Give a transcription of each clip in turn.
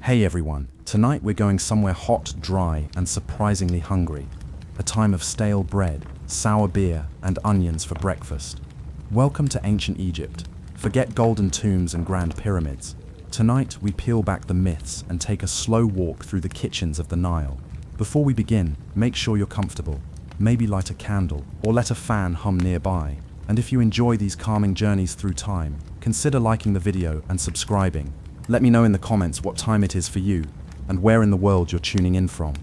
Hey everyone, tonight we're going somewhere hot, dry, and surprisingly hungry. A time of stale bread, sour beer, and onions for breakfast. Welcome to ancient Egypt. Forget golden tombs and grand pyramids. Tonight we peel back the myths and take a slow walk through the kitchens of the Nile. Before we begin, make sure you're comfortable. Maybe light a candle or let a fan hum nearby. And if you enjoy these calming journeys through time, consider liking the video and subscribing. Let me know in the comments what time it is for you and where in the world you're tuning in from.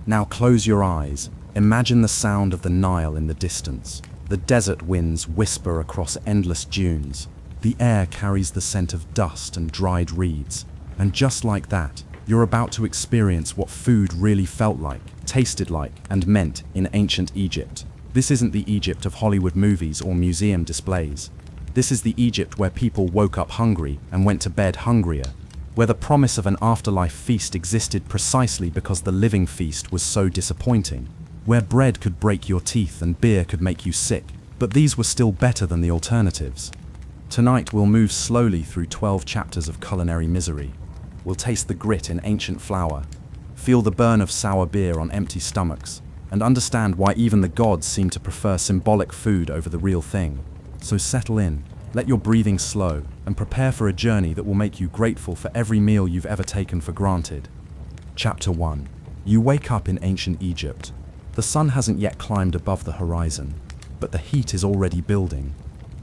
Now close your eyes. Imagine the sound of the Nile in the distance. The desert winds whisper across endless dunes. The air carries the scent of dust and dried reeds. And just like that, you're about to experience what food really felt like, tasted like, and meant in ancient Egypt. This isn't the Egypt of Hollywood movies or museum displays. This is the Egypt where people woke up hungry and went to bed hungrier, where the promise of an afterlife feast existed precisely because the living feast was so disappointing, where bread could break your teeth and beer could make you sick, but these were still better than the alternatives. Tonight we'll move slowly through 12 chapters of culinary misery. We'll taste the grit in ancient flour, feel the burn of sour beer on empty stomachs, and understand why even the gods seem to prefer symbolic food over the real thing. So settle in, let your breathing slow, and prepare for a journey that will make you grateful for every meal you've ever taken for granted. Chapter 1. You wake up in ancient Egypt. The sun hasn't yet climbed above the horizon, but the heat is already building.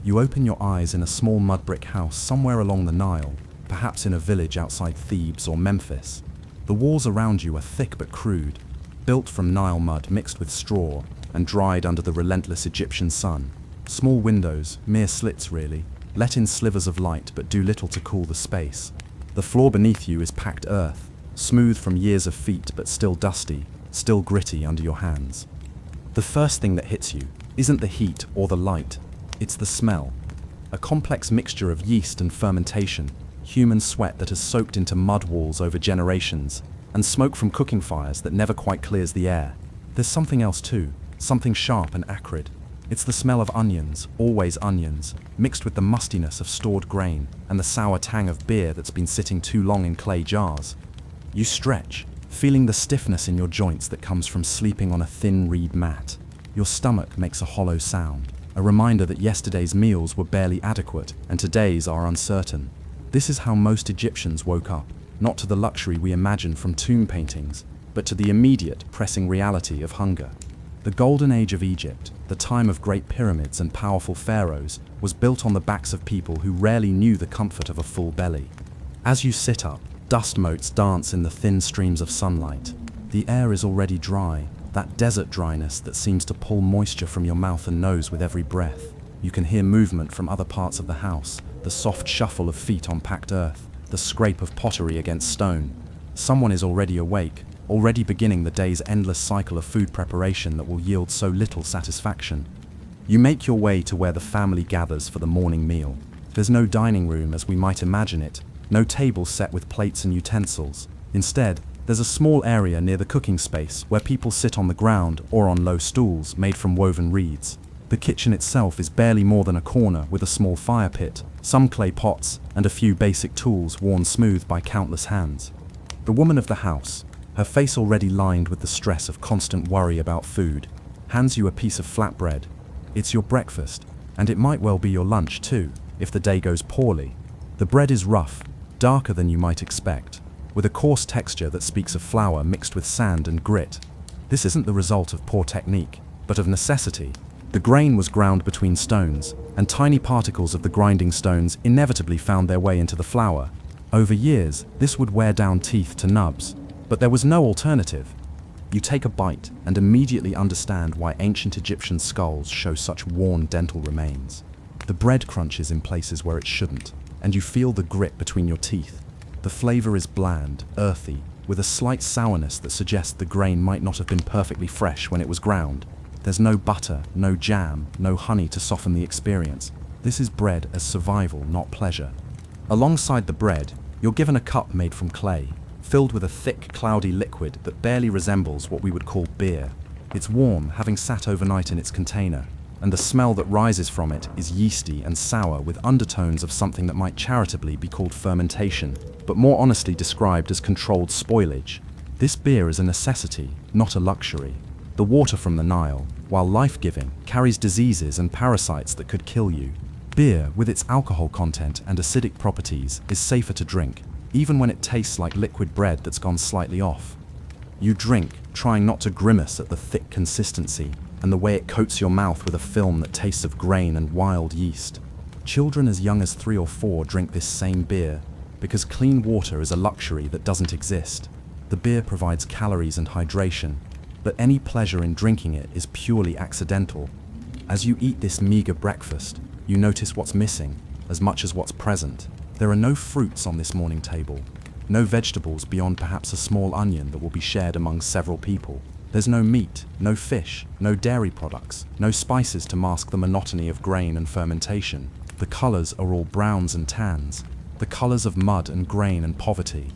You open your eyes in a small mud brick house somewhere along the Nile, perhaps in a village outside Thebes or Memphis. The walls around you are thick but crude, built from Nile mud mixed with straw and dried under the relentless Egyptian sun. Small windows, mere slits really, let in slivers of light but do little to cool the space. The floor beneath you is packed earth, smooth from years of feet but still dusty, still gritty under your hands. The first thing that hits you isn't the heat or the light, it's the smell. A complex mixture of yeast and fermentation, human sweat that has soaked into mud walls over generations, and smoke from cooking fires that never quite clears the air. There's something else too, something sharp and acrid. It's the smell of onions, always onions, mixed with the mustiness of stored grain and the sour tang of beer that's been sitting too long in clay jars. You stretch, feeling the stiffness in your joints that comes from sleeping on a thin reed mat. Your stomach makes a hollow sound, a reminder that yesterday's meals were barely adequate and today's are uncertain. This is how most Egyptians woke up, not to the luxury we imagine from tomb paintings, but to the immediate, pressing reality of hunger. The Golden Age of Egypt, the time of great pyramids and powerful pharaohs, was built on the backs of people who rarely knew the comfort of a full belly. As you sit up, dust motes dance in the thin streams of sunlight. The air is already dry, that desert dryness that seems to pull moisture from your mouth and nose with every breath. You can hear movement from other parts of the house, the soft shuffle of feet on packed earth, the scrape of pottery against stone. Someone is already awake, already beginning the day's endless cycle of food preparation that will yield so little satisfaction. You make your way to where the family gathers for the morning meal. There's no dining room as we might imagine it, no table set with plates and utensils. Instead, there's a small area near the cooking space where people sit on the ground or on low stools made from woven reeds. The kitchen itself is barely more than a corner with a small fire pit, some clay pots, and a few basic tools worn smooth by countless hands. The woman of the house, her face already lined with the stress of constant worry about food, hands you a piece of flatbread. It's your breakfast, and it might well be your lunch too, if the day goes poorly. The bread is rough, darker than you might expect, with a coarse texture that speaks of flour mixed with sand and grit. This isn't the result of poor technique, but of necessity. The grain was ground between stones, and tiny particles of the grinding stones inevitably found their way into the flour. Over years, this would wear down teeth to nubs. But there was no alternative. You take a bite and immediately understand why ancient Egyptian skulls show such worn dental remains. The bread crunches in places where it shouldn't, and you feel the grit between your teeth. The flavor is bland, earthy, with a slight sourness that suggests the grain might not have been perfectly fresh when it was ground. There's no butter, no jam, no honey to soften the experience. This is bread as survival, not pleasure. Alongside the bread, you're given a cup made from clay, filled with a thick, cloudy liquid that barely resembles what we would call beer. It's warm, having sat overnight in its container. and the smell that rises from it is yeasty and sour with undertones of something that might charitably be called fermentation, but more honestly described as controlled spoilage. This beer is a necessity, not a luxury. The water from the Nile, while life-giving, carries diseases and parasites that could kill you. Beer, with its alcohol content and acidic properties, is safer to drink, even when it tastes like liquid bread that's gone slightly off. You drink, trying not to grimace at the thick consistency and the way it coats your mouth with a film that tastes of grain and wild yeast. Children as young as 3 or 4 drink this same beer because clean water is a luxury that doesn't exist. The beer provides calories and hydration, but any pleasure in drinking it is purely accidental. As you eat this meager breakfast, you notice what's missing as much as what's present. There are no fruits on this morning table, no vegetables beyond perhaps a small onion that will be shared among several people. There's no meat, no fish, no dairy products, no spices to mask the monotony of grain and fermentation. The colors are all browns and tans, the colors of mud and grain and poverty.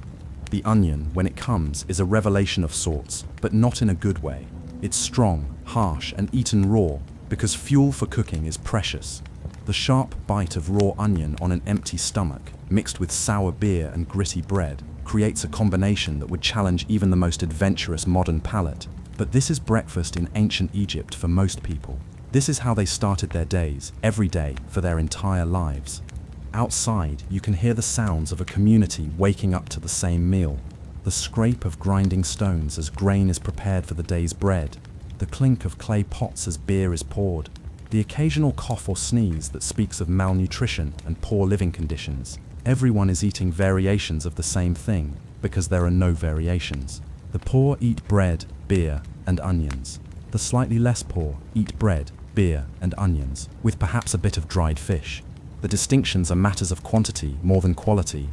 The onion, when it comes, is a revelation of sorts, but not in a good way. It's strong, harsh, and eaten raw, because fuel for cooking is precious. The sharp bite of raw onion on an empty stomach, mixed with sour beer and gritty bread, creates a combination that would challenge even the most adventurous modern palate. But this is breakfast in ancient Egypt for most people. This is how they started their days, every day, for their entire lives. Outside, you can hear the sounds of a community waking up to the same meal. The scrape of grinding stones as grain is prepared for the day's bread. The clink of clay pots as beer is poured. The occasional cough or sneeze that speaks of malnutrition and poor living conditions. Everyone is eating variations of the same thing, because there are no variations. The poor eat bread, beer, and onions. The slightly less poor eat bread, beer, and onions, with perhaps a bit of dried fish. The distinctions are matters of quantity more than quality.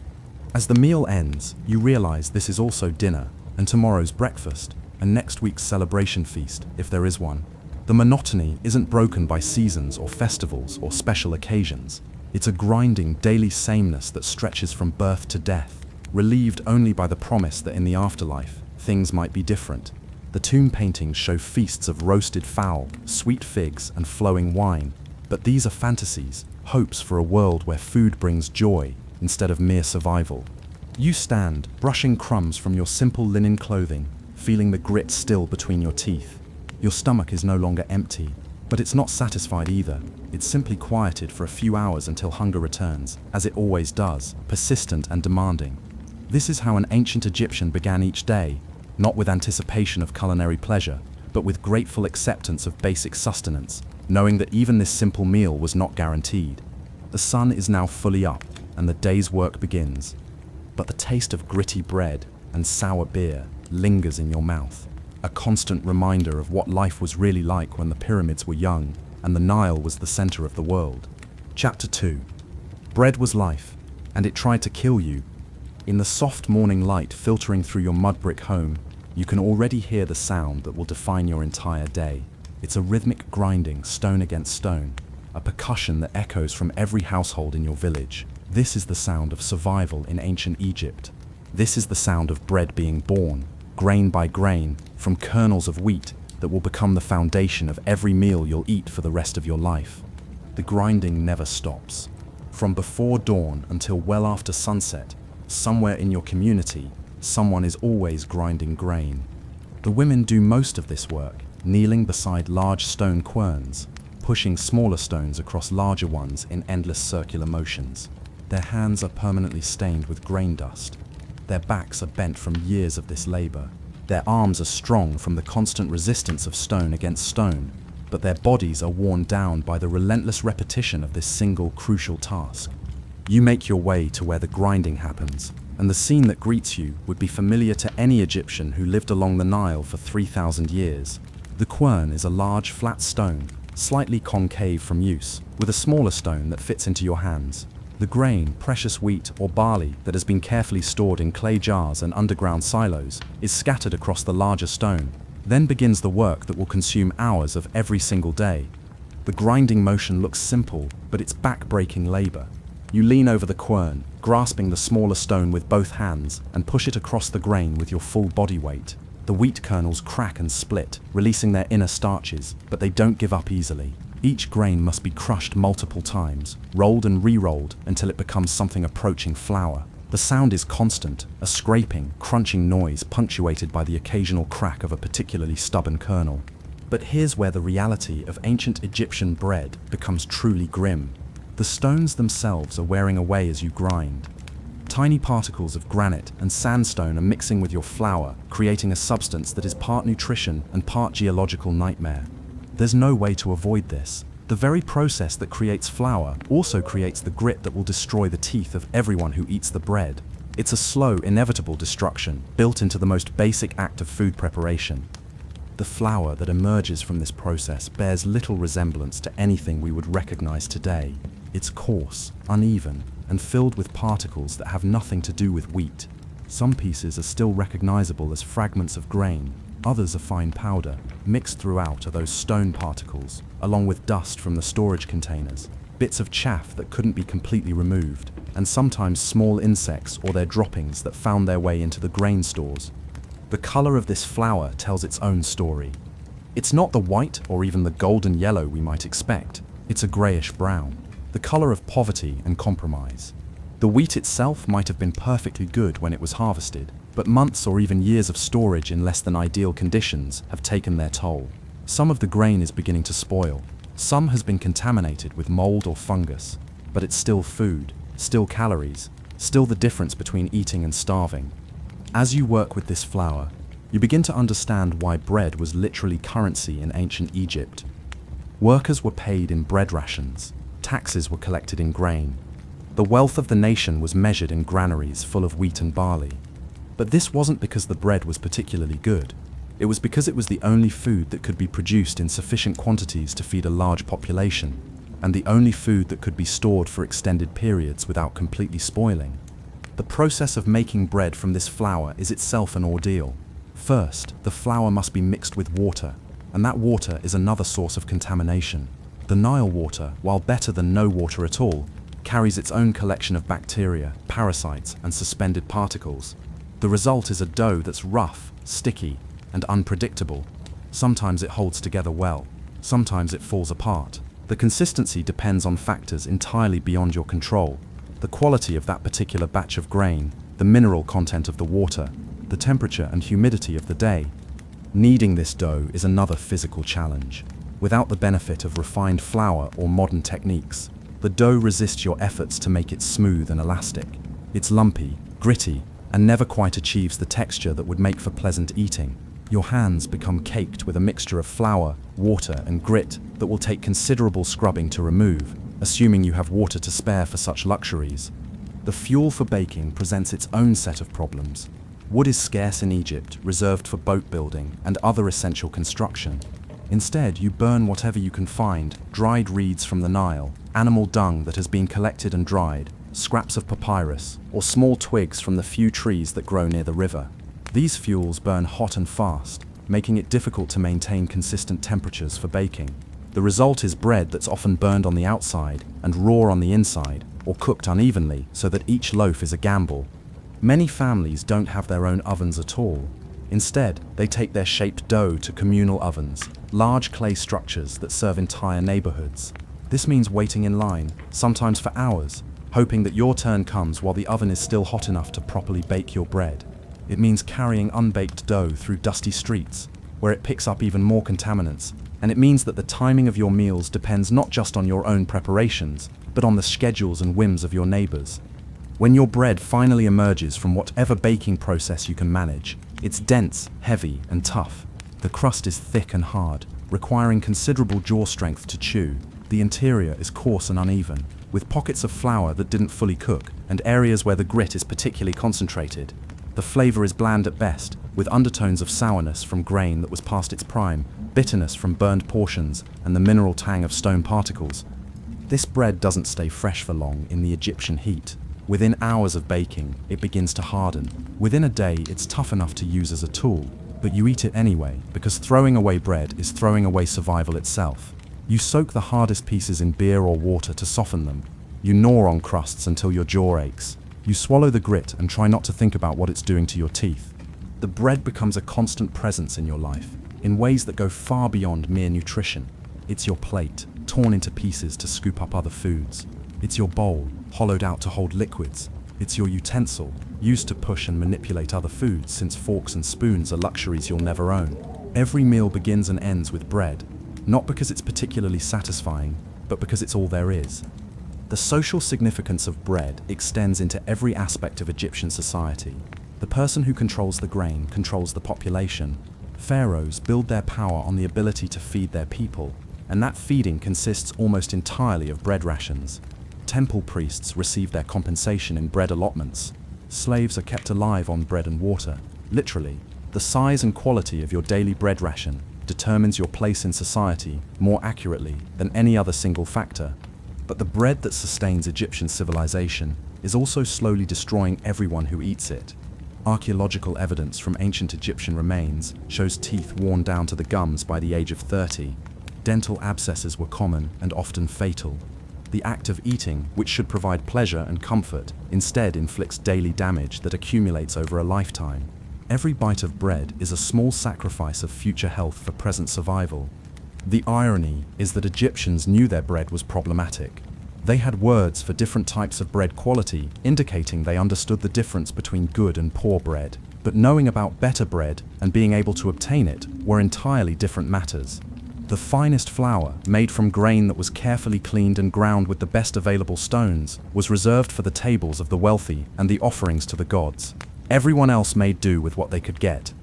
As the meal ends, you realize this is also dinner, and tomorrow's breakfast, and next week's celebration feast, if there is one. The monotony isn't broken by seasons or festivals or special occasions. It's a grinding daily sameness that stretches from birth to death, relieved only by the promise that in the afterlife, things might be different. The tomb paintings show feasts of roasted fowl, sweet figs, and flowing wine. But these are fantasies, hopes for a world where food brings joy instead of mere survival. You stand, brushing crumbs from your simple linen clothing, feeling the grit still between your teeth. Your stomach is no longer empty, but it's not satisfied either. It's simply quieted for a few hours until hunger returns, as it always does, persistent and demanding. This is how an ancient Egyptian began each day, not with anticipation of culinary pleasure, but with grateful acceptance of basic sustenance, knowing that even this simple meal was not guaranteed. The sun is now fully up, and the day's work begins. But the taste of gritty bread and sour beer lingers in your mouth, a constant reminder of what life was really like when the pyramids were young and the Nile was the center of the world. Chapter 2. Bread was life, and it tried to kill you. In the soft morning light filtering through your mud brick home, you can already hear the sound that will define your entire day. It's a rhythmic grinding, stone against stone, a percussion that echoes from every household in your village. This is the sound of survival in ancient Egypt. This is the sound of bread being born, grain by grain, from kernels of wheat that will become the foundation of every meal you'll eat for the rest of your life. The grinding never stops. From before dawn until well after sunset, somewhere in your community, someone is always grinding grain. The women do most of this work, kneeling beside large stone querns, pushing smaller stones across larger ones in endless circular motions. Their hands are permanently stained with grain dust. Their backs are bent from years of this labor. Their arms are strong from the constant resistance of stone against stone, but their bodies are worn down by the relentless repetition of this single crucial task. You make your way to where the grinding happens, and the scene that greets you would be familiar to any Egyptian who lived along the Nile for 3,000 years. The quern is a large flat stone, slightly concave from use, with a smaller stone that fits into your hands. The grain, precious wheat or barley that has been carefully stored in clay jars and underground silos, is scattered across the larger stone. Then begins the work that will consume hours of every single day. The grinding motion looks simple, but it's back-breaking labor. You lean over the quern, grasping the smaller stone with both hands, and push it across the grain with your full body weight. The wheat kernels crack and split, releasing their inner starches, but they don't give up easily. Each grain must be crushed multiple times, rolled and re-rolled until it becomes something approaching flour. The sound is constant, a scraping, crunching noise punctuated by the occasional crack of a particularly stubborn kernel. But here's where the reality of ancient Egyptian bread becomes truly grim. The stones themselves are wearing away as you grind. Tiny particles of granite and sandstone are mixing with your flour, creating a substance that is part nutrition and part geological nightmare. There's no way to avoid this. The very process that creates flour also creates the grit that will destroy the teeth of everyone who eats the bread. It's a slow, inevitable destruction, built into the most basic act of food preparation. The flour that emerges from this process bears little resemblance to anything we would recognize today. It's coarse, uneven, and filled with particles that have nothing to do with wheat. Some pieces are still recognizable as fragments of grain, others are fine powder. Mixed throughout are those stone particles, along with dust from the storage containers, bits of chaff that couldn't be completely removed, and sometimes small insects or their droppings that found their way into the grain stores. The color of this flour tells its own story. It's not the white or even the golden yellow we might expect. It's a grayish brown, the color of poverty and compromise. The wheat itself might have been perfectly good when it was harvested, but months or even years of storage in less than ideal conditions have taken their toll. Some of the grain is beginning to spoil. Some has been contaminated with mold or fungus, but it's still food, still calories, still the difference between eating and starving. As you work with this flour, you begin to understand why bread was literally currency in ancient Egypt. Workers were paid in bread rations, taxes were collected in grain. The wealth of the nation was measured in granaries full of wheat and barley. But this wasn't because the bread was particularly good. It was because it was the only food that could be produced in sufficient quantities to feed a large population, and the only food that could be stored for extended periods without completely spoiling. The process of making bread from this flour is itself an ordeal. First, the flour must be mixed with water, and that water is another source of contamination. The Nile water, while better than no water at all, carries its own collection of bacteria, parasites, and suspended particles. The result is a dough that's rough, sticky, and unpredictable. Sometimes it holds together well, sometimes it falls apart. The consistency depends on factors entirely beyond your control. The quality of that particular batch of grain, the mineral content of the water, the temperature and humidity of the day. Kneading this dough is another physical challenge. Without the benefit of refined flour or modern techniques, the dough resists your efforts to make it smooth and elastic. It's lumpy, gritty, and never quite achieves the texture that would make for pleasant eating. Your hands become caked with a mixture of flour, water, and grit that will take considerable scrubbing to remove, assuming you have water to spare for such luxuries. The fuel for baking presents its own set of problems. Wood is scarce in Egypt, reserved for boat building and other essential construction. Instead, you burn whatever you can find: dried reeds from the Nile, animal dung that has been collected and dried, scraps of papyrus, or small twigs from the few trees that grow near the river. These fuels burn hot and fast, making it difficult to maintain consistent temperatures for baking. The result is bread that's often burned on the outside and raw on the inside, or cooked unevenly so that each loaf is a gamble. Many families don't have their own ovens at all. Instead, they take their shaped dough to communal ovens, large clay structures that serve entire neighborhoods. This means waiting in line, sometimes for hours, hoping that your turn comes while the oven is still hot enough to properly bake your bread. It means carrying unbaked dough through dusty streets, where it picks up even more contaminants, and it means that the timing of your meals depends not just on your own preparations, but on the schedules and whims of your neighbors. When your bread finally emerges from whatever baking process you can manage, it's dense, heavy, and tough. The crust is thick and hard, requiring considerable jaw strength to chew. The interior is coarse and uneven, with pockets of flour that didn't fully cook, and areas where the grit is particularly concentrated. The flavor is bland at best, with undertones of sourness from grain that was past its prime, bitterness from burned portions, and the mineral tang of stone particles. This bread doesn't stay fresh for long in the Egyptian heat. Within hours of baking, it begins to harden. Within a day, it's tough enough to use as a tool, but you eat it anyway, because throwing away bread is throwing away survival itself. You soak the hardest pieces in beer or water to soften them. You gnaw on crusts until your jaw aches. You swallow the grit and try not to think about what it's doing to your teeth. The bread becomes a constant presence in your life, in ways that go far beyond mere nutrition. It's your plate. torn into pieces to scoop up other foods. It's your bowl, hollowed out to hold liquids. It's your utensil, used to push and manipulate other foods, since forks and spoons are luxuries you'll never own. Every meal begins and ends with bread, not because it's particularly satisfying, but because it's all there is. The social significance of bread extends into every aspect of Egyptian society. The person who controls the grain controls the population. Pharaohs build their power on the ability to feed their people, and that feeding consists almost entirely of bread rations. Temple priests receive their compensation in bread allotments. Slaves are kept alive on bread and water. Literally, the size and quality of your daily bread ration determines your place in society more accurately than any other single factor. But the bread that sustains Egyptian civilization is also slowly destroying everyone who eats it. Archaeological evidence from ancient Egyptian remains shows teeth worn down to the gums by the age of 30. Dental abscesses were common and often fatal. The act of eating, which should provide pleasure and comfort, instead inflicts daily damage that accumulates over a lifetime. Every bite of bread is a small sacrifice of future health for present survival. The irony is that Egyptians knew their bread was problematic. They had words for different types of bread quality, indicating they understood the difference between good and poor bread. But knowing about better bread and being able to obtain it were entirely different matters. The finest flour, made from grain that was carefully cleaned and ground with the best available stones, was reserved for the tables of the wealthy and the offerings to the gods. Everyone else made do with what they could get.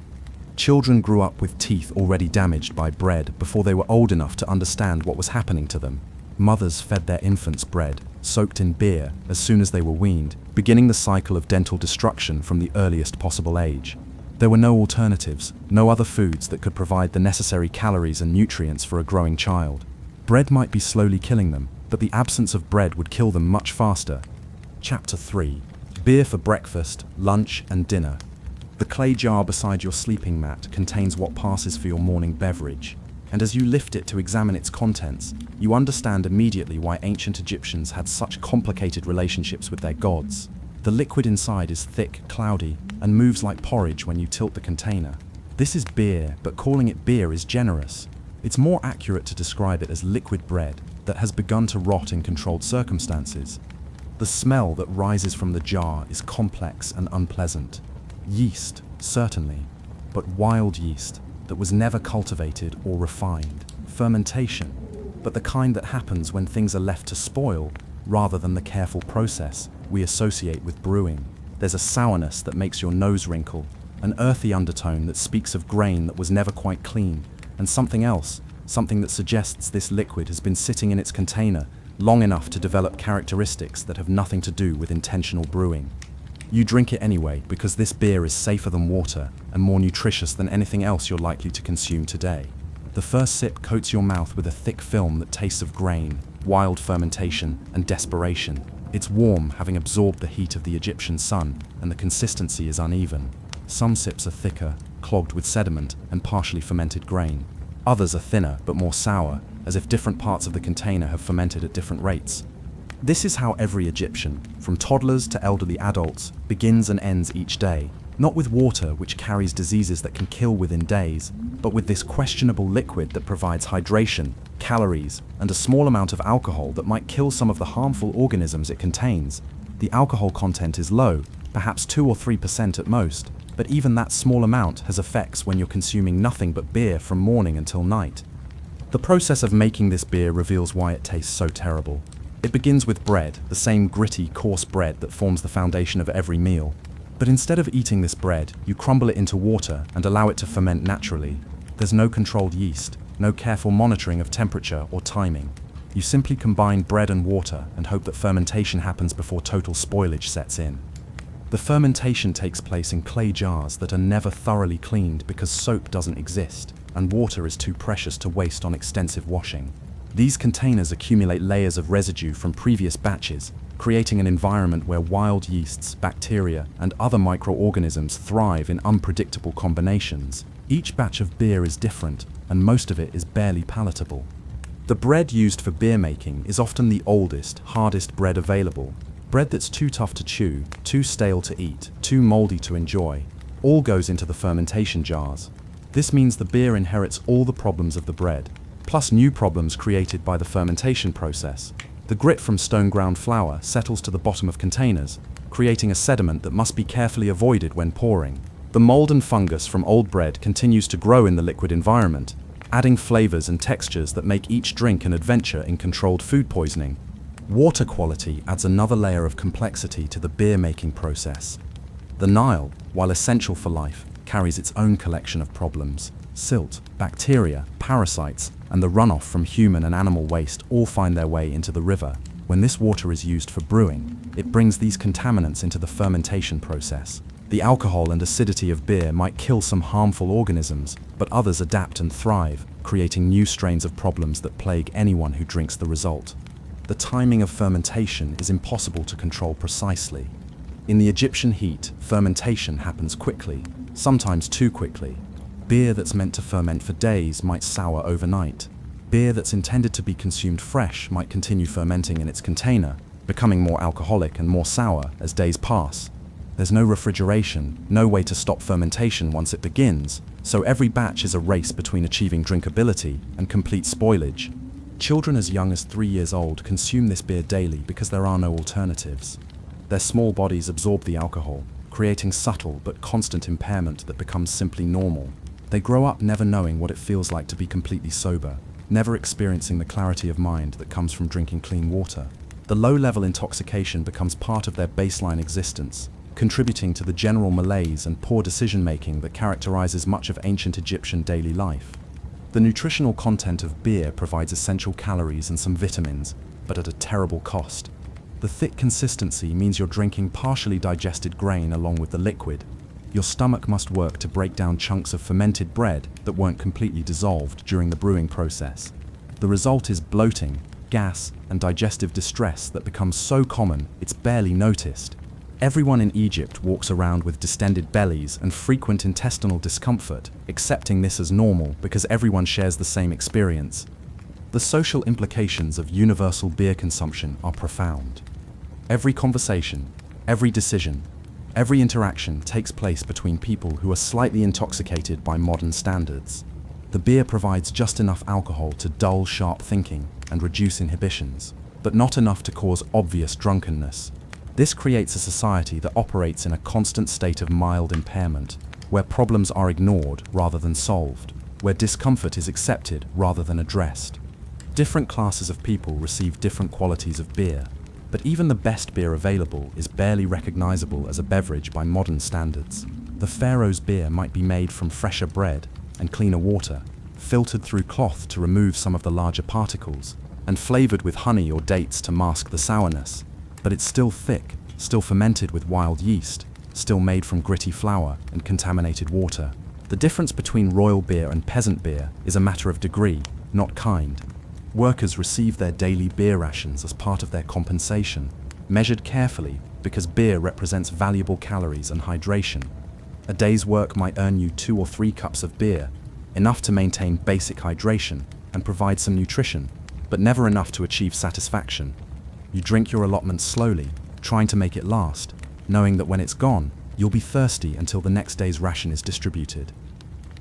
Children grew up with teeth already damaged by bread before they were old enough to understand what was happening to them. Mothers fed their infants bread, soaked in beer, as soon as they were weaned, beginning the cycle of dental destruction from the earliest possible age. There were no alternatives, no other foods that could provide the necessary calories and nutrients for a growing child. Bread might be slowly killing them, but the absence of bread would kill them much faster. Chapter 3. Beer for breakfast, lunch, and dinner. The clay jar beside your sleeping mat contains what passes for your morning beverage, and as you lift it to examine its contents, you understand immediately why ancient Egyptians had such complicated relationships with their gods. The liquid inside is thick, cloudy, and moves like porridge when you tilt the container. This is beer, but calling it beer is generous. It's more accurate to describe it as liquid bread that has begun to rot in controlled circumstances. The smell that rises from the jar is complex and unpleasant. Yeast, certainly, but wild yeast that was never cultivated or refined. Fermentation, but the kind that happens when things are left to spoil rather than the careful process we associate with brewing. There's a sourness that makes your nose wrinkle, an earthy undertone that speaks of grain that was never quite clean, and something else, something that suggests this liquid has been sitting in its container long enough to develop characteristics that have nothing to do with intentional brewing. You drink it anyway because this beer is safer than water and more nutritious than anything else you're likely to consume today. The first sip coats your mouth with a thick film that tastes of grain, wild fermentation, and desperation. It's warm, having absorbed the heat of the Egyptian sun, and the consistency is uneven. Some sips are thicker, clogged with sediment and partially fermented grain. Others are thinner but more sour, as if different parts of the container have fermented at different rates. This is how every Egyptian, from toddlers to elderly adults, begins and ends each day, not with water which carries diseases that can kill within days, but with this questionable liquid that provides hydration, calories, and a small amount of alcohol that might kill some of the harmful organisms it contains. The alcohol content is low, perhaps 2 or 3% at most, but even that small amount has effects when you're consuming nothing but beer from morning until night. The process of making this beer reveals why it tastes so terrible. It begins with bread, the same gritty, coarse bread that forms the foundation of every meal. But instead of eating this bread, you crumble it into water and allow it to ferment naturally. There's no controlled yeast, no careful monitoring of temperature or timing. You simply combine bread and water and hope that fermentation happens before total spoilage sets in. The fermentation takes place in clay jars that are never thoroughly cleaned because soap doesn't exist, and water is too precious to waste on extensive washing. These containers accumulate layers of residue from previous batches, creating an environment where wild yeasts, bacteria, and other microorganisms thrive in unpredictable combinations. Each batch of beer is different, and most of it is barely palatable. The bread used for beer making is often the oldest, hardest bread available. Bread that's too tough to chew, too stale to eat, too moldy to enjoy, all goes into the fermentation jars. This means the beer inherits all the problems of the bread. plus new problems created by the fermentation process. The grit from stone-ground flour settles to the bottom of containers, creating a sediment that must be carefully avoided when pouring. The mold and fungus from old bread continues to grow in the liquid environment, adding flavors and textures that make each drink an adventure in controlled food poisoning. Water quality adds another layer of complexity to the beer-making process. The Nile, while essential for life, carries its own collection of problems. Silt, bacteria, parasites, and the runoff from human and animal waste all find their way into the river. When this water is used for brewing, it brings these contaminants into the fermentation process. The alcohol and acidity of beer might kill some harmful organisms, but others adapt and thrive, creating new strains of problems that plague anyone who drinks the result. The timing of fermentation is impossible to control precisely. In the Egyptian heat, fermentation happens quickly, sometimes too quickly. Beer that's meant to ferment for days might sour overnight. Beer that's intended to be consumed fresh might continue fermenting in its container, becoming more alcoholic and more sour as days pass. There's no refrigeration, no way to stop fermentation once it begins, so every batch is a race between achieving drinkability and complete spoilage. Children as young as 3 years old consume this beer daily because there are no alternatives. Their small bodies absorb the alcohol, creating subtle but constant impairment that becomes simply normal. They grow up never knowing what it feels like to be completely sober, never experiencing the clarity of mind that comes from drinking clean water. The low-level intoxication becomes part of their baseline existence, contributing to the general malaise and poor decision-making that characterizes much of ancient Egyptian daily life. The nutritional content of beer provides essential calories and some vitamins, but at a terrible cost. The thick consistency means you're drinking partially digested grain along with the liquid. Your stomach must work to break down chunks of fermented bread that weren't completely dissolved during the brewing process. The result is bloating, gas, and digestive distress that becomes so common it's barely noticed. Everyone in Egypt walks around with distended bellies and frequent intestinal discomfort, accepting this as normal because everyone shares the same experience. The social implications of universal beer consumption are profound. Every conversation, every decision, every interaction takes place between people who are slightly intoxicated by modern standards. The beer provides just enough alcohol to dull sharp thinking and reduce inhibitions, but not enough to cause obvious drunkenness. This creates a society that operates in a constant state of mild impairment, where problems are ignored rather than solved, where discomfort is accepted rather than addressed. Different classes of people receive different qualities of beer, but even the best beer available is barely recognizable as a beverage by modern standards. The Pharaoh's beer might be made from fresher bread and cleaner water, filtered through cloth to remove some of the larger particles, and flavored with honey or dates to mask the sourness. But it's still thick, still fermented with wild yeast, still made from gritty flour and contaminated water. The difference between royal beer and peasant beer is a matter of degree, not kind. Workers receive their daily beer rations as part of their compensation, measured carefully because beer represents valuable calories and hydration. A day's work might earn you 2 or 3 cups of beer, enough to maintain basic hydration and provide some nutrition, but never enough to achieve satisfaction. You drink your allotment slowly, trying to make it last, knowing that when it's gone, you'll be thirsty until the next day's ration is distributed.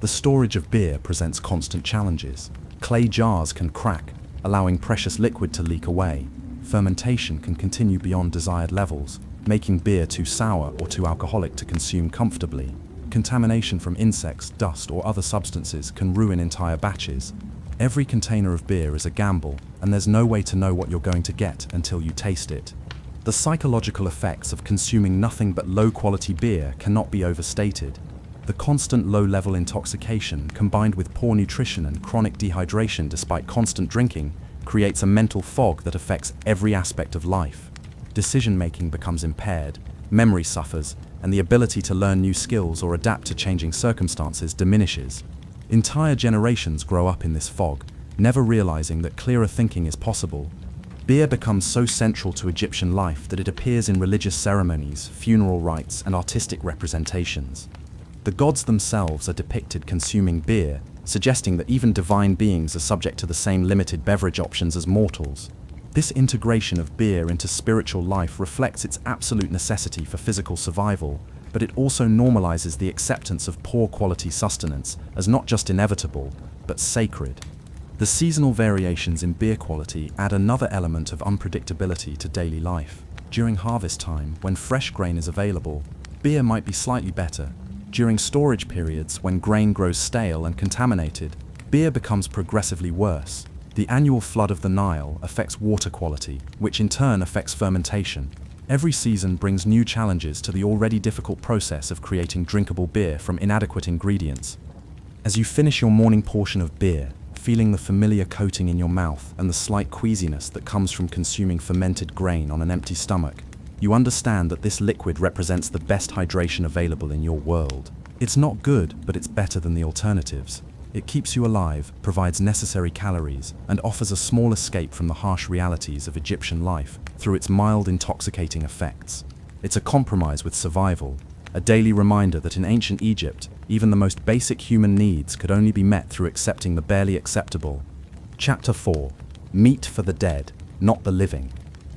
The storage of beer presents constant challenges. Clay jars can crack, allowing precious liquid to leak away. Fermentation can continue beyond desired levels, making beer too sour or too alcoholic to consume comfortably. Contamination from insects, dust, or other substances can ruin entire batches. Every container of beer is a gamble, and there's no way to know what you're going to get until you taste it. The psychological effects of consuming nothing but low-quality beer cannot be overstated. The constant low-level intoxication, combined with poor nutrition and chronic dehydration despite constant drinking, creates a mental fog that affects every aspect of life. Decision-making becomes impaired, memory suffers, and the ability to learn new skills or adapt to changing circumstances diminishes. Entire generations grow up in this fog, never realizing that clearer thinking is possible. Beer becomes so central to Egyptian life that it appears in religious ceremonies, funeral rites, and artistic representations. The gods themselves are depicted consuming beer, suggesting that even divine beings are subject to the same limited beverage options as mortals. This integration of beer into spiritual life reflects its absolute necessity for physical survival, but it also normalizes the acceptance of poor quality sustenance as not just inevitable, but sacred. The seasonal variations in beer quality add another element of unpredictability to daily life. During harvest time, when fresh grain is available, beer might be slightly better. During storage periods, when grain grows stale and contaminated, beer becomes progressively worse. The annual flood of the Nile affects water quality, which in turn affects fermentation. Every season brings new challenges to the already difficult process of creating drinkable beer from inadequate ingredients. As you finish your morning portion of beer, feeling the familiar coating in your mouth and the slight queasiness that comes from consuming fermented grain on an empty stomach, you understand that this liquid represents the best hydration available in your world. It's not good, but it's better than the alternatives. It keeps you alive, provides necessary calories, and offers a small escape from the harsh realities of Egyptian life through its mild, intoxicating effects. It's a compromise with survival, a daily reminder that in ancient Egypt, even the most basic human needs could only be met through accepting the barely acceptable. Chapter 4. Meat for the dead, not the living.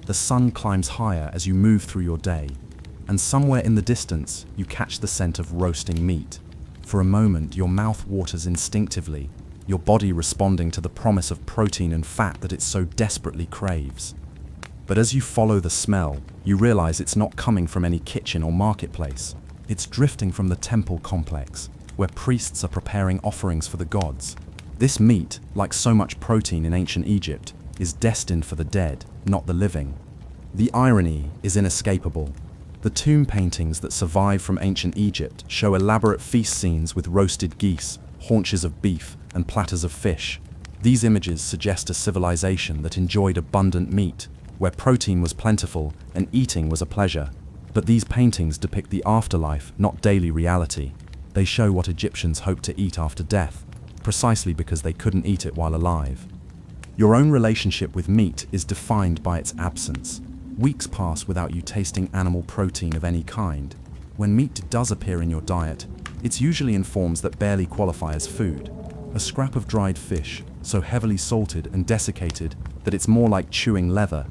The sun climbs higher as you move through your day, and somewhere in the distance, you catch the scent of roasting meat. For a moment, your mouth waters instinctively, your body responding to the promise of protein and fat that it so desperately craves. But as you follow the smell, you realize it's not coming from any kitchen or marketplace. It's drifting from the temple complex, where priests are preparing offerings for the gods. This meat, like so much protein in ancient Egypt, is destined for the dead, not the living. The irony is inescapable. The tomb paintings that survive from ancient Egypt show elaborate feast scenes with roasted geese, haunches of beef, and platters of fish. These images suggest a civilization that enjoyed abundant meat, where protein was plentiful and eating was a pleasure. But these paintings depict the afterlife, not daily reality. They show what Egyptians hoped to eat after death, precisely because they couldn't eat it while alive. Your own relationship with meat is defined by its absence. Weeks pass without you tasting animal protein of any kind. When meat does appear in your diet, it's usually in forms that barely qualify as food. A scrap of dried fish, so heavily salted and desiccated that it's more like chewing leather.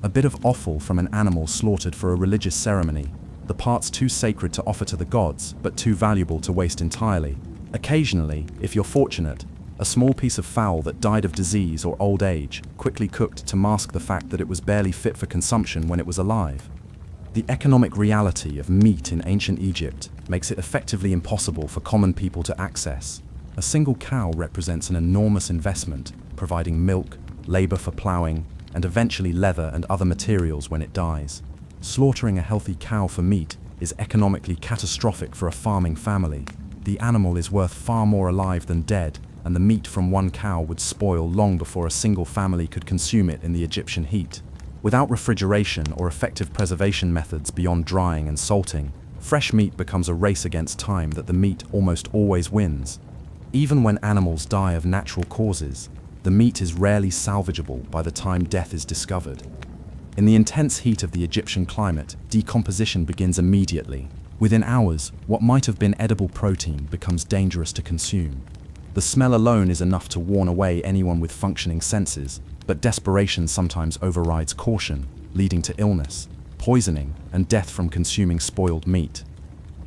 A bit of offal from an animal slaughtered for a religious ceremony, the parts too sacred to offer to the gods, but too valuable to waste entirely. Occasionally, if you're fortunate, a small piece of fowl that died of disease or old age, quickly cooked to mask the fact that it was barely fit for consumption when it was alive. The economic reality of meat in ancient Egypt makes it effectively impossible for common people to access. A single cow represents an enormous investment, providing milk, labor for plowing, and eventually leather and other materials when it dies. Slaughtering a healthy cow for meat is economically catastrophic for a farming family. The animal is worth far more alive than dead, and the meat from one cow would spoil long before a single family could consume it in the Egyptian heat. Without refrigeration or effective preservation methods beyond drying and salting, fresh meat becomes a race against time that the meat almost always wins. Even when animals die of natural causes, the meat is rarely salvageable by the time death is discovered. In the intense heat of the Egyptian climate, decomposition begins immediately. Within hours, what might have been edible protein becomes dangerous to consume. The smell alone is enough to warn away anyone with functioning senses, but desperation sometimes overrides caution, leading to illness, poisoning, and death from consuming spoiled meat.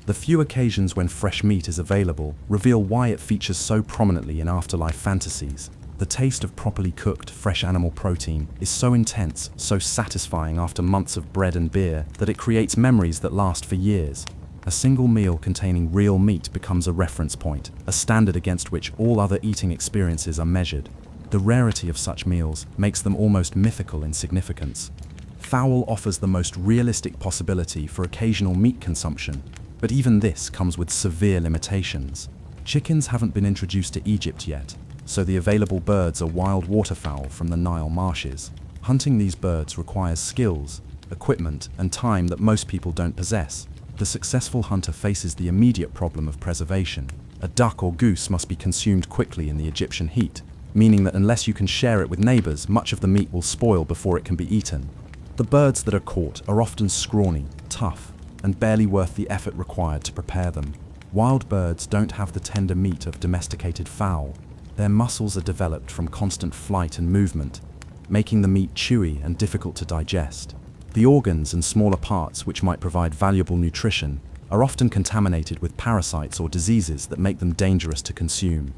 The few occasions when fresh meat is available reveal why it features so prominently in afterlife fantasies. The taste of properly cooked, fresh animal protein is so intense, so satisfying after months of bread and beer, that it creates memories that last for years. A single meal containing real meat becomes a reference point, a standard against which all other eating experiences are measured. The rarity of such meals makes them almost mythical in significance. Fowl offers the most realistic possibility for occasional meat consumption, but even this comes with severe limitations. Chickens haven't been introduced to Egypt yet, so the available birds are wild waterfowl from the Nile marshes. Hunting these birds requires skills, equipment, and time that most people don't possess. The successful hunter faces the immediate problem of preservation. A duck or goose must be consumed quickly in the Egyptian heat, meaning that unless you can share it with neighbors, much of the meat will spoil before it can be eaten. The birds that are caught are often scrawny, tough, and barely worth the effort required to prepare them. Wild birds don't have the tender meat of domesticated fowl. Their muscles are developed from constant flight and movement, making the meat chewy and difficult to digest. The organs and smaller parts which might provide valuable nutrition are often contaminated with parasites or diseases that make them dangerous to consume.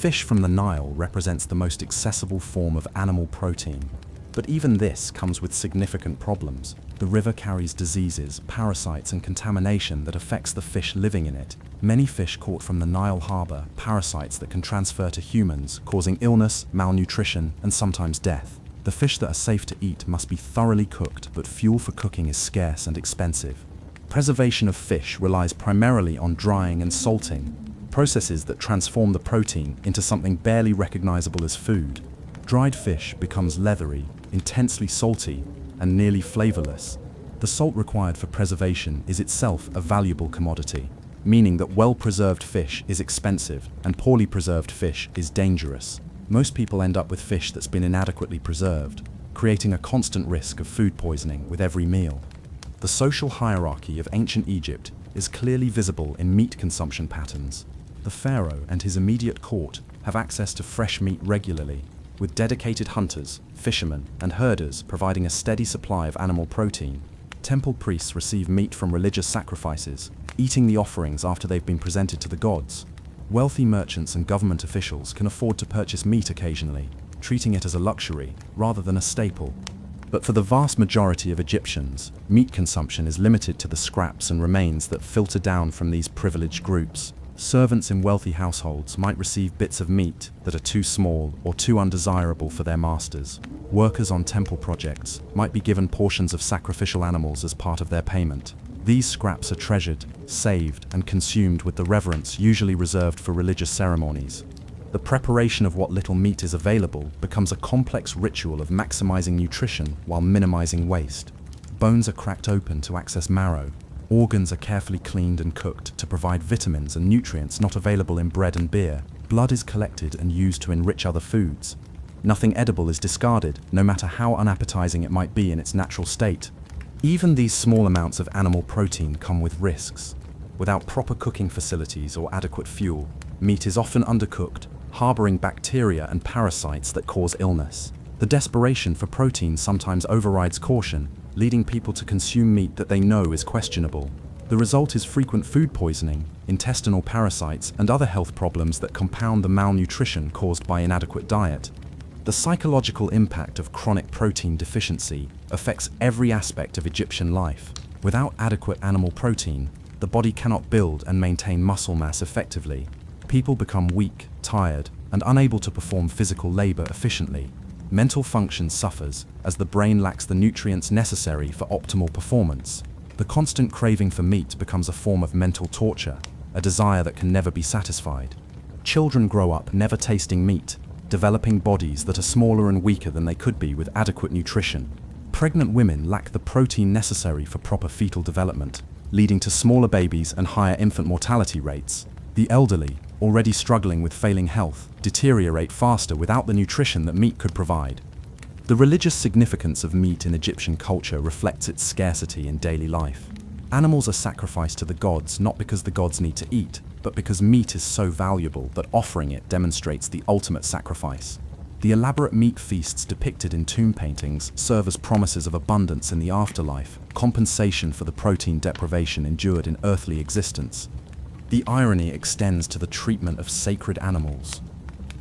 Fish from the Nile represents the most accessible form of animal protein. But even this comes with significant problems. The river carries diseases, parasites, and contamination that affects the fish living in it. Many fish caught from the Nile harbor parasites that can transfer to humans, causing illness, malnutrition, and sometimes death. The fish that are safe to eat must be thoroughly cooked, but fuel for cooking is scarce and expensive. Preservation of fish relies primarily on drying and salting, processes that transform the protein into something barely recognizable as food. Dried fish becomes leathery, intensely salty, and nearly flavorless. The salt required for preservation is itself a valuable commodity, meaning that well-preserved fish is expensive and poorly preserved fish is dangerous. Most people end up with fish that's been inadequately preserved, creating a constant risk of food poisoning with every meal. The social hierarchy of ancient Egypt is clearly visible in meat consumption patterns. The pharaoh and his immediate court have access to fresh meat regularly, with dedicated hunters, fishermen, and herders providing a steady supply of animal protein. Temple priests receive meat from religious sacrifices, eating the offerings after they've been presented to the gods. Wealthy merchants and government officials can afford to purchase meat occasionally, treating it as a luxury rather than a staple. But for the vast majority of Egyptians, meat consumption is limited to the scraps and remains that filter down from these privileged groups. Servants in wealthy households might receive bits of meat that are too small or too undesirable for their masters. Workers on temple projects might be given portions of sacrificial animals as part of their payment. These scraps are treasured, saved, and consumed with the reverence usually reserved for religious ceremonies. The preparation of what little meat is available becomes a complex ritual of maximizing nutrition while minimizing waste. Bones are cracked open to access marrow. Organs are carefully cleaned and cooked to provide vitamins and nutrients not available in bread and beer. Blood is collected and used to enrich other foods. Nothing edible is discarded, no matter how unappetizing it might be in its natural state. Even these small amounts of animal protein come with risks. Without proper cooking facilities or adequate fuel, meat is often undercooked, harboring bacteria and parasites that cause illness. The desperation for protein sometimes overrides caution, leading people to consume meat that they know is questionable. The result is frequent food poisoning, intestinal parasites, and other health problems that compound the malnutrition caused by inadequate diet. The psychological impact of chronic protein deficiency affects every aspect of Egyptian life. Without adequate animal protein, the body cannot build and maintain muscle mass effectively. People become weak, tired, and unable to perform physical labor efficiently. Mental function suffers as the brain lacks the nutrients necessary for optimal performance. The constant craving for meat becomes a form of mental torture, a desire that can never be satisfied. Children grow up never tasting meat, developing bodies that are smaller and weaker than they could be with adequate nutrition. Pregnant women lack the protein necessary for proper fetal development, leading to smaller babies and higher infant mortality rates. The elderly, already struggling with failing health, deteriorate faster without the nutrition that meat could provide. The religious significance of meat in Egyptian culture reflects its scarcity in daily life. Animals are sacrificed to the gods not because the gods need to eat, but because meat is so valuable that offering it demonstrates the ultimate sacrifice. The elaborate meat feasts depicted in tomb paintings serve as promises of abundance in the afterlife, compensation for the protein deprivation endured in earthly existence. The irony extends to the treatment of sacred animals.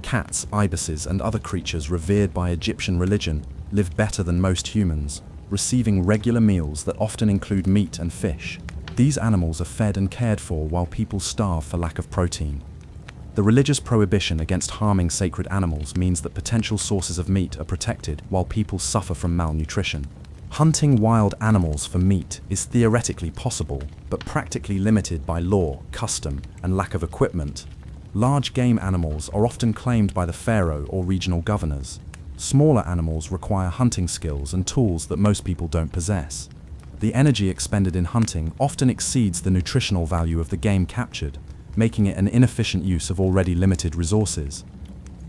Cats, ibises, and other creatures revered by Egyptian religion live better than most humans, receiving regular meals that often include meat and fish. These animals are fed and cared for while people starve for lack of protein. The religious prohibition against harming sacred animals means that potential sources of meat are protected while people suffer from malnutrition. Hunting wild animals for meat is theoretically possible, but practically limited by law, custom, and lack of equipment. Large game animals are often claimed by the pharaoh or regional governors. Smaller animals require hunting skills and tools that most people don't possess. The energy expended in hunting often exceeds the nutritional value of the game captured, making it an inefficient use of already limited resources.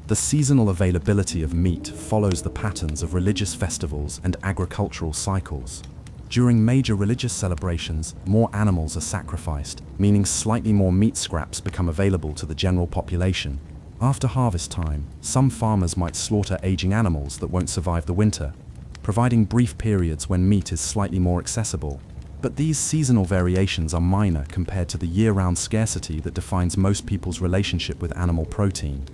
The seasonal availability of meat follows the patterns of religious festivals and agricultural cycles. During major religious celebrations, more animals are sacrificed, meaning slightly more meat scraps become available to the general population. After harvest time, some farmers might slaughter aging animals that won't survive the winter, providing brief periods when meat is slightly more accessible. But these seasonal variations are minor compared to the year-round scarcity that defines most people's relationship with animal protein.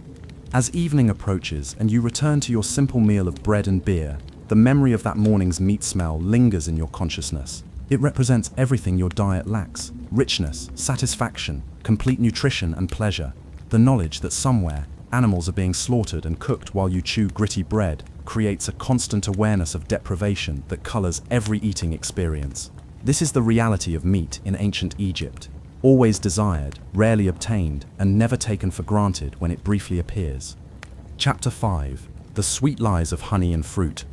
As evening approaches and you return to your simple meal of bread and beer, the memory of that morning's meat smell lingers in your consciousness. It represents everything your diet lacks: richness, satisfaction, complete nutrition and pleasure. The knowledge that somewhere, animals are being slaughtered and cooked while you chew gritty bread creates a constant awareness of deprivation that colors every eating experience. This is the reality of meat in ancient Egypt. Always desired, rarely obtained, and never taken for granted when it briefly appears. Chapter 5. The Sweet Lies of Honey and Fruit.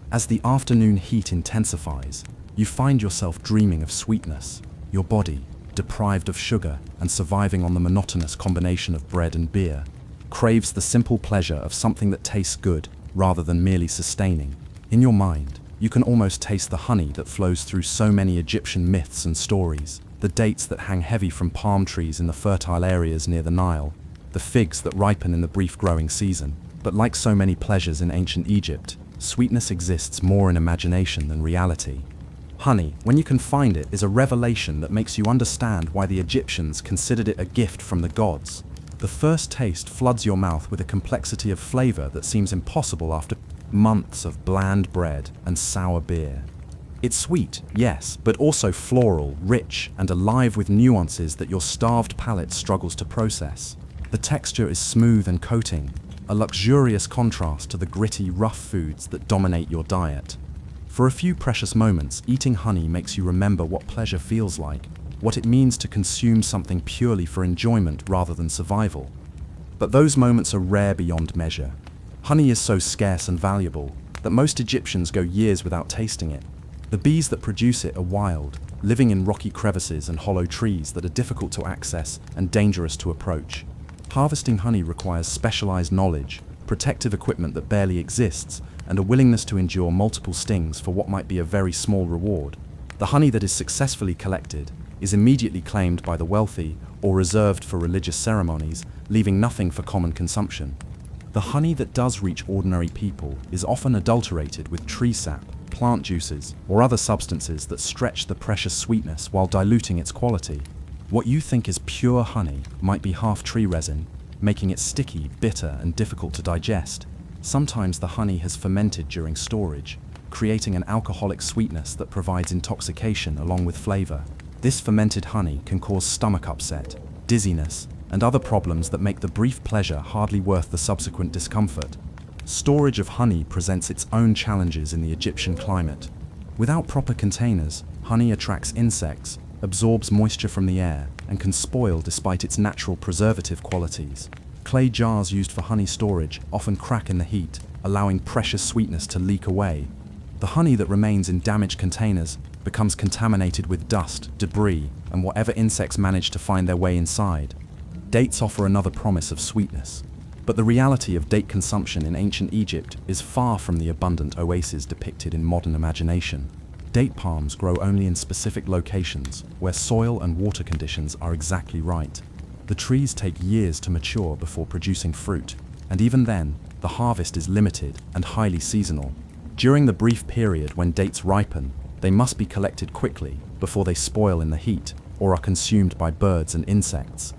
As the afternoon heat intensifies, you find yourself dreaming of sweetness. Your body, deprived of sugar and surviving on the monotonous combination of bread and beer, craves the simple pleasure of something that tastes good rather than merely sustaining. In your mind, you can almost taste the honey that flows through so many Egyptian myths and stories, the dates that hang heavy from palm trees in the fertile areas near the Nile, the figs that ripen in the brief growing season. But like so many pleasures in ancient Egypt, sweetness exists more in imagination than reality. Honey, when you can find it, is a revelation that makes you understand why the Egyptians considered it a gift from the gods. The first taste floods your mouth with a complexity of flavor that seems impossible after months of bland bread and sour beer. It's sweet, yes, but also floral, rich, and alive with nuances that your starved palate struggles to process. The texture is smooth and coating, a luxurious contrast to the gritty, rough foods that dominate your diet. For a few precious moments, eating honey makes you remember what pleasure feels like, what it means to consume something purely for enjoyment rather than survival. But those moments are rare beyond measure. Honey is so scarce and valuable that most Egyptians go years without tasting it. The bees that produce it are wild, living in rocky crevices and hollow trees that are difficult to access and dangerous to approach. Harvesting honey requires specialized knowledge, protective equipment that barely exists, and a willingness to endure multiple stings for what might be a very small reward. The honey that is successfully collected is immediately claimed by the wealthy or reserved for religious ceremonies, leaving nothing for common consumption. The honey that does reach ordinary people is often adulterated with tree sap, plant juices, or other substances that stretch the precious sweetness while diluting its quality. What you think is pure honey might be half tree resin, making it sticky, bitter, and difficult to digest. Sometimes the honey has fermented during storage, creating an alcoholic sweetness that provides intoxication along with flavor. This fermented honey can cause stomach upset, dizziness, and other problems that make the brief pleasure hardly worth the subsequent discomfort. Storage of honey presents its own challenges in the Egyptian climate. Without proper containers, honey attracts insects, absorbs moisture from the air, and can spoil despite its natural preservative qualities. Clay jars used for honey storage often crack in the heat, allowing precious sweetness to leak away. The honey that remains in damaged containers becomes contaminated with dust, debris, and whatever insects manage to find their way inside. Dates offer another promise of sweetness. But the reality of date consumption in ancient Egypt is far from the abundant oases depicted in modern imagination. Date palms grow only in specific locations where soil and water conditions are exactly right. The trees take years to mature before producing fruit, and even then, the harvest is limited and highly seasonal. During the brief period when dates ripen, they must be collected quickly before they spoil in the heat or are consumed by birds and insects.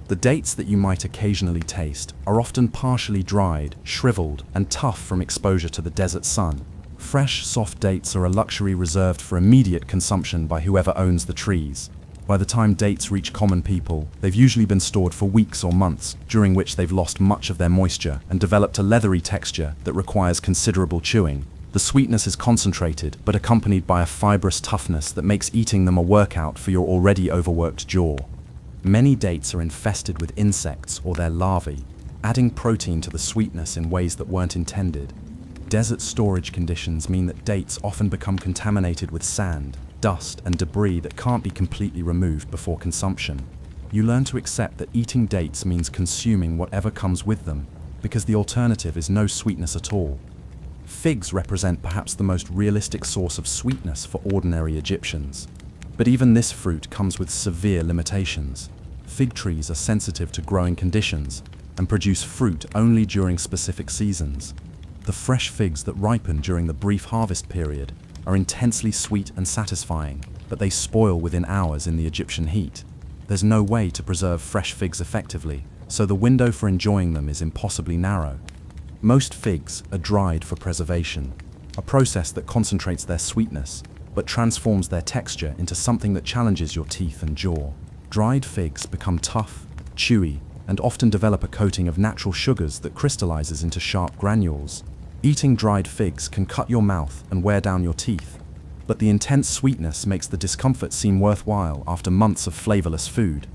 The dates that you might occasionally taste are often partially dried, shriveled, and tough from exposure to the desert sun. Fresh, soft dates are a luxury reserved for immediate consumption by whoever owns the trees. By the time dates reach common people, they've usually been stored for weeks or months, during which they've lost much of their moisture and developed a leathery texture that requires considerable chewing. The sweetness is concentrated, but accompanied by a fibrous toughness that makes eating them a workout for your already overworked jaw. Many dates are infested with insects or their larvae, adding protein to the sweetness in ways that weren't intended. Desert storage conditions mean that dates often become contaminated with sand, dust, and debris that can't be completely removed before consumption. You learn to accept that eating dates means consuming whatever comes with them, because the alternative is no sweetness at all. Figs represent perhaps the most realistic source of sweetness for ordinary Egyptians. But even this fruit comes with severe limitations. Fig trees are sensitive to growing conditions and produce fruit only during specific seasons. The fresh figs that ripen during the brief harvest period are intensely sweet and satisfying, but they spoil within hours in the Egyptian heat. There's no way to preserve fresh figs effectively, so the window for enjoying them is impossibly narrow. Most figs are dried for preservation, a process that concentrates their sweetness, but transforms their texture into something that challenges your teeth and jaw. Dried figs become tough, chewy, and often develop a coating of natural sugars that crystallizes into sharp granules. Eating dried figs can cut your mouth and wear down your teeth, but the intense sweetness makes the discomfort seem worthwhile after months of flavorless food.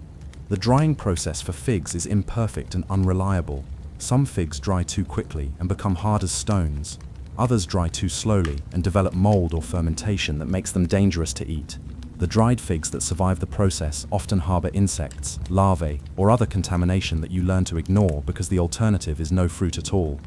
The drying process for figs is imperfect and unreliable. Some figs dry too quickly and become hard as stones. Others dry too slowly and develop mold or fermentation that makes them dangerous to eat. The dried figs that survive the process often harbor insects, larvae, or other contamination that you learn to ignore because the alternative is no fruit at all.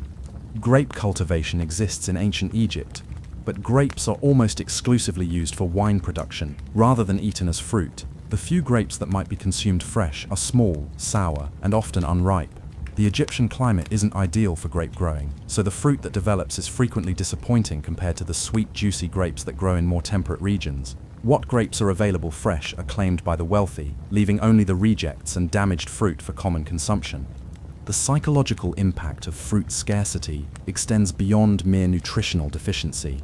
Grape cultivation exists in ancient Egypt, but grapes are almost exclusively used for wine production, rather than eaten as fruit. The few grapes that might be consumed fresh are small, sour, and often unripe. The Egyptian climate isn't ideal for grape growing, so the fruit that develops is frequently disappointing compared to the sweet, juicy grapes that grow in more temperate regions. What grapes are available fresh are claimed by the wealthy, leaving only the rejects and damaged fruit for common consumption. The psychological impact of fruit scarcity extends beyond mere nutritional deficiency.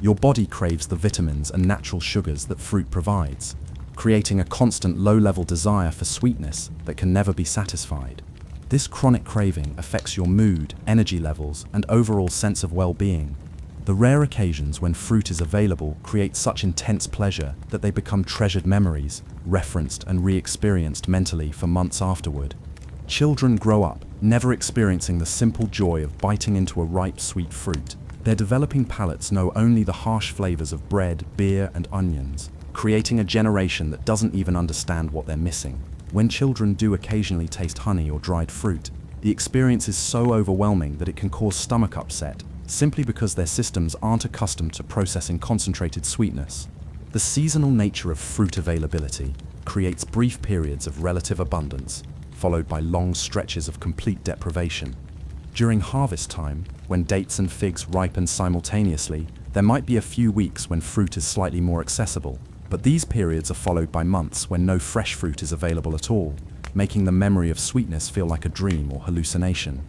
Your body craves the vitamins and natural sugars that fruit provides, creating a constant low-level desire for sweetness that can never be satisfied. This chronic craving affects your mood, energy levels, and overall sense of well-being. The rare occasions when fruit is available create such intense pleasure that they become treasured memories, referenced and re-experienced mentally for months afterward. Children grow up, never experiencing the simple joy of biting into a ripe, sweet fruit. Their developing palates know only the harsh flavors of bread, beer, and onions, creating a generation that doesn't even understand what they're missing. When children do occasionally taste honey or dried fruit, the experience is so overwhelming that it can cause stomach upset, simply because their systems aren't accustomed to processing concentrated sweetness. The seasonal nature of fruit availability creates brief periods of relative abundance, followed by long stretches of complete deprivation. During harvest time, when dates and figs ripen simultaneously, there might be a few weeks when fruit is slightly more accessible, but these periods are followed by months when no fresh fruit is available at all, making the memory of sweetness feel like a dream or hallucination.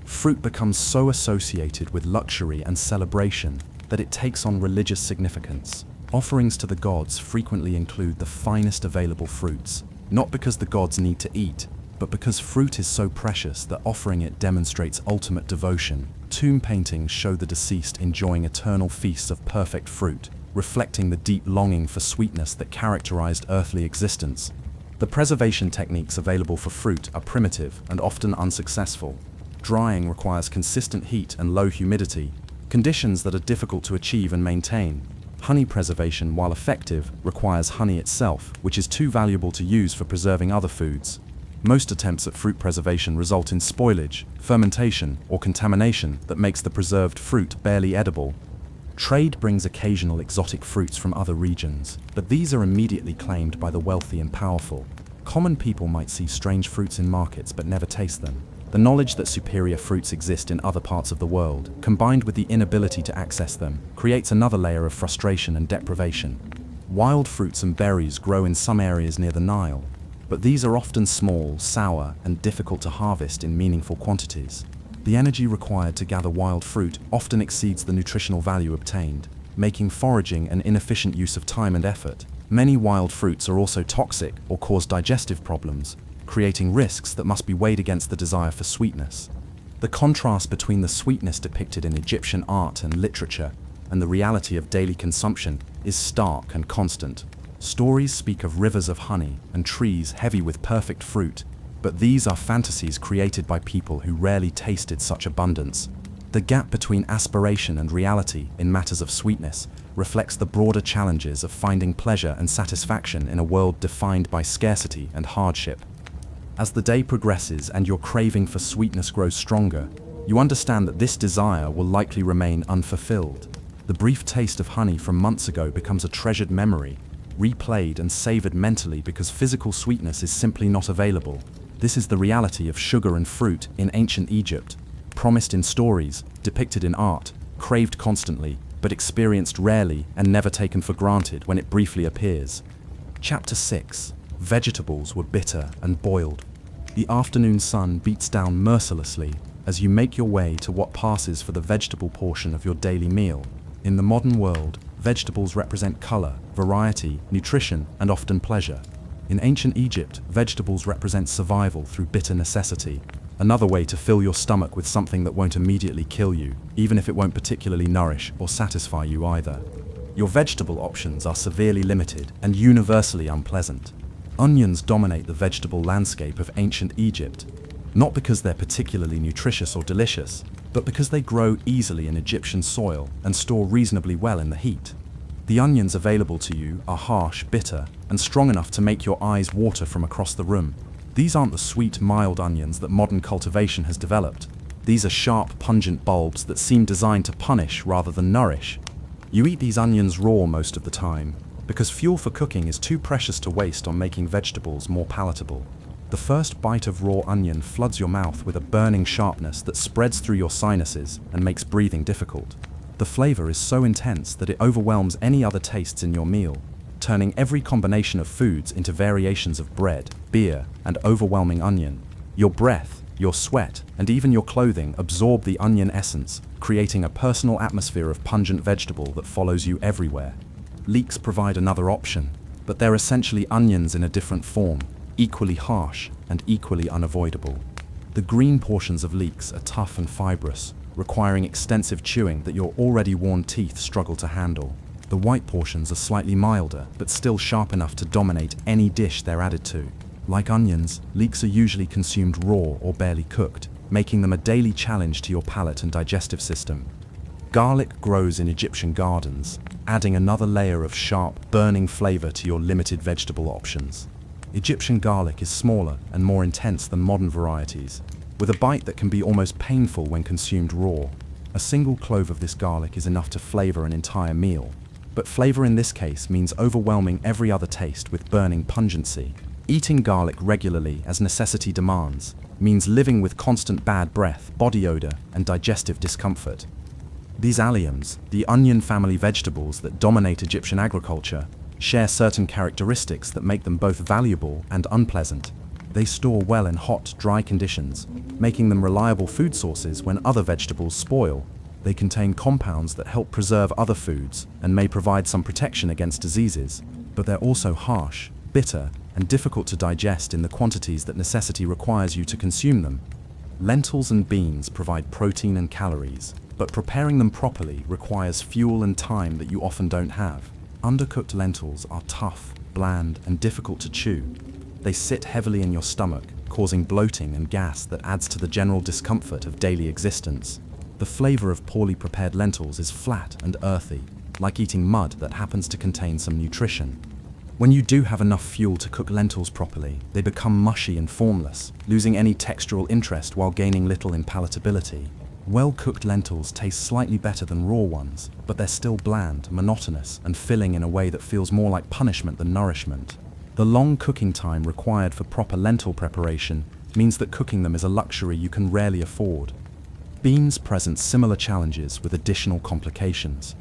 Fruit becomes so associated with luxury and celebration that it takes on religious significance. Offerings to the gods frequently include the finest available fruits, not because the gods need to eat, but because fruit is so precious that offering it demonstrates ultimate devotion. Tomb paintings show the deceased enjoying eternal feasts of perfect fruit, reflecting the deep longing for sweetness that characterized earthly existence. The preservation techniques available for fruit are primitive and often unsuccessful. Drying requires consistent heat and low humidity, conditions that are difficult to achieve and maintain. Honey preservation, while effective, requires honey itself, which is too valuable to use for preserving other foods. Most attempts at fruit preservation result in spoilage, fermentation, or contamination that makes the preserved fruit barely edible. Trade brings occasional exotic fruits from other regions, but these are immediately claimed by the wealthy and powerful. Common people might see strange fruits in markets but never taste them. The knowledge that superior fruits exist in other parts of the world, combined with the inability to access them, creates another layer of frustration and deprivation. Wild fruits and berries grow in some areas near the Nile, but these are often small, sour, and difficult to harvest in meaningful quantities. The energy required to gather wild fruit often exceeds the nutritional value obtained, making foraging an inefficient use of time and effort. Many wild fruits are also toxic or cause digestive problems, creating risks that must be weighed against the desire for sweetness. The contrast between the sweetness depicted in Egyptian art and literature and the reality of daily consumption is stark and constant. Stories speak of rivers of honey and trees heavy with perfect fruit, but these are fantasies created by people who rarely tasted such abundance. The gap between aspiration and reality in matters of sweetness reflects the broader challenges of finding pleasure and satisfaction in a world defined by scarcity and hardship. As the day progresses and your craving for sweetness grows stronger, you understand that this desire will likely remain unfulfilled. The brief taste of honey from months ago becomes a treasured memory, replayed and savored mentally because physical sweetness is simply not available. This is the reality of sugar and fruit in ancient Egypt, promised in stories, depicted in art, craved constantly, but experienced rarely and never taken for granted when it briefly appears. Chapter 6. Vegetables were bitter and boiled. The afternoon sun beats down mercilessly as you make your way to what passes for the vegetable portion of your daily meal. In the modern world, vegetables represent color, variety, nutrition, and often pleasure. In ancient Egypt, vegetables represent survival through bitter necessity, another way to fill your stomach with something that won't immediately kill you, even if it won't particularly nourish or satisfy you either. Your vegetable options are severely limited and universally unpleasant. Onions dominate the vegetable landscape of ancient Egypt, not because they're particularly nutritious or delicious, but because they grow easily in Egyptian soil and store reasonably well in the heat. The onions available to you are harsh, bitter, and strong enough to make your eyes water from across the room. These aren't the sweet, mild onions that modern cultivation has developed. These are sharp, pungent bulbs that seem designed to punish rather than nourish. You eat these onions raw most of the time, because fuel for cooking is too precious to waste on making vegetables more palatable. The first bite of raw onion floods your mouth with a burning sharpness that spreads through your sinuses and makes breathing difficult. The flavor is so intense that it overwhelms any other tastes in your meal, turning every combination of foods into variations of bread, beer, and overwhelming onion. Your breath, your sweat, and even your clothing absorb the onion essence, creating a personal atmosphere of pungent vegetable that follows you everywhere. Leeks provide another option, but they're essentially onions in a different form, equally harsh and equally unavoidable. The green portions of leeks are tough and fibrous, requiring extensive chewing that your already worn teeth struggle to handle. The white portions are slightly milder, but still sharp enough to dominate any dish they're added to. Like onions, leeks are usually consumed raw or barely cooked, making them a daily challenge to your palate and digestive system. Garlic grows in Egyptian gardens, adding another layer of sharp, burning flavor to your limited vegetable options. Egyptian garlic is smaller and more intense than modern varieties, with a bite that can be almost painful when consumed raw. A single clove of this garlic is enough to flavor an entire meal, but flavor in this case means overwhelming every other taste with burning pungency. Eating garlic regularly as necessity demands means living with constant bad breath, body odor, and digestive discomfort. These alliums, the onion family vegetables that dominate Egyptian agriculture, share certain characteristics that make them both valuable and unpleasant. They store well in hot, dry conditions, making them reliable food sources when other vegetables spoil. They contain compounds that help preserve other foods and may provide some protection against diseases, but they're also harsh, bitter, and difficult to digest in the quantities that necessity requires you to consume them. Lentils and beans provide protein and calories, but preparing them properly requires fuel and time that you often don't have. Undercooked lentils are tough, bland, and difficult to chew. They sit heavily in your stomach, causing bloating and gas that adds to the general discomfort of daily existence. The flavor of poorly prepared lentils is flat and earthy, like eating mud that happens to contain some nutrition. When you do have enough fuel to cook lentils properly, they become mushy and formless, losing any textural interest while gaining little in palatability. Well-cooked lentils taste slightly better than raw ones, but they're still bland, monotonous, and filling in a way that feels more like punishment than nourishment. The long cooking time required for proper lentil preparation means that cooking them is a luxury you can rarely afford. Beans present similar challenges with additional complications.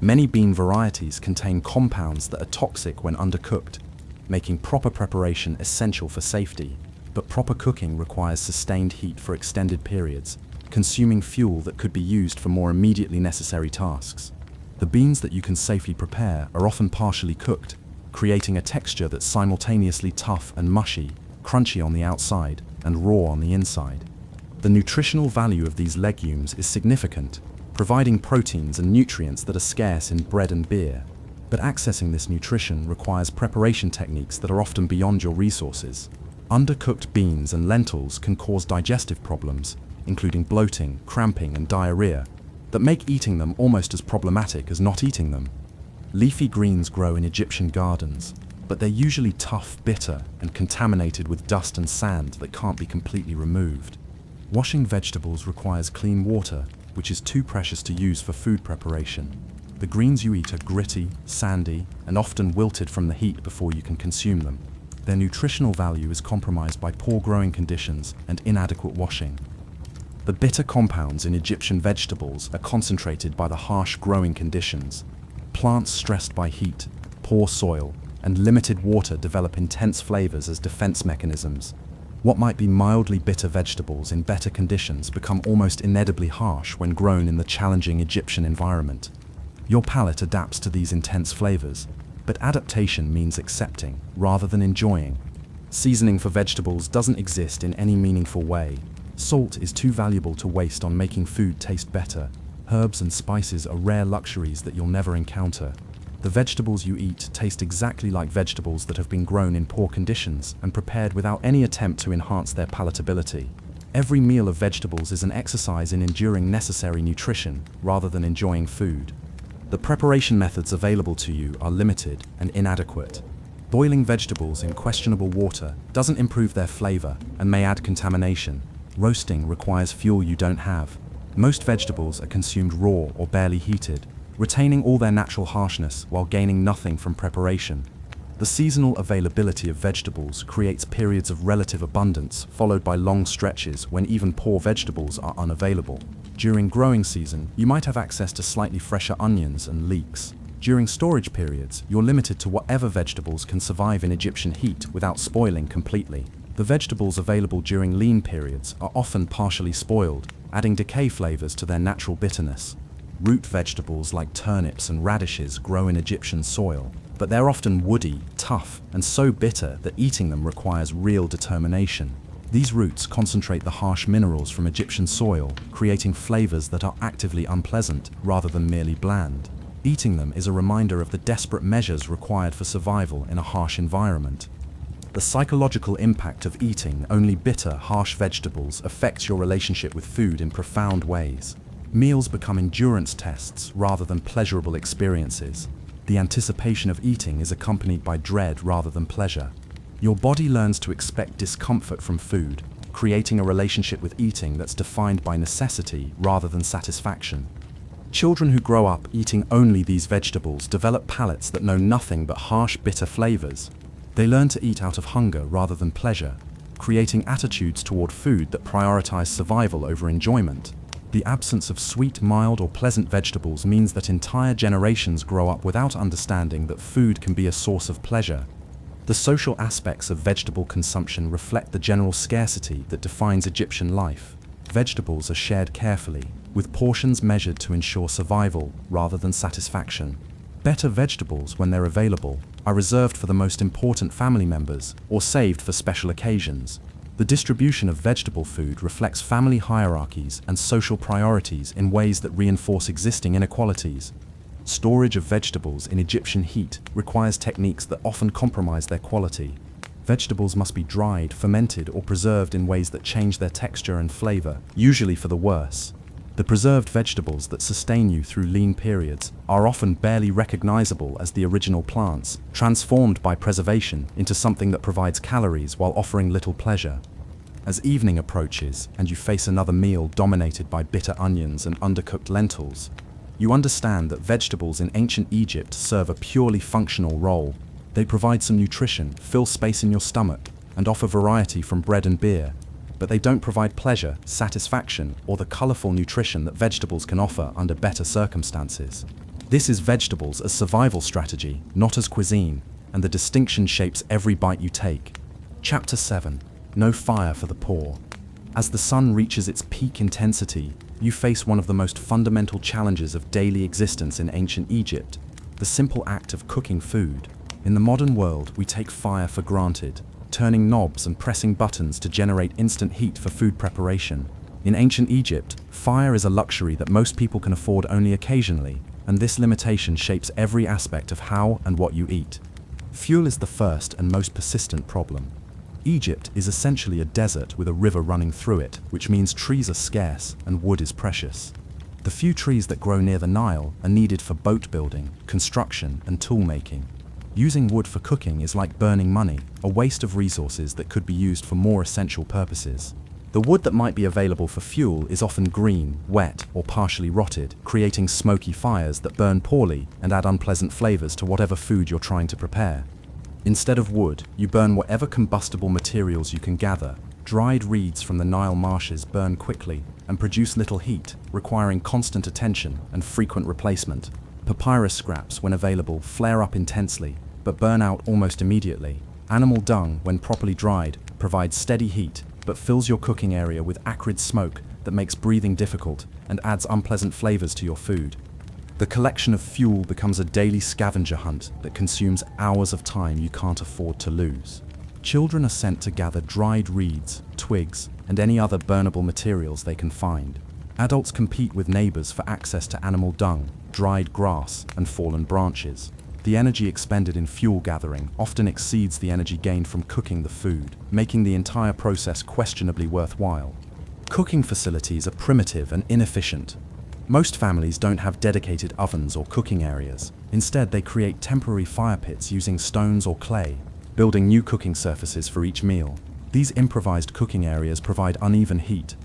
Many bean varieties contain compounds that are toxic when undercooked, making proper preparation essential for safety. But proper cooking requires sustained heat for extended periods, consuming fuel that could be used for more immediately necessary tasks. The beans that you can safely prepare are often partially cooked, creating a texture that's simultaneously tough and mushy, crunchy on the outside and raw on the inside. The nutritional value of these legumes is significant, providing proteins and nutrients that are scarce in bread and beer. But accessing this nutrition requires preparation techniques that are often beyond your resources. Undercooked beans and lentils can cause digestive problems, including bloating, cramping, and diarrhea, that make eating them almost as problematic as not eating them. Leafy greens grow in Egyptian gardens, but they're usually tough, bitter, and contaminated with dust and sand that can't be completely removed. Washing vegetables requires clean water, which is too precious to use for food preparation. The greens you eat are gritty, sandy, and often wilted from the heat before you can consume them. Their nutritional value is compromised by poor growing conditions and inadequate washing. The bitter compounds in Egyptian vegetables are concentrated by the harsh growing conditions. Plants stressed by heat, poor soil, and limited water develop intense flavors as defense mechanisms. What might be mildly bitter vegetables in better conditions become almost inedibly harsh when grown in the challenging Egyptian environment. Your palate adapts to these intense flavors, but adaptation means accepting rather than enjoying. Seasoning for vegetables doesn't exist in any meaningful way. Salt is too valuable to waste on making food taste better. Herbs and spices are rare luxuries that you'll never encounter. The vegetables you eat taste exactly like vegetables that have been grown in poor conditions and prepared without any attempt to enhance their palatability. Every meal of vegetables is an exercise in enduring necessary nutrition rather than enjoying food. The preparation methods available to you are limited and inadequate. Boiling vegetables in questionable water doesn't improve their flavor and may add contamination. Roasting requires fuel you don't have. Most vegetables are consumed raw or barely heated, retaining all their natural harshness while gaining nothing from preparation. The seasonal availability of vegetables creates periods of relative abundance, followed by long stretches when even poor vegetables are unavailable. During growing season, you might have access to slightly fresher onions and leeks. During storage periods, you're limited to whatever vegetables can survive in Egyptian heat without spoiling completely. The vegetables available during lean periods are often partially spoiled, adding decay flavors to their natural bitterness. Root vegetables like turnips and radishes grow in Egyptian soil, but they're often woody, tough, and so bitter that eating them requires real determination. These roots concentrate the harsh minerals from Egyptian soil, creating flavors that are actively unpleasant rather than merely bland. Eating them is a reminder of the desperate measures required for survival in a harsh environment. The psychological impact of eating only bitter, harsh vegetables affects your relationship with food in profound ways. Meals become endurance tests rather than pleasurable experiences. The anticipation of eating is accompanied by dread rather than pleasure. Your body learns to expect discomfort from food, creating a relationship with eating that's defined by necessity rather than satisfaction. Children who grow up eating only these vegetables develop palates that know nothing but harsh, bitter flavors. They learn to eat out of hunger rather than pleasure, creating attitudes toward food that prioritize survival over enjoyment. The absence of sweet, mild, or pleasant vegetables means that entire generations grow up without understanding that food can be a source of pleasure. The social aspects of vegetable consumption reflect the general scarcity that defines Egyptian life. Vegetables are shared carefully, with portions measured to ensure survival rather than satisfaction. Better vegetables, when they're available, are reserved for the most important family members or saved for special occasions. The distribution of vegetable food reflects family hierarchies and social priorities in ways that reinforce existing inequalities. Storage of vegetables in Egyptian heat requires techniques that often compromise their quality. Vegetables must be dried, fermented, or preserved in ways that change their texture and flavor, usually for the worse. The preserved vegetables that sustain you through lean periods are often barely recognizable as the original plants, transformed by preservation into something that provides calories while offering little pleasure. As evening approaches and you face another meal dominated by bitter onions and undercooked lentils, you understand that vegetables in ancient Egypt serve a purely functional role. They provide some nutrition, fill space in your stomach, and offer variety from bread and beer. But they don't provide pleasure, satisfaction, or the colorful nutrition that vegetables can offer under better circumstances. This is vegetables as survival strategy, not as cuisine, and the distinction shapes every bite you take. Chapter 7. No fire for the poor. As the sun reaches its peak intensity, you face one of the most fundamental challenges of daily existence in ancient Egypt, the simple act of cooking food. In the modern world, we take fire for granted, turning knobs and pressing buttons to generate instant heat for food preparation. In ancient Egypt, fire is a luxury that most people can afford only occasionally, and this limitation shapes every aspect of how and what you eat. Fuel is the first and most persistent problem. Egypt is essentially a desert with a river running through it, which means trees are scarce and wood is precious. The few trees that grow near the Nile are needed for boat building, construction, and tool making. Using wood for cooking is like burning money, a waste of resources that could be used for more essential purposes. The wood that might be available for fuel is often green, wet, or partially rotted, creating smoky fires that burn poorly and add unpleasant flavors to whatever food you're trying to prepare. Instead of wood, you burn whatever combustible materials you can gather. Dried reeds from the Nile marshes burn quickly and produce little heat, requiring constant attention and frequent replacement. Papyrus scraps, when available, flare up intensely, but burn out almost immediately. Animal dung, when properly dried, provides steady heat, but fills your cooking area with acrid smoke that makes breathing difficult and adds unpleasant flavors to your food. The collection of fuel becomes a daily scavenger hunt that consumes hours of time you can't afford to lose. Children are sent to gather dried reeds, twigs, and any other burnable materials they can find. Adults compete with neighbors for access to animal dung, dried grass, and fallen branches. The energy expended in fuel gathering often exceeds the energy gained from cooking the food, making the entire process questionably worthwhile. Cooking facilities are primitive and inefficient. Most families don't have dedicated ovens or cooking areas. Instead, they create temporary fire pits using stones or clay, building new cooking surfaces for each meal. These improvised cooking areas provide uneven heat,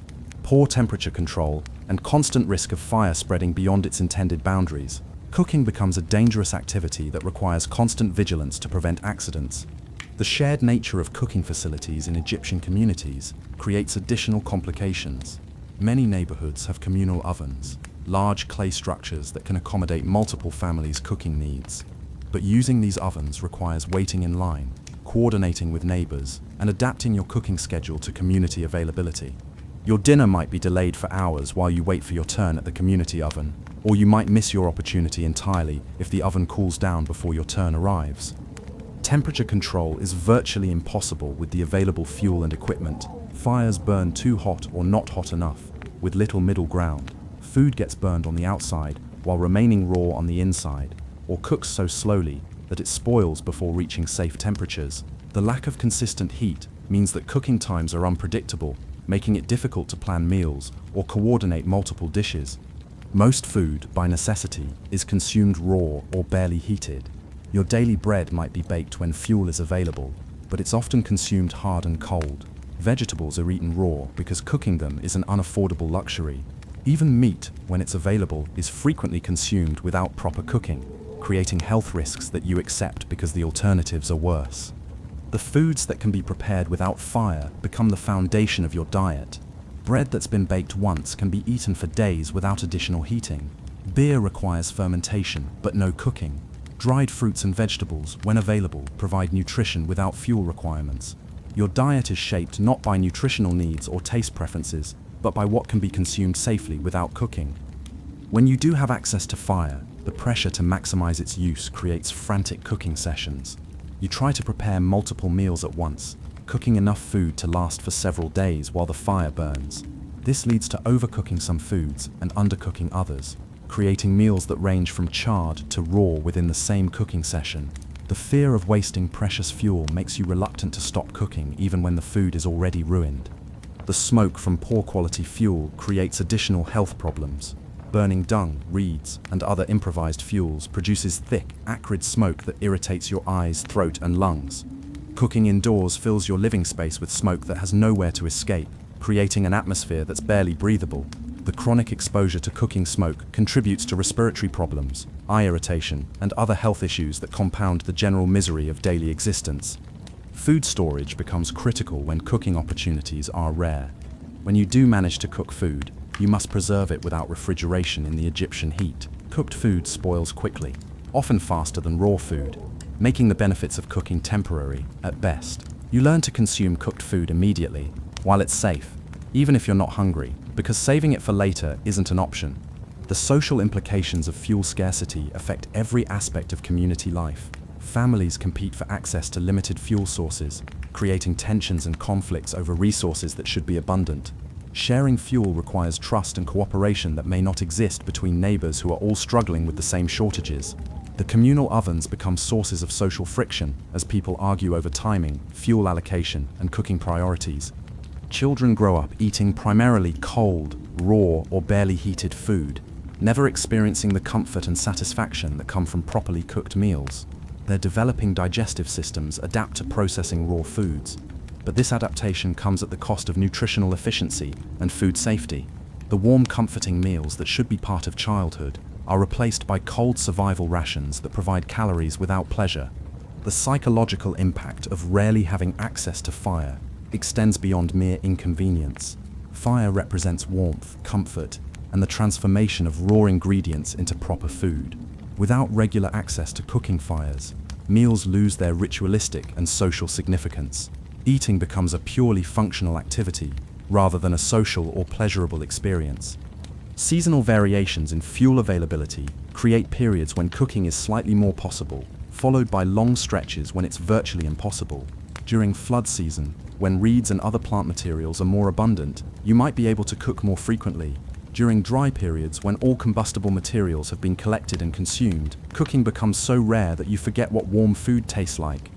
poor temperature control, and constant risk of fire spreading beyond its intended boundaries. Cooking becomes a dangerous activity that requires constant vigilance to prevent accidents. The shared nature of cooking facilities in Egyptian communities creates additional complications. Many neighborhoods have communal ovens, large clay structures that can accommodate multiple families' cooking needs. But using these ovens requires waiting in line, coordinating with neighbors, and adapting your cooking schedule to community availability. Your dinner might be delayed for hours while you wait for your turn at the community oven, or you might miss your opportunity entirely if the oven cools down before your turn arrives. Temperature control is virtually impossible with the available fuel and equipment. Fires burn too hot or not hot enough, with little middle ground. Food gets burned on the outside while remaining raw on the inside, or cooks so slowly that it spoils before reaching safe temperatures. The lack of consistent heat means that cooking times are unpredictable, making it difficult to plan meals or coordinate multiple dishes. Most food, by necessity, is consumed raw or barely heated. Your daily bread might be baked when fuel is available, but it's often consumed hard and cold. Vegetables are eaten raw because cooking them is an unaffordable luxury. Even meat, when it's available, is frequently consumed without proper cooking, creating health risks that you accept because the alternatives are worse. The foods that can be prepared without fire become the foundation of your diet. Bread that's been baked once can be eaten for days without additional heating. Beer requires fermentation, but no cooking. Dried fruits and vegetables, when available, provide nutrition without fuel requirements. Your diet is shaped not by nutritional needs or taste preferences, but by what can be consumed safely without cooking. When you do have access to fire, the pressure to maximize its use creates frantic cooking sessions. You try to prepare multiple meals at once, cooking enough food to last for several days while the fire burns. This leads to overcooking some foods and undercooking others, creating meals that range from charred to raw within the same cooking session. The fear of wasting precious fuel makes you reluctant to stop cooking even when the food is already ruined. The smoke from poor quality fuel creates additional health problems. Burning dung, reeds, and other improvised fuels produces thick, acrid smoke that irritates your eyes, throat, and lungs. Cooking indoors fills your living space with smoke that has nowhere to escape, creating an atmosphere that's barely breathable. The chronic exposure to cooking smoke contributes to respiratory problems, eye irritation, and other health issues that compound the general misery of daily existence. Food storage becomes critical when cooking opportunities are rare. When you do manage to cook food, you must preserve it without refrigeration in the Egyptian heat. Cooked food spoils quickly, often faster than raw food, making the benefits of cooking temporary at best. You learn to consume cooked food immediately, while it's safe, even if you're not hungry, because saving it for later isn't an option. The social implications of fuel scarcity affect every aspect of community life. Families compete for access to limited fuel sources, creating tensions and conflicts over resources that should be abundant. Sharing fuel requires trust and cooperation that may not exist between neighbors who are all struggling with the same shortages. The communal ovens become sources of social friction as people argue over timing, fuel allocation, and cooking priorities. Children grow up eating primarily cold, raw, or barely heated food, never experiencing the comfort and satisfaction that come from properly cooked meals. Their developing digestive systems adapt to processing raw foods, but this adaptation comes at the cost of nutritional efficiency and food safety. The warm, comforting meals that should be part of childhood are replaced by cold survival rations that provide calories without pleasure. The psychological impact of rarely having access to fire extends beyond mere inconvenience. Fire represents warmth, comfort, and the transformation of raw ingredients into proper food. Without regular access to cooking fires, meals lose their ritualistic and social significance. Eating becomes a purely functional activity, rather than a social or pleasurable experience. Seasonal variations in fuel availability create periods when cooking is slightly more possible, followed by long stretches when it's virtually impossible. During flood season, when reeds and other plant materials are more abundant, you might be able to cook more frequently. During dry periods, when all combustible materials have been collected and consumed, cooking becomes so rare that you forget what warm food tastes like.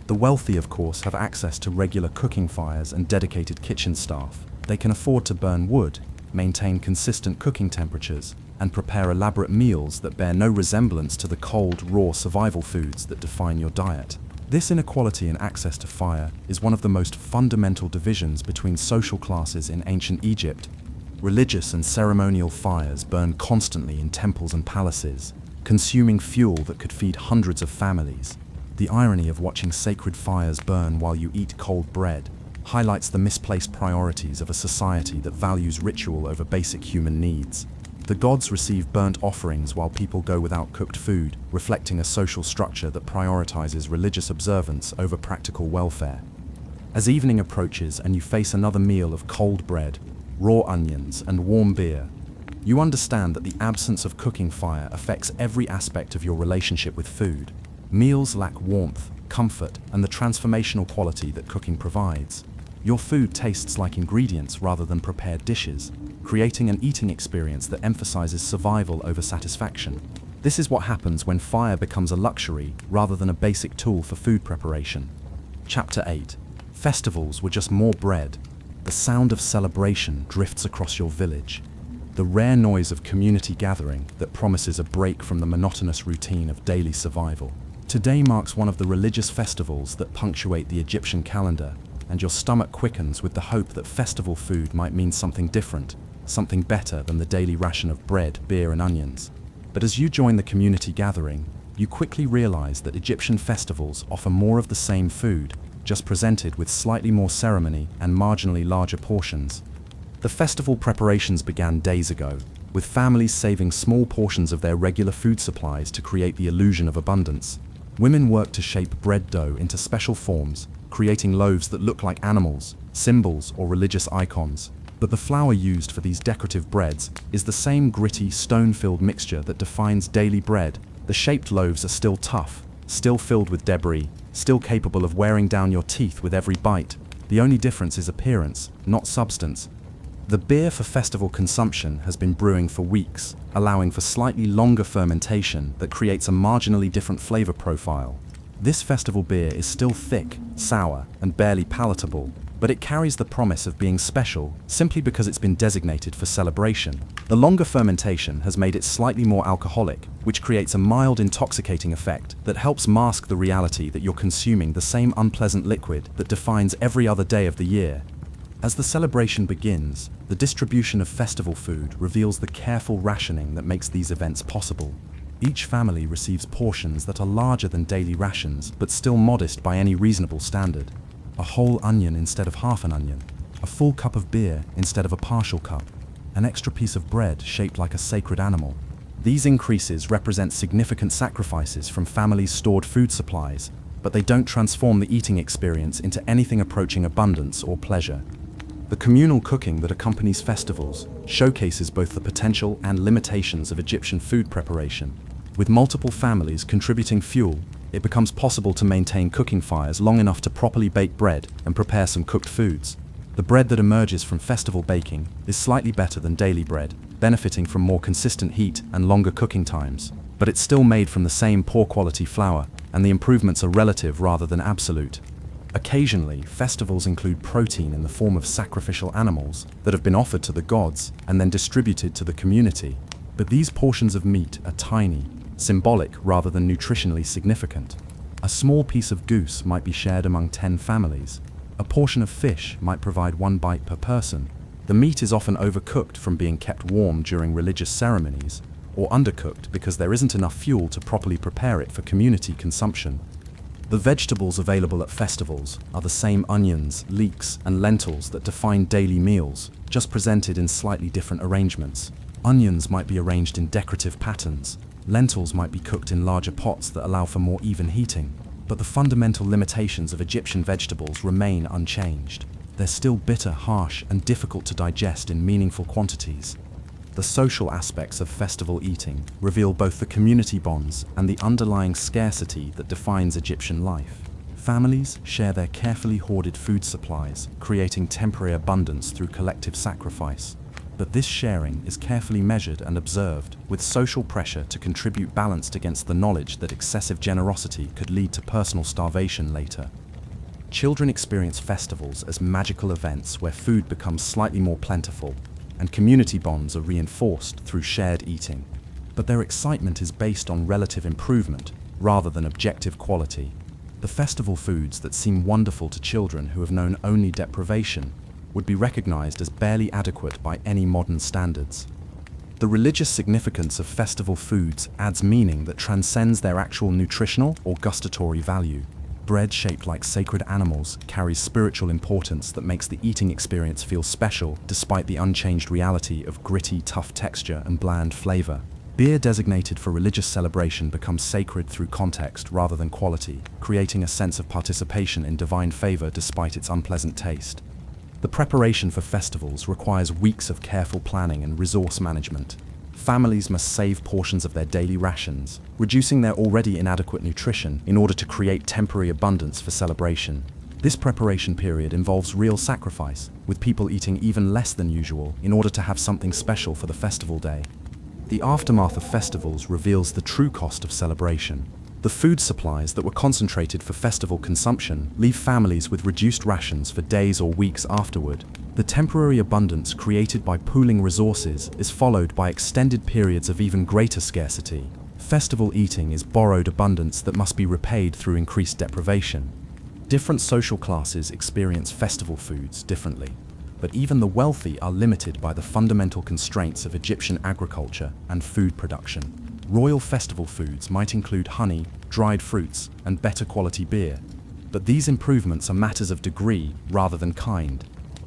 The wealthy, of course, have access to regular cooking fires and dedicated kitchen staff. They can afford to burn wood, maintain consistent cooking temperatures, and prepare elaborate meals that bear no resemblance to the cold, raw survival foods that define your diet. This inequality in access to fire is one of the most fundamental divisions between social classes in ancient Egypt. Religious and ceremonial fires burned constantly in temples and palaces, consuming fuel that could feed hundreds of families. The irony of watching sacred fires burn while you eat cold bread highlights the misplaced priorities of a society that values ritual over basic human needs. The gods receive burnt offerings while people go without cooked food, reflecting a social structure that prioritizes religious observance over practical welfare. As evening approaches and you face another meal of cold bread, raw onions, and warm beer, you understand that the absence of cooking fire affects every aspect of your relationship with food. Meals lack warmth, comfort, and the transformational quality that cooking provides. Your food tastes like ingredients rather than prepared dishes, creating an eating experience that emphasizes survival over satisfaction. This is what happens when fire becomes a luxury rather than a basic tool for food preparation. Chapter 8. Festivals were just more bread. The sound of celebration drifts across your village. The rare noise of community gathering that promises a break from the monotonous routine of daily survival. Today marks one of the religious festivals that punctuate the Egyptian calendar, and your stomach quickens with the hope that festival food might mean something different, something better than the daily ration of bread, beer, and onions. But as you join the community gathering, you quickly realize that Egyptian festivals offer more of the same food, just presented with slightly more ceremony and marginally larger portions. The festival preparations began days ago, with families saving small portions of their regular food supplies to create the illusion of abundance. Women worked to shape bread dough into special forms, creating loaves that look like animals, symbols, or religious icons. But the flour used for these decorative breads is the same gritty, stone-filled mixture that defines daily bread. The shaped loaves are still tough, still filled with debris, still capable of wearing down your teeth with every bite. The only difference is appearance, not substance. The beer for festival consumption has been brewing for weeks, allowing for slightly longer fermentation that creates a marginally different flavor profile. This festival beer is still thick, sour, and barely palatable, but it carries the promise of being special simply because it's been designated for celebration. The longer fermentation has made it slightly more alcoholic, which creates a mild intoxicating effect that helps mask the reality that you're consuming the same unpleasant liquid that defines every other day of the year. As the celebration begins, the distribution of festival food reveals the careful rationing that makes these events possible. Each family receives portions that are larger than daily rations, but still modest by any reasonable standard. A whole onion instead of half an onion, a full cup of beer instead of a partial cup, an extra piece of bread shaped like a sacred animal. These increases represent significant sacrifices from families' stored food supplies, but they don't transform the eating experience into anything approaching abundance or pleasure. The communal cooking that accompanies festivals showcases both the potential and limitations of Egyptian food preparation. With multiple families contributing fuel, it becomes possible to maintain cooking fires long enough to properly bake bread and prepare some cooked foods. The bread that emerges from festival baking is slightly better than daily bread, benefiting from more consistent heat and longer cooking times. But it's still made from the same poor quality flour, and the improvements are relative rather than absolute. Occasionally, festivals include protein in the form of sacrificial animals that have been offered to the gods and then distributed to the community. But these portions of meat are tiny, symbolic rather than nutritionally significant. A small piece of goose might be shared among 10 families. A portion of fish might provide 1 bite per person. The meat is often overcooked from being kept warm during religious ceremonies, or undercooked because there isn't enough fuel to properly prepare it for community consumption. The vegetables available at festivals are the same onions, leeks, and lentils that define daily meals, just presented in slightly different arrangements. Onions might be arranged in decorative patterns. Lentils might be cooked in larger pots that allow for more even heating. But the fundamental limitations of Egyptian vegetables remain unchanged. They're still bitter, harsh, and difficult to digest in meaningful quantities. The social aspects of festival eating reveal both the community bonds and the underlying scarcity that defines Egyptian life. Families share their carefully hoarded food supplies, creating temporary abundance through collective sacrifice. But this sharing is carefully measured and observed, with social pressure to contribute balanced against the knowledge that excessive generosity could lead to personal starvation later. Children experience festivals as magical events where food becomes slightly more plentiful, and community bonds are reinforced through shared eating. But their excitement is based on relative improvement rather than objective quality. The festival foods that seem wonderful to children who have known only deprivation would be recognized as barely adequate by any modern standards. The religious significance of festival foods adds meaning that transcends their actual nutritional or gustatory value. Bread shaped like sacred animals carries spiritual importance that makes the eating experience feel special despite the unchanged reality of gritty, tough texture and bland flavor. Beer designated for religious celebration becomes sacred through context rather than quality, creating a sense of participation in divine favor despite its unpleasant taste. The preparation for festivals requires weeks of careful planning and resource management. Families must save portions of their daily rations, reducing their already inadequate nutrition in order to create temporary abundance for celebration. This preparation period involves real sacrifice, with people eating even less than usual in order to have something special for the festival day. The aftermath of festivals reveals the true cost of celebration. The food supplies that were concentrated for festival consumption leave families with reduced rations for days or weeks afterward. The temporary abundance created by pooling resources is followed by extended periods of even greater scarcity. Festival eating is borrowed abundance that must be repaid through increased deprivation. Different social classes experience festival foods differently, but even the wealthy are limited by the fundamental constraints of Egyptian agriculture and food production. Royal festival foods might include honey, dried fruits, and better quality beer, but these improvements are matters of degree rather than kind.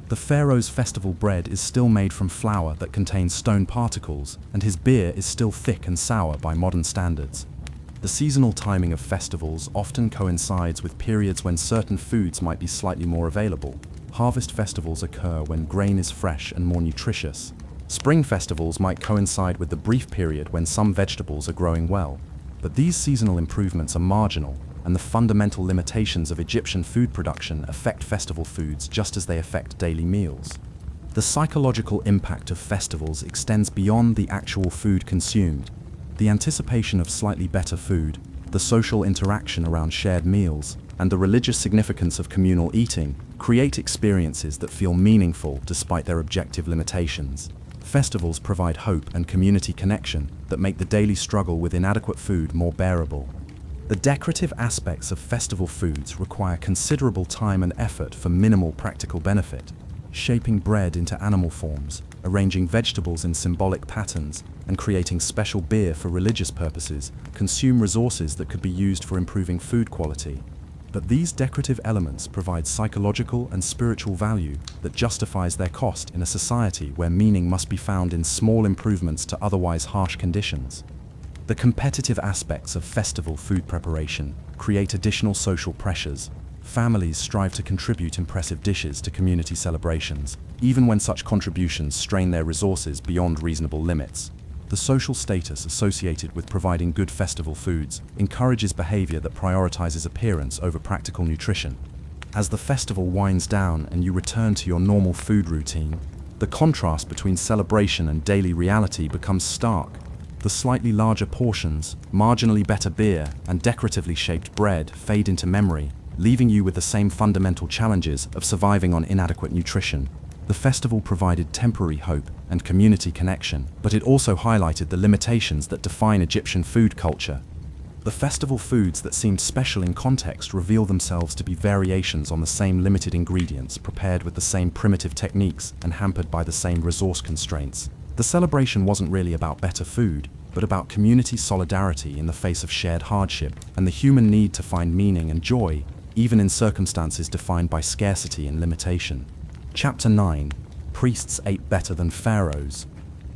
The pharaoh's festival bread is still made from flour that contains stone particles, and his beer is still thick and sour by modern standards. The seasonal timing of festivals often coincides with periods when certain foods might be slightly more available. Harvest festivals occur when grain is fresh and more nutritious. Spring festivals might coincide with the brief period when some vegetables are growing well. But these seasonal improvements are marginal, and the fundamental limitations of Egyptian food production affect festival foods just as they affect daily meals. The psychological impact of festivals extends beyond the actual food consumed. The anticipation of slightly better food, the social interaction around shared meals, and the religious significance of communal eating create experiences that feel meaningful despite their objective limitations. Festivals provide hope and community connection that make the daily struggle with inadequate food more bearable. The decorative aspects of festival foods require considerable time and effort for minimal practical benefit. Shaping bread into animal forms, arranging vegetables in symbolic patterns, and creating special beer for religious purposes consume resources that could be used for improving food quality. But these decorative elements provide psychological and spiritual value that justifies their cost in a society where meaning must be found in small improvements to otherwise harsh conditions. The competitive aspects of festival food preparation create additional social pressures. Families strive to contribute impressive dishes to community celebrations, even when such contributions strain their resources beyond reasonable limits. The social status associated with providing good festival foods encourages behavior that prioritizes appearance over practical nutrition. As the festival winds down and you return to your normal food routine, the contrast between celebration and daily reality becomes stark. The slightly larger portions, marginally better beer, and decoratively shaped bread fade into memory, leaving you with the same fundamental challenges of surviving on inadequate nutrition. The festival provided temporary hope and community connection, but it also highlighted the limitations that define Egyptian food culture. The festival foods that seemed special in context reveal themselves to be variations on the same limited ingredients, prepared with the same primitive techniques and hampered by the same resource constraints. The celebration wasn't really about better food, but about community solidarity in the face of shared hardship and the human need to find meaning and joy, even in circumstances defined by scarcity and limitation. Chapter 9. Priests ate better than pharaohs.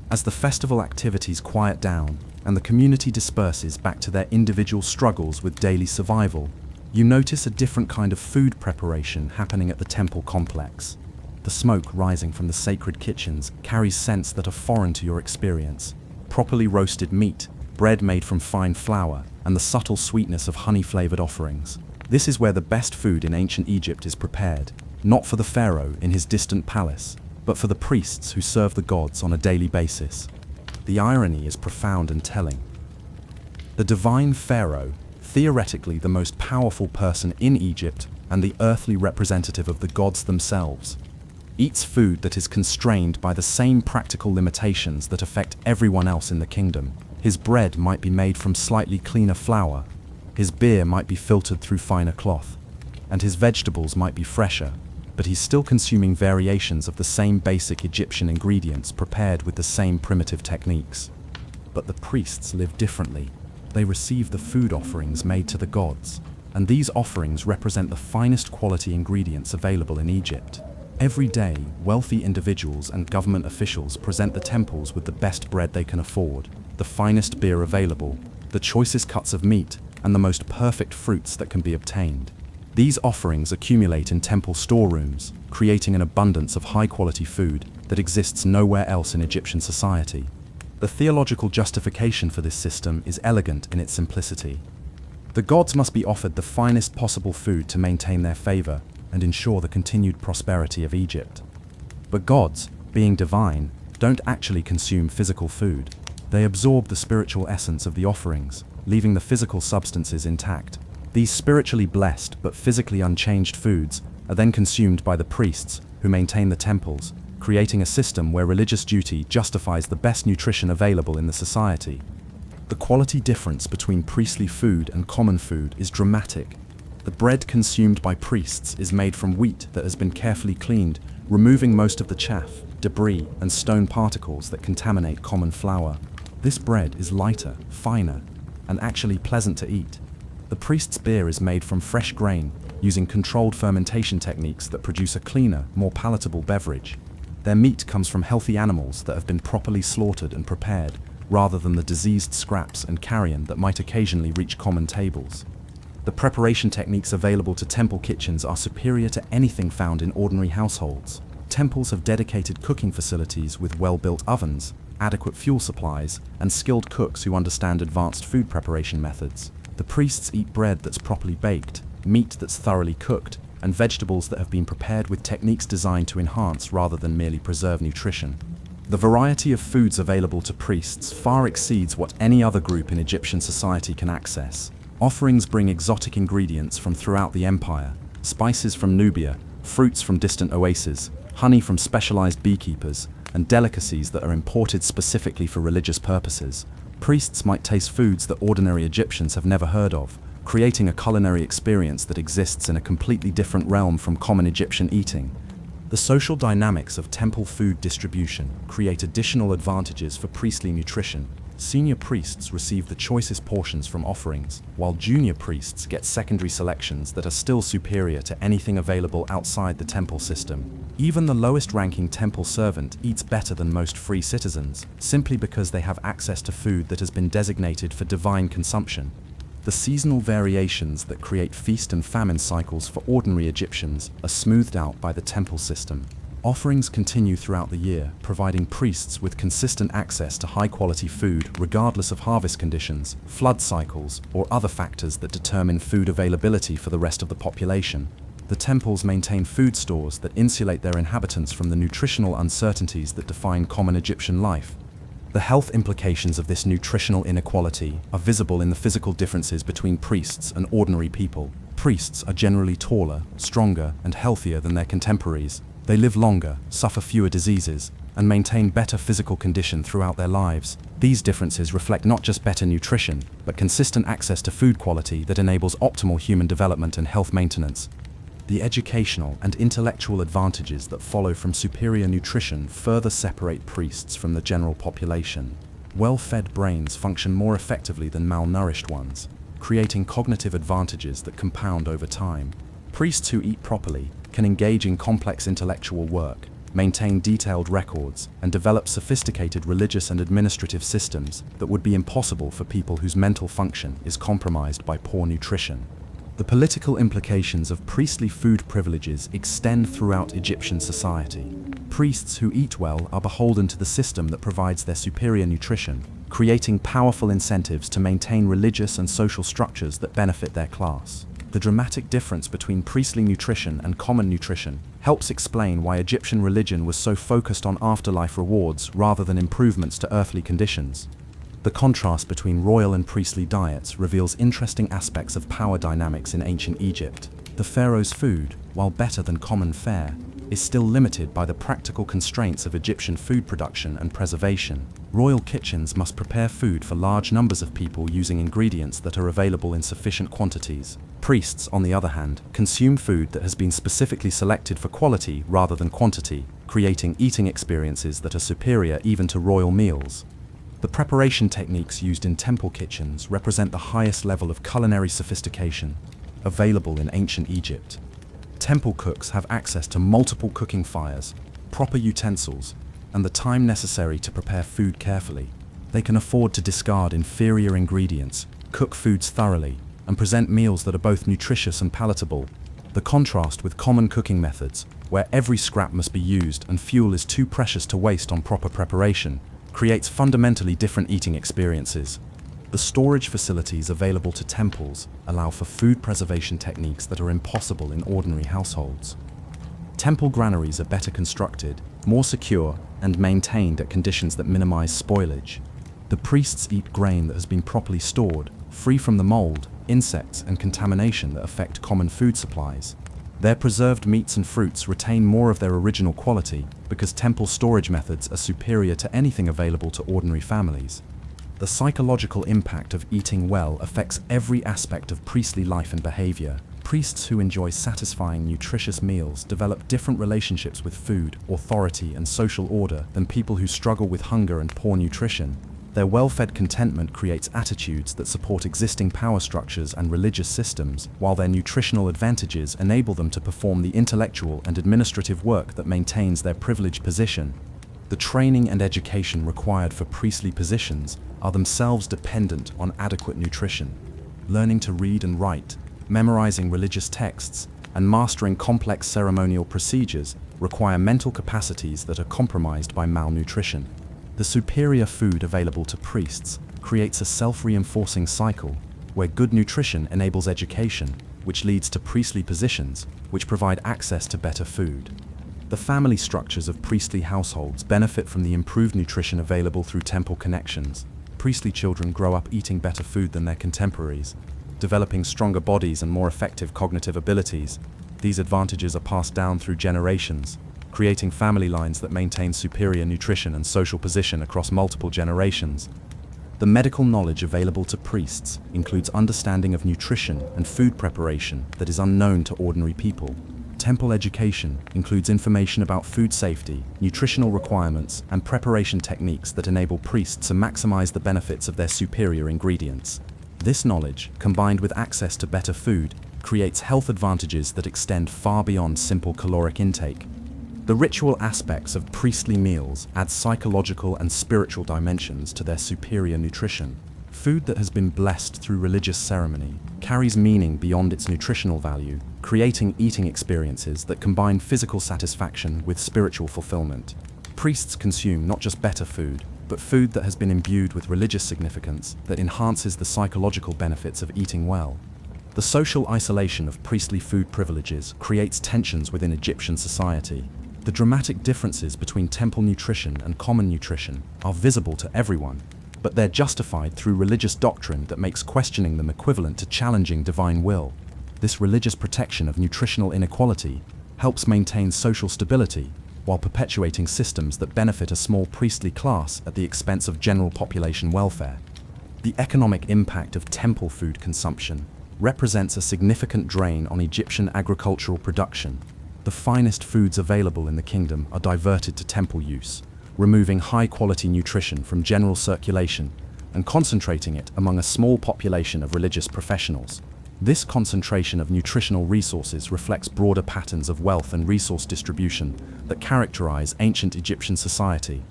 As the festival activities quiet down and the community disperses back to their individual struggles with daily survival, You notice a different kind of food preparation happening at the temple complex. The smoke rising from the sacred kitchens carries scents that are foreign to your experience. Properly roasted meat, bread made from fine flour, and the subtle sweetness of honey-flavored offerings. This is where the best food in ancient Egypt is prepared, not for the pharaoh in his distant palace, but for the priests who serve the gods on a daily basis. The irony is profound and telling. The divine pharaoh, theoretically the most powerful person in Egypt and the earthly representative of the gods themselves, eats food that is constrained by the same practical limitations that affect everyone else in the kingdom. His bread might be made from slightly cleaner flour, his beer might be filtered through finer cloth, and his vegetables might be fresher, but he's still consuming variations of the same basic Egyptian ingredients prepared with the same primitive techniques. But the priests live differently. They receive the food offerings made to the gods, and these offerings represent the finest quality ingredients available in Egypt. Every day, wealthy individuals and government officials present the temples with the best bread they can afford, the finest beer available, the choicest cuts of meat, and the most perfect fruits that can be obtained. These offerings accumulate in temple storerooms, creating an abundance of high-quality food that exists nowhere else in Egyptian society. The theological justification for this system is elegant in its simplicity. The gods must be offered the finest possible food to maintain their favor and ensure the continued prosperity of Egypt. But gods, being divine, don't actually consume physical food. They absorb the spiritual essence of the offerings, leaving the physical substances intact. These spiritually blessed but physically unchanged foods are then consumed by the priests who maintain the temples, creating a system where religious duty justifies the best nutrition available in the society. The quality difference between priestly food and common food is dramatic. The bread consumed by priests is made from wheat that has been carefully cleaned, removing most of the chaff, debris, and stone particles that contaminate common flour. This bread is lighter, finer, and actually pleasant to eat. The priest's beer is made from fresh grain, using controlled fermentation techniques that produce a cleaner, more palatable beverage. Their meat comes from healthy animals that have been properly slaughtered and prepared, rather than the diseased scraps and carrion that might occasionally reach common tables. The preparation techniques available to temple kitchens are superior to anything found in ordinary households. Temples have dedicated cooking facilities with well-built ovens, adequate fuel supplies, and skilled cooks who understand advanced food preparation methods. The priests eat bread that's properly baked, meat that's thoroughly cooked, and vegetables that have been prepared with techniques designed to enhance rather than merely preserve nutrition. The variety of foods available to priests far exceeds what any other group in Egyptian society can access. Offerings bring exotic ingredients from throughout the empire, spices from Nubia, fruits from distant oases, honey from specialized beekeepers, and delicacies that are imported specifically for religious purposes. Priests might taste foods that ordinary Egyptians have never heard of, creating a culinary experience that exists in a completely different realm from common Egyptian eating. The social dynamics of temple food distribution create additional advantages for priestly nutrition. Senior priests receive the choicest portions from offerings, while junior priests get secondary selections that are still superior to anything available outside the temple system. Even the lowest-ranking temple servant eats better than most free citizens, simply because they have access to food that has been designated for divine consumption. The seasonal variations that create feast and famine cycles for ordinary Egyptians are smoothed out by the temple system. Offerings continue throughout the year, providing priests with consistent access to high-quality food regardless of harvest conditions, flood cycles, or other factors that determine food availability for the rest of the population. The temples maintain food stores that insulate their inhabitants from the nutritional uncertainties that define common Egyptian life. The health implications of this nutritional inequality are visible in the physical differences between priests and ordinary people. Priests are generally taller, stronger, and healthier than their contemporaries. They live longer, suffer fewer diseases, and maintain better physical condition throughout their lives. These differences reflect not just better nutrition, but consistent access to food quality that enables optimal human development and health maintenance. The educational and intellectual advantages that follow from superior nutrition further separate priests from the general population. Well-fed brains function more effectively than malnourished ones, creating cognitive advantages that compound over time. Priests who eat properly can engage in complex intellectual work, maintain detailed records, and develop sophisticated religious and administrative systems that would be impossible for people whose mental function is compromised by poor nutrition. The political implications of priestly food privileges extend throughout Egyptian society. Priests who eat well are beholden to the system that provides their superior nutrition, creating powerful incentives to maintain religious and social structures that benefit their class. The dramatic difference between priestly nutrition and common nutrition helps explain why Egyptian religion was so focused on afterlife rewards rather than improvements to earthly conditions. The contrast between royal and priestly diets reveals interesting aspects of power dynamics in ancient Egypt. The pharaoh's food, while better than common fare, is still limited by the practical constraints of Egyptian food production and preservation. Royal kitchens must prepare food for large numbers of people using ingredients that are available in sufficient quantities. Priests, on the other hand, consume food that has been specifically selected for quality rather than quantity, creating eating experiences that are superior even to royal meals. The preparation techniques used in temple kitchens represent the highest level of culinary sophistication available in ancient Egypt. Temple cooks have access to multiple cooking fires, proper utensils, and the time necessary to prepare food carefully. They can afford to discard inferior ingredients, cook foods thoroughly, and present meals that are both nutritious and palatable. The contrast with common cooking methods, where every scrap must be used and fuel is too precious to waste on proper preparation, creates fundamentally different eating experiences. The storage facilities available to temples allow for food preservation techniques that are impossible in ordinary households. Temple granaries are better constructed, more secure, and maintained at conditions that minimize spoilage. The priests eat grain that has been properly stored, free from the mold, insects, and contamination that affect common food supplies. Their preserved meats and fruits retain more of their original quality because temple storage methods are superior to anything available to ordinary families. The psychological impact of eating well affects every aspect of priestly life and behavior. Priests who enjoy satisfying, nutritious meals develop different relationships with food, authority, and social order than people who struggle with hunger and poor nutrition. Their well-fed contentment creates attitudes that support existing power structures and religious systems, while their nutritional advantages enable them to perform the intellectual and administrative work that maintains their privileged position. The training and education required for priestly positions are themselves dependent on adequate nutrition. Learning to read and write, memorizing religious texts, and mastering complex ceremonial procedures require mental capacities that are compromised by malnutrition. The superior food available to priests creates a self-reinforcing cycle where good nutrition enables education, which leads to priestly positions, which provide access to better food. The family structures of priestly households benefit from the improved nutrition available through temple connections. Priestly children grow up eating better food than their contemporaries, developing stronger bodies and more effective cognitive abilities. These advantages are passed down through generations, creating family lines that maintain superior nutrition and social position across multiple generations. The medical knowledge available to priests includes understanding of nutrition and food preparation that is unknown to ordinary people. Temple education includes information about food safety, nutritional requirements, and preparation techniques that enable priests to maximize the benefits of their superior ingredients. This knowledge, combined with access to better food, creates health advantages that extend far beyond simple caloric intake. The ritual aspects of priestly meals add psychological and spiritual dimensions to their superior nutrition. Food that has been blessed through religious ceremony carries meaning beyond its nutritional value, creating eating experiences that combine physical satisfaction with spiritual fulfillment. Priests consume not just better food, but food that has been imbued with religious significance that enhances the psychological benefits of eating well. The social isolation of priestly food privileges creates tensions within Egyptian society. The dramatic differences between temple nutrition and common nutrition are visible to everyone, but they're justified through religious doctrine that makes questioning them equivalent to challenging divine will. This religious protection of nutritional inequality helps maintain social stability while perpetuating systems that benefit a small priestly class at the expense of general population welfare. The economic impact of temple food consumption represents a significant drain on Egyptian agricultural production. The finest foods available in the kingdom are diverted to temple use, removing high-quality nutrition from general circulation and concentrating it among a small population of religious professionals. This concentration of nutritional resources reflects broader patterns of wealth and resource distribution that characterize ancient Egyptian society.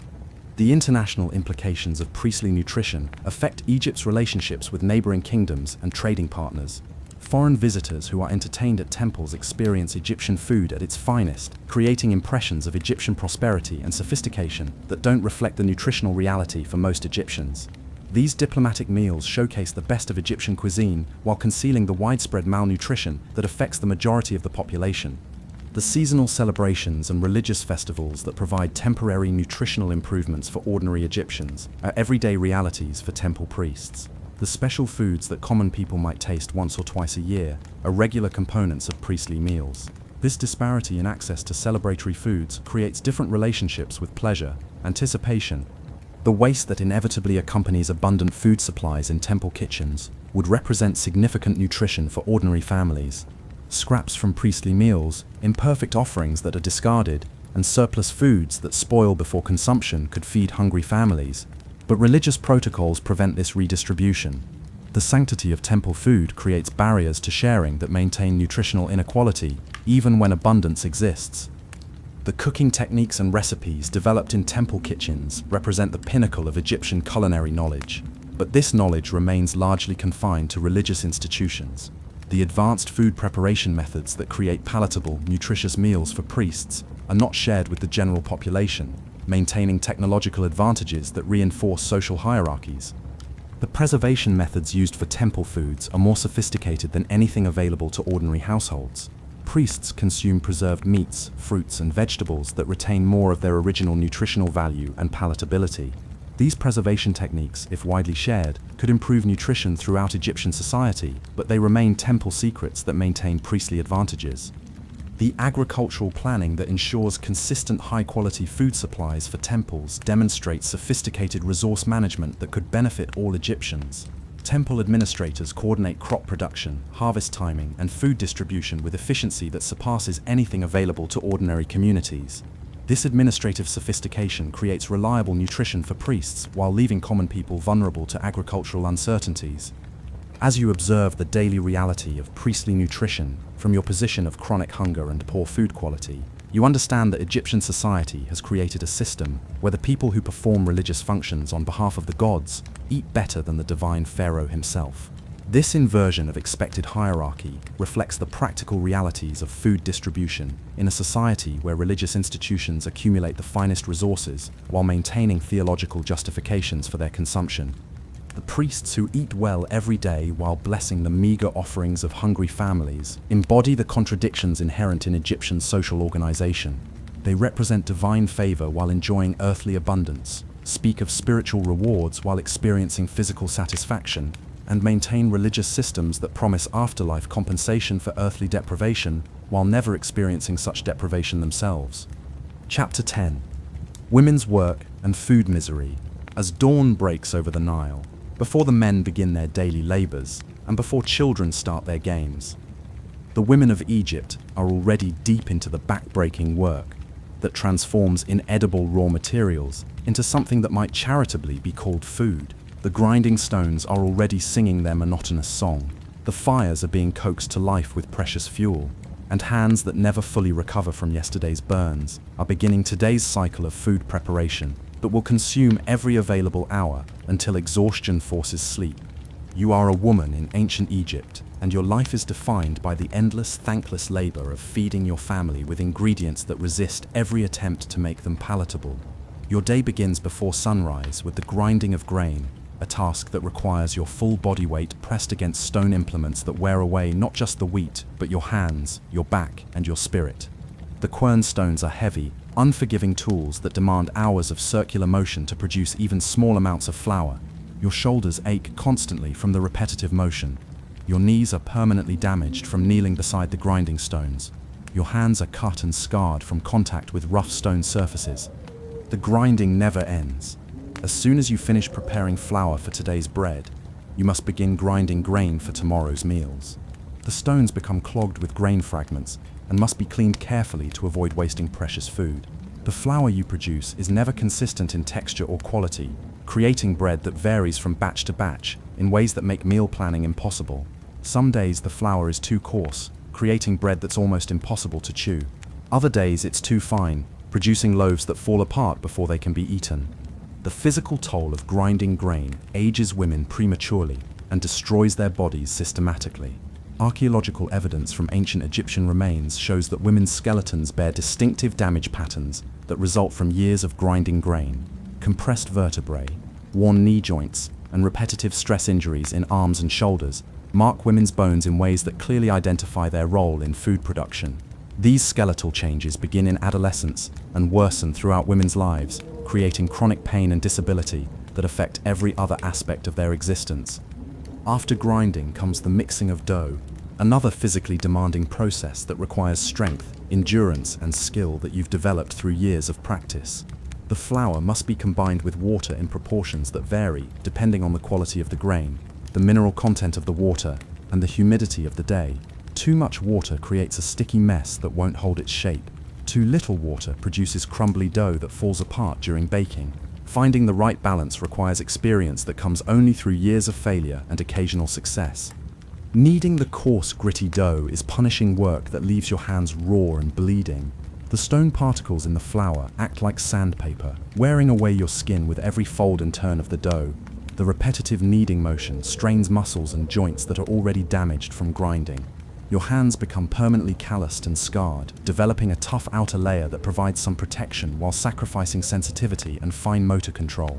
The international implications of priestly nutrition affect Egypt's relationships with neighboring kingdoms and trading partners. Foreign visitors who are entertained at temples experience Egyptian food at its finest, creating impressions of Egyptian prosperity and sophistication that don't reflect the nutritional reality for most Egyptians. These diplomatic meals showcase the best of Egyptian cuisine while concealing the widespread malnutrition that affects the majority of the population. The seasonal celebrations and religious festivals that provide temporary nutritional improvements for ordinary Egyptians are everyday realities for temple priests. The special foods that common people might taste once or twice a year are regular components of priestly meals. This disparity in access to celebratory foods creates different relationships with pleasure, anticipation. The waste that inevitably accompanies abundant food supplies in temple kitchens would represent significant nutrition for ordinary families. Scraps from priestly meals, imperfect offerings that are discarded, and surplus foods that spoil before consumption could feed hungry families. But religious protocols prevent this redistribution. The sanctity of temple food creates barriers to sharing that maintain nutritional inequality, even when abundance exists. The cooking techniques and recipes developed in temple kitchens represent the pinnacle of Egyptian culinary knowledge, but this knowledge remains largely confined to religious institutions. The advanced food preparation methods that create palatable, nutritious meals for priests are not shared with the general population, maintaining technological advantages that reinforce social hierarchies. The preservation methods used for temple foods are more sophisticated than anything available to ordinary households. Priests consume preserved meats, fruits, and vegetables that retain more of their original nutritional value and palatability. These preservation techniques, if widely shared, could improve nutrition throughout Egyptian society, but they remain temple secrets that maintain priestly advantages. The agricultural planning that ensures consistent high-quality food supplies for temples demonstrates sophisticated resource management that could benefit all Egyptians. Temple administrators coordinate crop production, harvest timing, and food distribution with efficiency that surpasses anything available to ordinary communities. This administrative sophistication creates reliable nutrition for priests while leaving common people vulnerable to agricultural uncertainties. As you observe the daily reality of priestly nutrition from your position of chronic hunger and poor food quality, you understand that Egyptian society has created a system where the people who perform religious functions on behalf of the gods eat better than the divine pharaoh himself. This inversion of expected hierarchy reflects the practical realities of food distribution in a society where religious institutions accumulate the finest resources while maintaining theological justifications for their consumption. The priests who eat well every day while blessing the meager offerings of hungry families embody the contradictions inherent in Egyptian social organization. They represent divine favor while enjoying earthly abundance, speak of spiritual rewards while experiencing physical satisfaction, and maintain religious systems that promise afterlife compensation for earthly deprivation while never experiencing such deprivation themselves. Chapter 10. Women's Work and Food Misery. As dawn breaks over the Nile, before the men begin their daily labors, and before children start their games, the women of Egypt are already deep into the back-breaking work that transforms inedible raw materials into something that might charitably be called food. The grinding stones are already singing their monotonous song. The fires are being coaxed to life with precious fuel, and hands that never fully recover from yesterday's burns are beginning today's cycle of food preparation that will consume every available hour until exhaustion forces sleep. You are a woman in ancient Egypt, and your life is defined by the endless, thankless labor of feeding your family with ingredients that resist every attempt to make them palatable. Your day begins before sunrise with the grinding of grain, a task that requires your full body weight pressed against stone implements that wear away not just the wheat, but your hands, your back, and your spirit. The quern stones are heavy, unforgiving tools that demand hours of circular motion to produce even small amounts of flour. Your shoulders ache constantly from the repetitive motion. Your knees are permanently damaged from kneeling beside the grinding stones. Your hands are cut and scarred from contact with rough stone surfaces. The grinding never ends. As soon as you finish preparing flour for today's bread, you must begin grinding grain for tomorrow's meals. The stones become clogged with grain fragments and must be cleaned carefully to avoid wasting precious food. The flour you produce is never consistent in texture or quality, creating bread that varies from batch to batch in ways that make meal planning impossible. Some days the flour is too coarse, creating bread that's almost impossible to chew. Other days it's too fine, producing loaves that fall apart before they can be eaten. The physical toll of grinding grain ages women prematurely and destroys their bodies systematically. Archaeological evidence from ancient Egyptian remains shows that women's skeletons bear distinctive damage patterns that result from years of grinding grain, compressed vertebrae, worn knee joints, and repetitive stress injuries in arms and shoulders mark women's bones in ways that clearly identify their role in food production. These skeletal changes begin in adolescence and worsen throughout women's lives, creating chronic pain and disability that affect every other aspect of their existence. After grinding comes the mixing of dough, another physically demanding process that requires strength, endurance, and skill that you've developed through years of practice. The flour must be combined with water in proportions that vary depending on the quality of the grain, the mineral content of the water, and the humidity of the day. Too much water creates a sticky mess that won't hold its shape. Too little water produces crumbly dough that falls apart during baking. Finding the right balance requires experience that comes only through years of failure and occasional success. Kneading the coarse, gritty dough is punishing work that leaves your hands raw and bleeding. The stone particles in the flour act like sandpaper, wearing away your skin with every fold and turn of the dough. The repetitive kneading motion strains muscles and joints that are already damaged from grinding. Your hands become permanently calloused and scarred, developing a tough outer layer that provides some protection while sacrificing sensitivity and fine motor control.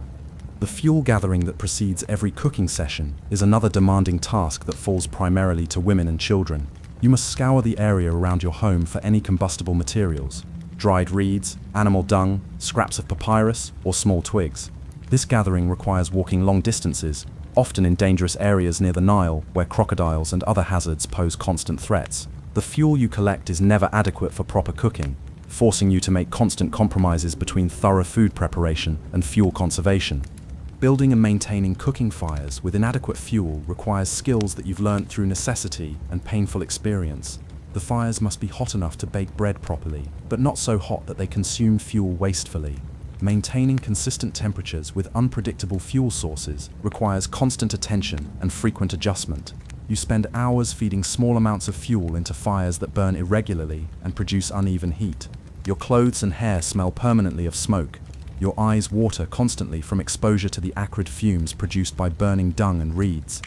The fuel gathering that precedes every cooking session is another demanding task that falls primarily to women and children. You must scour the area around your home for any combustible materials: dried reeds, animal dung, scraps of papyrus, or small twigs. This gathering requires walking long distances, often in dangerous areas near the Nile, where crocodiles and other hazards pose constant threats. The fuel you collect is never adequate for proper cooking, forcing you to make constant compromises between thorough food preparation and fuel conservation. Building and maintaining cooking fires with inadequate fuel requires skills that you've learned through necessity and painful experience. The fires must be hot enough to bake bread properly, but not so hot that they consume fuel wastefully. Maintaining consistent temperatures with unpredictable fuel sources requires constant attention and frequent adjustment. You spend hours feeding small amounts of fuel into fires that burn irregularly and produce uneven heat. Your clothes and hair smell permanently of smoke. Your eyes water constantly from exposure to the acrid fumes produced by burning dung and reeds.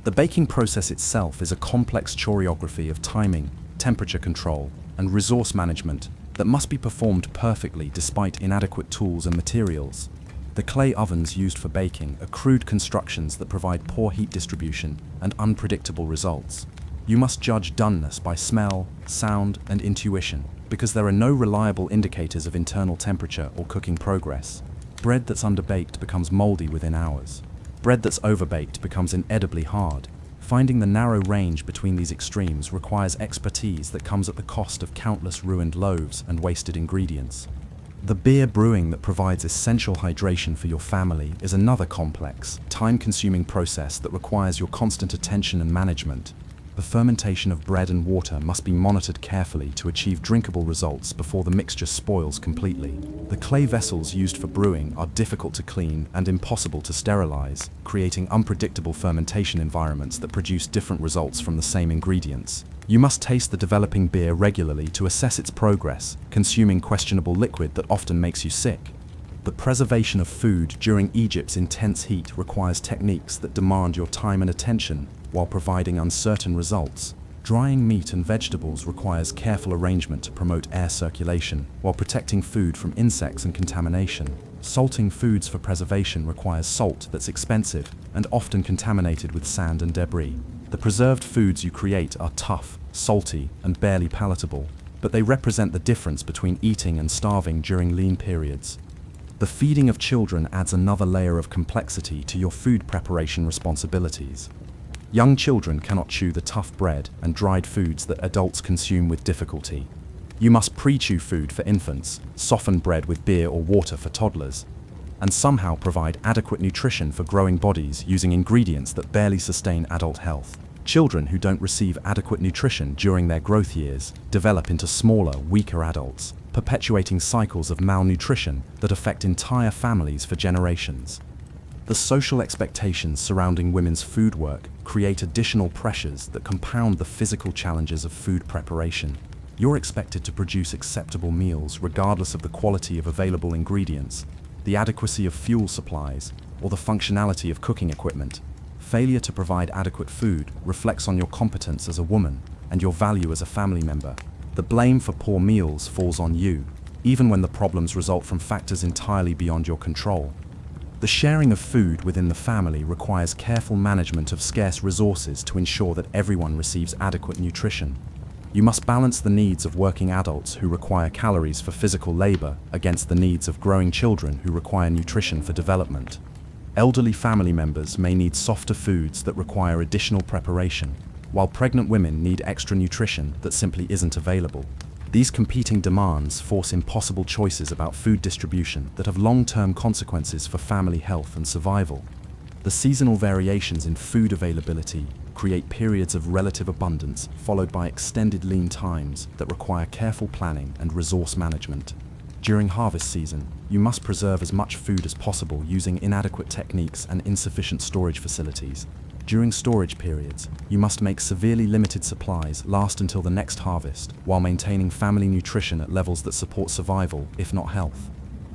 The baking process itself is a complex choreography of timing, temperature control, and resource management that must be performed perfectly despite inadequate tools and materials. The clay ovens used for baking are crude constructions that provide poor heat distribution and unpredictable results. You must judge doneness by smell, sound, and intuition, because there are no reliable indicators of internal temperature or cooking progress. Bread that's underbaked becomes moldy within hours. Bread that's overbaked becomes inedibly hard. Finding the narrow range between these extremes requires expertise that comes at the cost of countless ruined loaves and wasted ingredients. The beer brewing that provides essential hydration for your family is another complex, time-consuming process that requires your constant attention and management. The fermentation of bread and water must be monitored carefully to achieve drinkable results before the mixture spoils completely. The clay vessels used for brewing are difficult to clean and impossible to sterilize, creating unpredictable fermentation environments that produce different results from the same ingredients. You must taste the developing beer regularly to assess its progress, consuming questionable liquid that often makes you sick. The preservation of food during Egypt's intense heat requires techniques that demand your time and attention while providing uncertain results. Drying meat and vegetables requires careful arrangement to promote air circulation while protecting food from insects and contamination. Salting foods for preservation requires salt that's expensive and often contaminated with sand and debris. The preserved foods you create are tough, salty, and barely palatable, but they represent the difference between eating and starving during lean periods. The feeding of children adds another layer of complexity to your food preparation responsibilities. Young children cannot chew the tough bread and dried foods that adults consume with difficulty. You must pre-chew food for infants, soften bread with beer or water for toddlers, and somehow provide adequate nutrition for growing bodies using ingredients that barely sustain adult health. Children who don't receive adequate nutrition during their growth years develop into smaller, weaker adults, perpetuating cycles of malnutrition that affect entire families for generations. The social expectations surrounding women's food work create additional pressures that compound the physical challenges of food preparation. You're expected to produce acceptable meals regardless of the quality of available ingredients, the adequacy of fuel supplies, or the functionality of cooking equipment. Failure to provide adequate food reflects on your competence as a woman and your value as a family member. The blame for poor meals falls on you, even when the problems result from factors entirely beyond your control. The sharing of food within the family requires careful management of scarce resources to ensure that everyone receives adequate nutrition. You must balance the needs of working adults who require calories for physical labor against the needs of growing children who require nutrition for development. Elderly family members may need softer foods that require additional preparation, while pregnant women need extra nutrition that simply isn't available. These competing demands force impossible choices about food distribution that have long-term consequences for family health and survival. The seasonal variations in food availability create periods of relative abundance followed by extended lean times that require careful planning and resource management. During harvest season, you must preserve as much food as possible using inadequate techniques and insufficient storage facilities. During storage periods, you must make severely limited supplies last until the next harvest, while maintaining family nutrition at levels that support survival, if not health.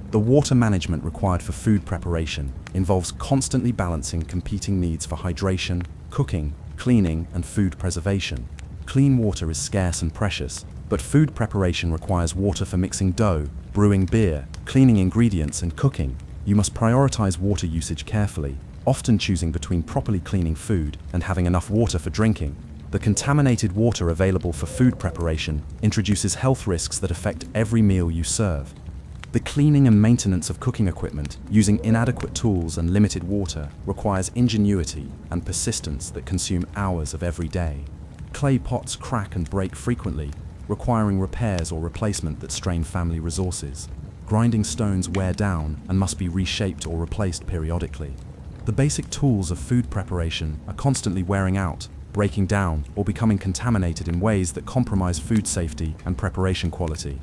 The water management required for food preparation involves constantly balancing competing needs for hydration, cooking, cleaning, and food preservation. Clean water is scarce and precious, but food preparation requires water for mixing dough, brewing beer, cleaning ingredients, and cooking. You must prioritize water usage carefully, often choosing between properly cleaning food and having enough water for drinking. The contaminated water available for food preparation introduces health risks that affect every meal you serve. The cleaning and maintenance of cooking equipment using inadequate tools and limited water requires ingenuity and persistence that consume hours of every day. Clay pots crack and break frequently, requiring repairs or replacement that strain family resources. Grinding stones wear down and must be reshaped or replaced periodically. The basic tools of food preparation are constantly wearing out, breaking down, or becoming contaminated in ways that compromise food safety and preparation quality.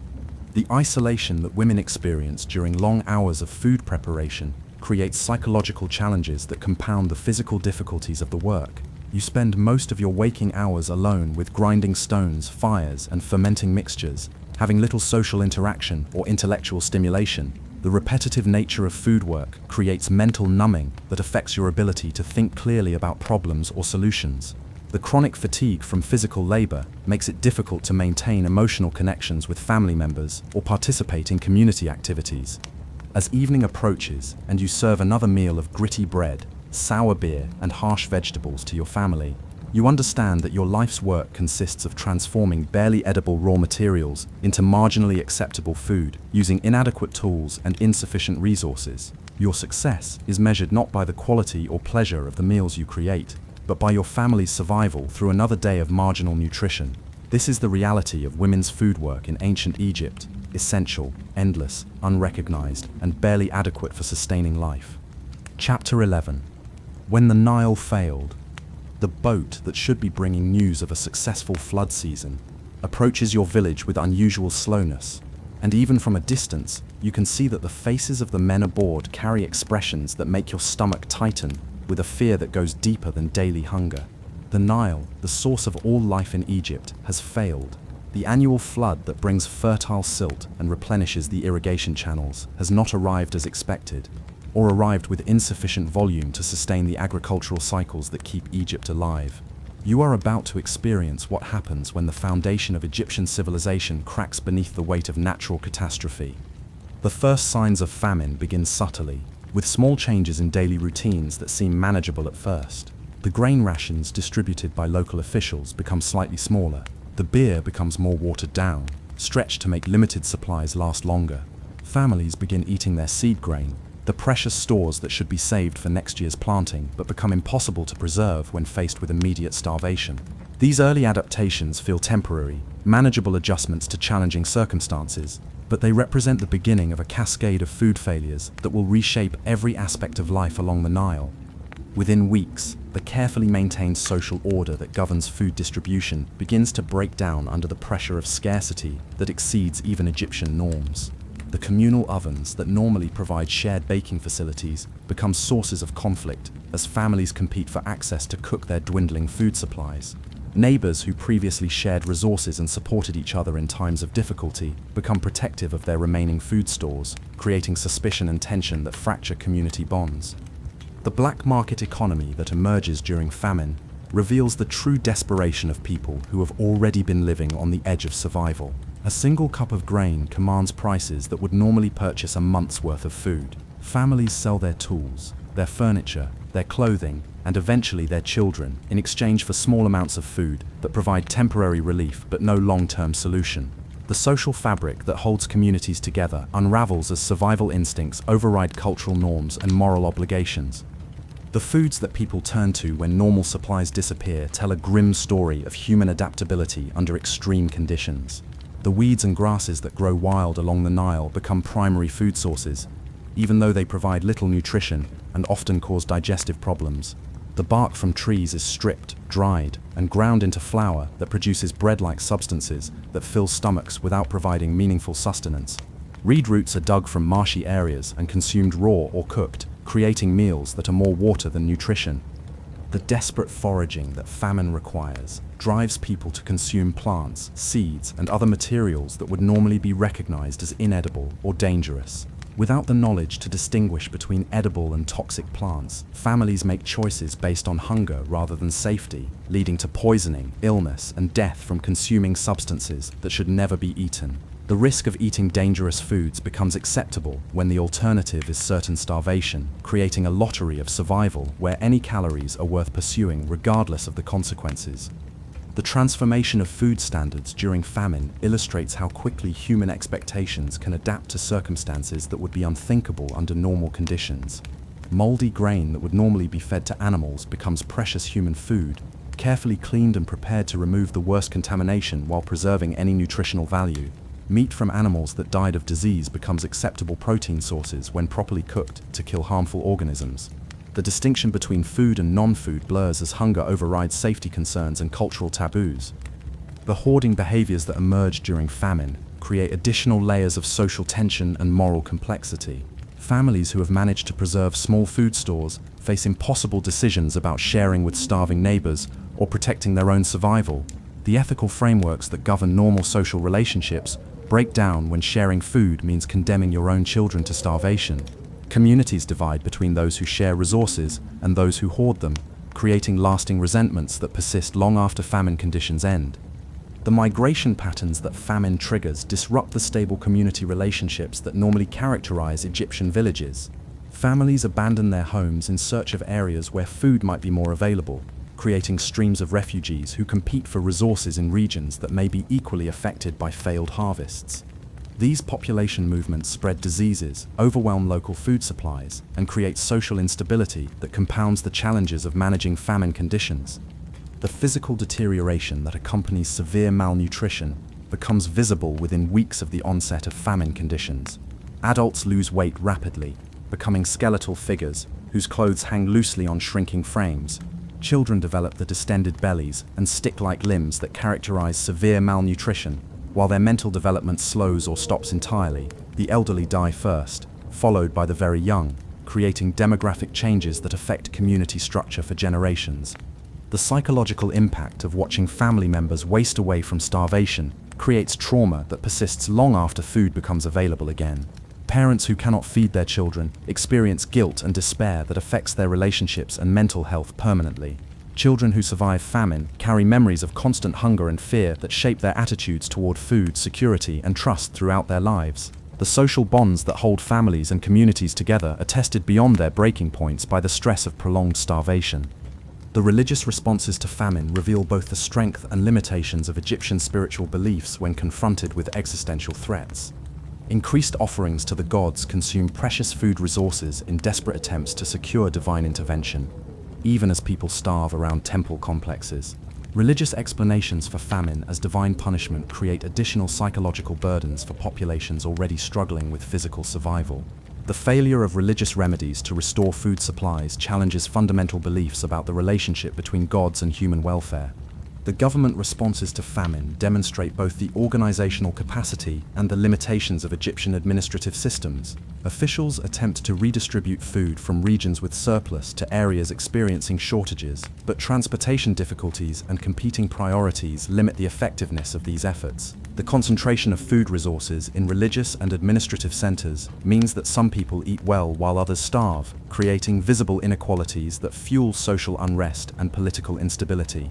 The isolation that women experience during long hours of food preparation creates psychological challenges that compound the physical difficulties of the work. You spend most of your waking hours alone with grinding stones, fires, and fermenting mixtures, having little social interaction or intellectual stimulation. The repetitive nature of food work creates mental numbing that affects your ability to think clearly about problems or solutions. The chronic fatigue from physical labor makes it difficult to maintain emotional connections with family members or participate in community activities. As evening approaches and you serve another meal of gritty bread, sour beer, and harsh vegetables to your family, you understand that your life's work consists of transforming barely edible raw materials into marginally acceptable food using inadequate tools and insufficient resources. Your success is measured not by the quality or pleasure of the meals you create, but by your family's survival through another day of marginal nutrition. This is the reality of women's food work in ancient Egypt: essential, endless, unrecognized, and barely adequate for sustaining life. Chapter 11. When the Nile failed. The boat that should be bringing news of a successful flood season approaches your village with unusual slowness, and even from a distance, you can see that the faces of the men aboard carry expressions that make your stomach tighten with a fear that goes deeper than daily hunger. The Nile, the source of all life in Egypt, has failed. The annual flood that brings fertile silt and replenishes the irrigation channels has not arrived as expected, or arrived with insufficient volume to sustain the agricultural cycles that keep Egypt alive. You are about to experience what happens when the foundation of Egyptian civilization cracks beneath the weight of natural catastrophe. The first signs of famine begin subtly, with small changes in daily routines that seem manageable at first. The grain rations distributed by local officials become slightly smaller. The beer becomes more watered down, stretched to make limited supplies last longer. Families begin eating their seed grain, the precious stores that should be saved for next year's planting but become impossible to preserve when faced with immediate starvation. These early adaptations feel temporary, manageable adjustments to challenging circumstances, but they represent the beginning of a cascade of food failures that will reshape every aspect of life along the Nile. Within weeks, the carefully maintained social order that governs food distribution begins to break down under the pressure of scarcity that exceeds even Egyptian norms. The communal ovens that normally provide shared baking facilities become sources of conflict as families compete for access to cook their dwindling food supplies. Neighbors who previously shared resources and supported each other in times of difficulty become protective of their remaining food stores, creating suspicion and tension that fracture community bonds. The black market economy that emerges during famine reveals the true desperation of people who have already been living on the edge of survival. A single cup of grain commands prices that would normally purchase a month's worth of food. Families sell their tools, their furniture, their clothing, and eventually their children in exchange for small amounts of food that provide temporary relief but no long-term solution. The social fabric that holds communities together unravels as survival instincts override cultural norms and moral obligations. The foods that people turn to when normal supplies disappear tell a grim story of human adaptability under extreme conditions. The weeds and grasses that grow wild along the Nile become primary food sources, even though they provide little nutrition and often cause digestive problems. The bark from trees is stripped, dried, and ground into flour that produces bread-like substances that fill stomachs without providing meaningful sustenance. Reed roots are dug from marshy areas and consumed raw or cooked, creating meals that are more water than nutrition. The desperate foraging that famine requires drives people to consume plants, seeds, and other materials that would normally be recognized as inedible or dangerous. Without the knowledge to distinguish between edible and toxic plants, families make choices based on hunger rather than safety, leading to poisoning, illness, and death from consuming substances that should never be eaten. The risk of eating dangerous foods becomes acceptable when the alternative is certain starvation, creating a lottery of survival where any calories are worth pursuing regardless of the consequences. The transformation of food standards during famine illustrates how quickly human expectations can adapt to circumstances that would be unthinkable under normal conditions. Moldy grain that would normally be fed to animals becomes precious human food, carefully cleaned and prepared to remove the worst contamination while preserving any nutritional value. Meat from animals that died of disease becomes acceptable protein sources when properly cooked to kill harmful organisms. The distinction between food and non-food blurs as hunger overrides safety concerns and cultural taboos. The hoarding behaviors that emerge during famine create additional layers of social tension and moral complexity. Families who have managed to preserve small food stores face impossible decisions about sharing with starving neighbors or protecting their own survival. The ethical frameworks that govern normal social relationships break down when sharing food means condemning your own children to starvation. Communities divide between those who share resources and those who hoard them, creating lasting resentments that persist long after famine conditions end. The migration patterns that famine triggers disrupt the stable community relationships that normally characterize Egyptian villages. Families abandon their homes in search of areas where food might be more available, creating streams of refugees who compete for resources in regions that may be equally affected by failed harvests. These population movements spread diseases, overwhelm local food supplies, and create social instability that compounds the challenges of managing famine conditions. The physical deterioration that accompanies severe malnutrition becomes visible within weeks of the onset of famine conditions. Adults lose weight rapidly, becoming skeletal figures whose clothes hang loosely on shrinking frames. Children develop the distended bellies and stick-like limbs that characterize severe malnutrition. While their mental development slows or stops entirely, the elderly die first, followed by the very young, creating demographic changes that affect community structure for generations. The psychological impact of watching family members waste away from starvation creates trauma that persists long after food becomes available again. Parents who cannot feed their children experience guilt and despair that affects their relationships and mental health permanently. Children who survive famine carry memories of constant hunger and fear that shape their attitudes toward food, security, and trust throughout their lives. The social bonds that hold families and communities together are tested beyond their breaking points by the stress of prolonged starvation. The religious responses to famine reveal both the strength and limitations of Egyptian spiritual beliefs when confronted with existential threats. Increased offerings to the gods consume precious food resources in desperate attempts to secure divine intervention, even as people starve around temple complexes. Religious explanations for famine as divine punishment create additional psychological burdens for populations already struggling with physical survival. The failure of religious remedies to restore food supplies challenges fundamental beliefs about the relationship between gods and human welfare. The government responses to famine demonstrate both the organizational capacity and the limitations of Egyptian administrative systems. Officials attempt to redistribute food from regions with surplus to areas experiencing shortages, but transportation difficulties and competing priorities limit the effectiveness of these efforts. The concentration of food resources in religious and administrative centers means that some people eat well while others starve, creating visible inequalities that fuel social unrest and political instability.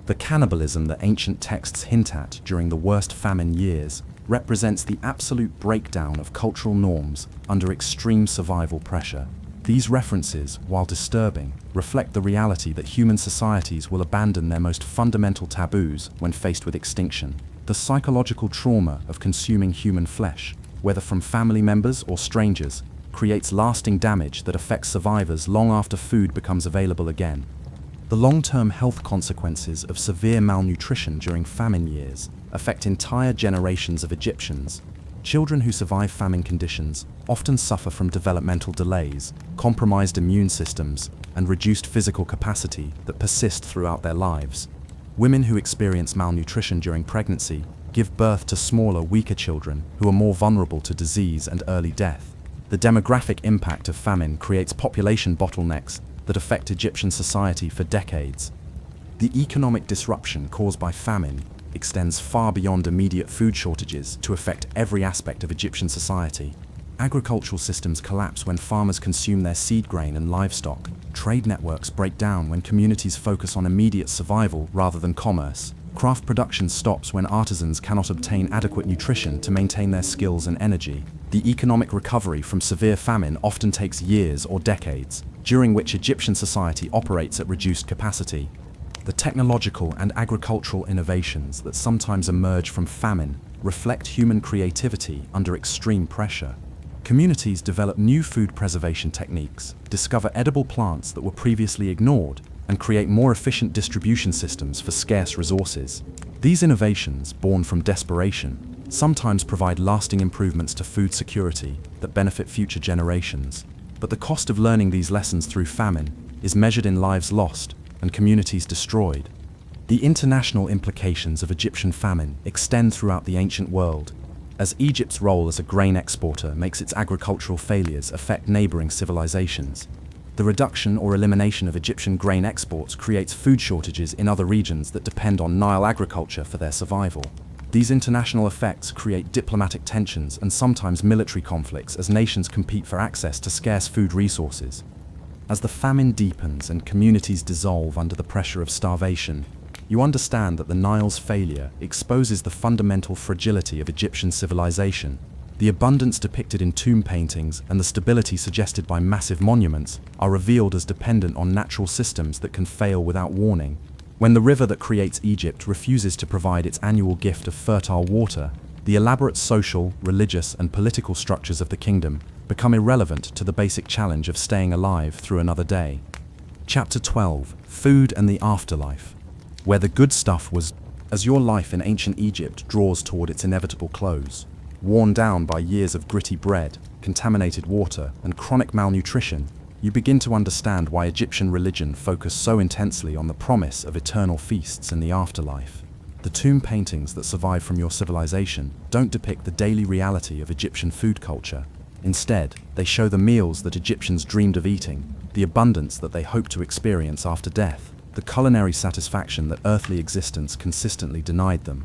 The cannibalism that ancient texts hint at during the worst famine years represents the absolute breakdown of cultural norms under extreme survival pressure. These references, while disturbing, reflect the reality that human societies will abandon their most fundamental taboos when faced with extinction. The psychological trauma of consuming human flesh, whether from family members or strangers, creates lasting damage that affects survivors long after food becomes available again. The long-term health consequences of severe malnutrition during famine years affect entire generations of Egyptians. Children who survive famine conditions often suffer from developmental delays, compromised immune systems, and reduced physical capacity that persist throughout their lives. Women who experience malnutrition during pregnancy give birth to smaller, weaker children who are more vulnerable to disease and early death. The demographic impact of famine creates population bottlenecks that affect Egyptian society for decades. The economic disruption caused by famine extends far beyond immediate food shortages to affect every aspect of Egyptian society. Agricultural systems collapse when farmers consume their seed grain and livestock. Trade networks break down when communities focus on immediate survival rather than commerce. Craft production stops when artisans cannot obtain adequate nutrition to maintain their skills and energy. The economic recovery from severe famine often takes years or decades, during which Egyptian society operates at reduced capacity. The technological and agricultural innovations that sometimes emerge from famine reflect human creativity under extreme pressure. Communities develop new food preservation techniques, discover edible plants that were previously ignored, and create more efficient distribution systems for scarce resources. These innovations, born from desperation, sometimes provide lasting improvements to food security that benefit future generations. But the cost of learning these lessons through famine is measured in lives lost and communities destroyed. The international implications of Egyptian famine extend throughout the ancient world, as Egypt's role as a grain exporter makes its agricultural failures affect neighboring civilizations. The reduction or elimination of Egyptian grain exports creates food shortages in other regions that depend on Nile agriculture for their survival. These international effects create diplomatic tensions and sometimes military conflicts as nations compete for access to scarce food resources. As the famine deepens and communities dissolve under the pressure of starvation, you understand that the Nile's failure exposes the fundamental fragility of Egyptian civilization. The abundance depicted in tomb paintings and the stability suggested by massive monuments are revealed as dependent on natural systems that can fail without warning. When the river that creates Egypt refuses to provide its annual gift of fertile water, the elaborate social, religious, and political structures of the kingdom become irrelevant to the basic challenge of staying alive through another day. Chapter 12: Food and the Afterlife. Where the good stuff was. As your life in ancient Egypt draws toward its inevitable close, worn down by years of gritty bread, contaminated water, and chronic malnutrition, you begin to understand why Egyptian religion focused so intensely on the promise of eternal feasts in the afterlife. The tomb paintings that survive from your civilization don't depict the daily reality of Egyptian food culture. Instead, they show the meals that Egyptians dreamed of eating, the abundance that they hoped to experience after death, the culinary satisfaction that earthly existence consistently denied them.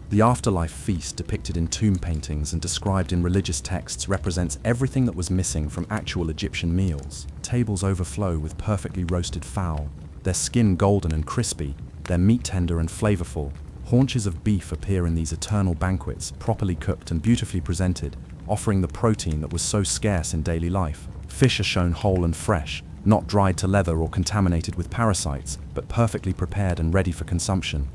The afterlife feast depicted in tomb paintings and described in religious texts represents everything that was missing from actual Egyptian meals. Tables overflow with perfectly roasted fowl, their skin golden and crispy, their meat tender and flavorful. Haunches of beef appear in these eternal banquets, properly cooked and beautifully presented, offering the protein that was so scarce in daily life. Fish are shown whole and fresh, not dried to leather or contaminated with parasites, but perfectly prepared and ready for consumption.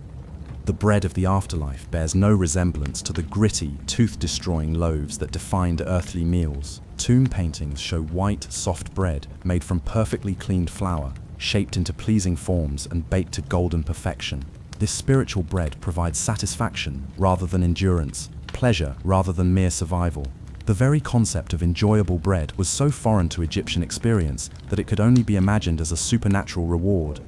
The bread of the afterlife bears no resemblance to the gritty, tooth-destroying loaves that defined earthly meals. Tomb paintings show white, soft bread made from perfectly cleaned flour, shaped into pleasing forms and baked to golden perfection. This spiritual bread provides satisfaction rather than endurance, pleasure rather than mere survival. The very concept of enjoyable bread was so foreign to Egyptian experience that it could only be imagined as a supernatural reward.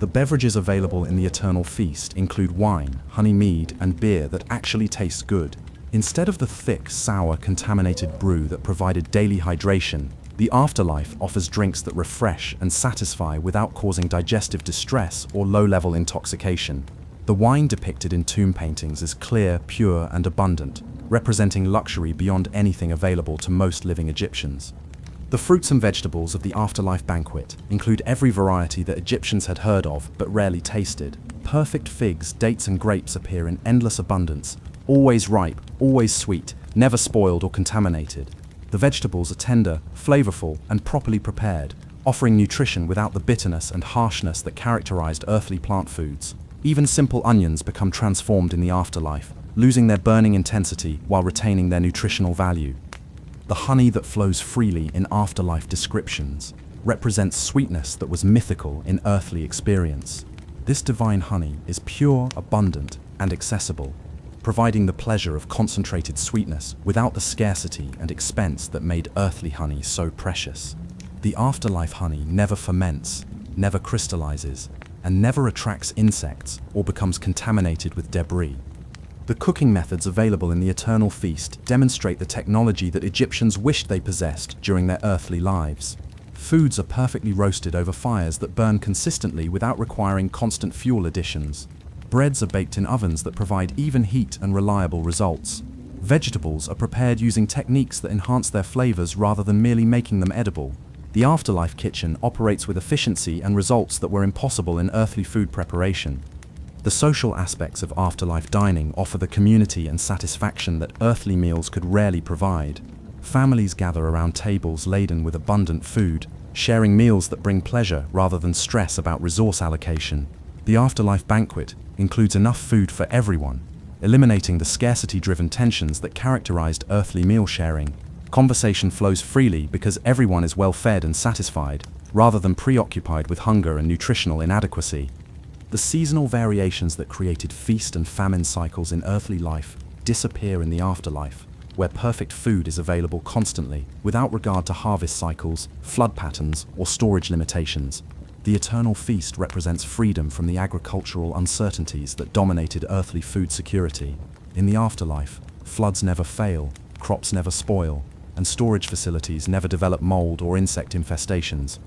The beverages available in the eternal feast include wine, honey mead, and beer that actually taste good. Instead of the thick, sour, contaminated brew that provided daily hydration, the afterlife offers drinks that refresh and satisfy without causing digestive distress or low-level intoxication. The wine depicted in tomb paintings is clear, pure, and abundant, representing luxury beyond anything available to most living Egyptians. The fruits and vegetables of the afterlife banquet include every variety that Egyptians had heard of but rarely tasted. Perfect figs, dates, and grapes appear in endless abundance, always ripe, always sweet, never spoiled or contaminated. The vegetables are tender, flavorful, and properly prepared, offering nutrition without the bitterness and harshness that characterized earthly plant foods. Even simple onions become transformed in the afterlife, losing their burning intensity while retaining their nutritional value. The honey that flows freely in afterlife descriptions represents sweetness that was mythical in earthly experience. This divine honey is pure, abundant, and accessible, providing the pleasure of concentrated sweetness without the scarcity and expense that made earthly honey so precious. The afterlife honey never ferments, never crystallizes, and never attracts insects or becomes contaminated with debris. The cooking methods available in the eternal feast demonstrate the technology that Egyptians wished they possessed during their earthly lives. Foods are perfectly roasted over fires that burn consistently without requiring constant fuel additions. Breads are baked in ovens that provide even heat and reliable results. Vegetables are prepared using techniques that enhance their flavors rather than merely making them edible. The afterlife kitchen operates with efficiency and results that were impossible in earthly food preparation. The social aspects of afterlife dining offer the community and satisfaction that earthly meals could rarely provide. Families gather around tables laden with abundant food, sharing meals that bring pleasure rather than stress about resource allocation. The afterlife banquet includes enough food for everyone, eliminating the scarcity-driven tensions that characterized earthly meal sharing. Conversation flows freely because everyone is well fed and satisfied, rather than preoccupied with hunger and nutritional inadequacy. The seasonal variations that created feast and famine cycles in earthly life disappear in the afterlife, where perfect food is available constantly, without regard to harvest cycles, flood patterns, or storage limitations. The eternal feast represents freedom from the agricultural uncertainties that dominated earthly food security. In the afterlife, floods never fail, crops never spoil, and storage facilities never develop mold or insect infestations.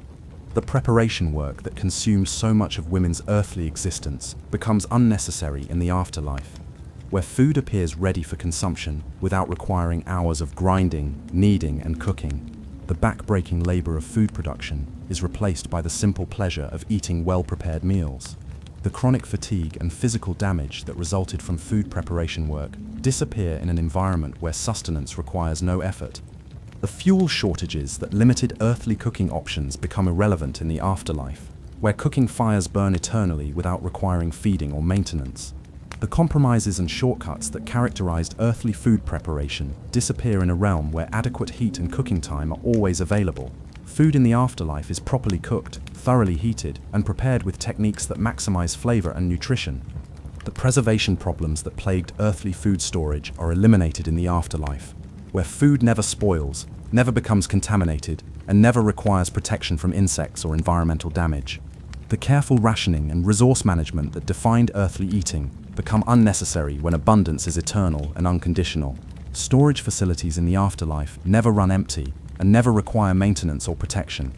The preparation work that consumes so much of women's earthly existence becomes unnecessary in the afterlife, where food appears ready for consumption without requiring hours of grinding, kneading, and cooking. The back-breaking labor of food production is replaced by the simple pleasure of eating well-prepared meals. The chronic fatigue and physical damage that resulted from food preparation work disappear in an environment where sustenance requires no effort. The fuel shortages that limited earthly cooking options become irrelevant in the afterlife, where cooking fires burn eternally without requiring feeding or maintenance. The compromises and shortcuts that characterized earthly food preparation disappear in a realm where adequate heat and cooking time are always available. Food in the afterlife is properly cooked, thoroughly heated, and prepared with techniques that maximize flavor and nutrition. The preservation problems that plagued earthly food storage are eliminated in the afterlife, where food never spoils, never becomes contaminated, and never requires protection from insects or environmental damage. The careful rationing and resource management that defined earthly eating become unnecessary when abundance is eternal and unconditional. Storage facilities in the afterlife never run empty and never require maintenance or protection.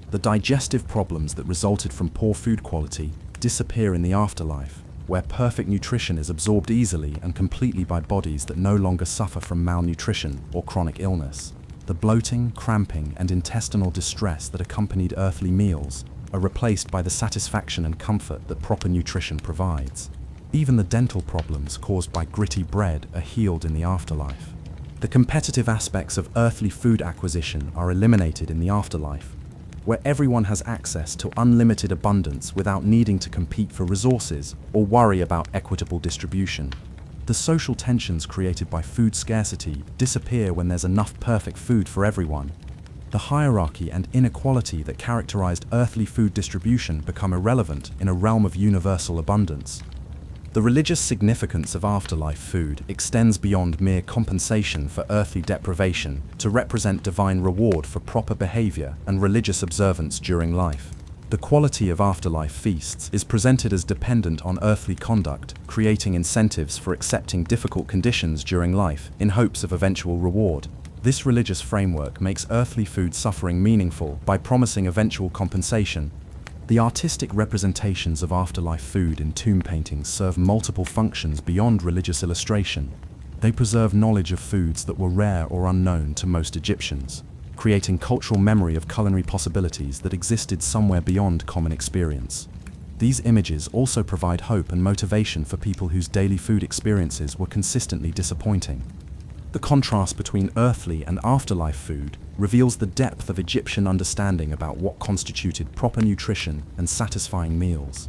The digestive problems that resulted from poor food quality disappear in the afterlife, where perfect nutrition is absorbed easily and completely by bodies that no longer suffer from malnutrition or chronic illness. The bloating, cramping, and intestinal distress that accompanied earthly meals are replaced by the satisfaction and comfort that proper nutrition provides. Even the dental problems caused by gritty bread are healed in the afterlife. The competitive aspects of earthly food acquisition are eliminated in the afterlife, where everyone has access to unlimited abundance without needing to compete for resources or worry about equitable distribution. The social tensions created by food scarcity disappear when there's enough perfect food for everyone. The hierarchy and inequality that characterized earthly food distribution become irrelevant in a realm of universal abundance. The religious significance of afterlife food extends beyond mere compensation for earthly deprivation to represent divine reward for proper behavior and religious observance during life. The quality of afterlife feasts is presented as dependent on earthly conduct, creating incentives for accepting difficult conditions during life in hopes of eventual reward. This religious framework makes earthly food suffering meaningful by promising eventual compensation. The artistic representations of afterlife food in tomb paintings serve multiple functions beyond religious illustration. They preserve knowledge of foods that were rare or unknown to most Egyptians, creating cultural memory of culinary possibilities that existed somewhere beyond common experience. These images also provide hope and motivation for people whose daily food experiences were consistently disappointing. The contrast between earthly and afterlife food reveals the depth of Egyptian understanding about what constituted proper nutrition and satisfying meals.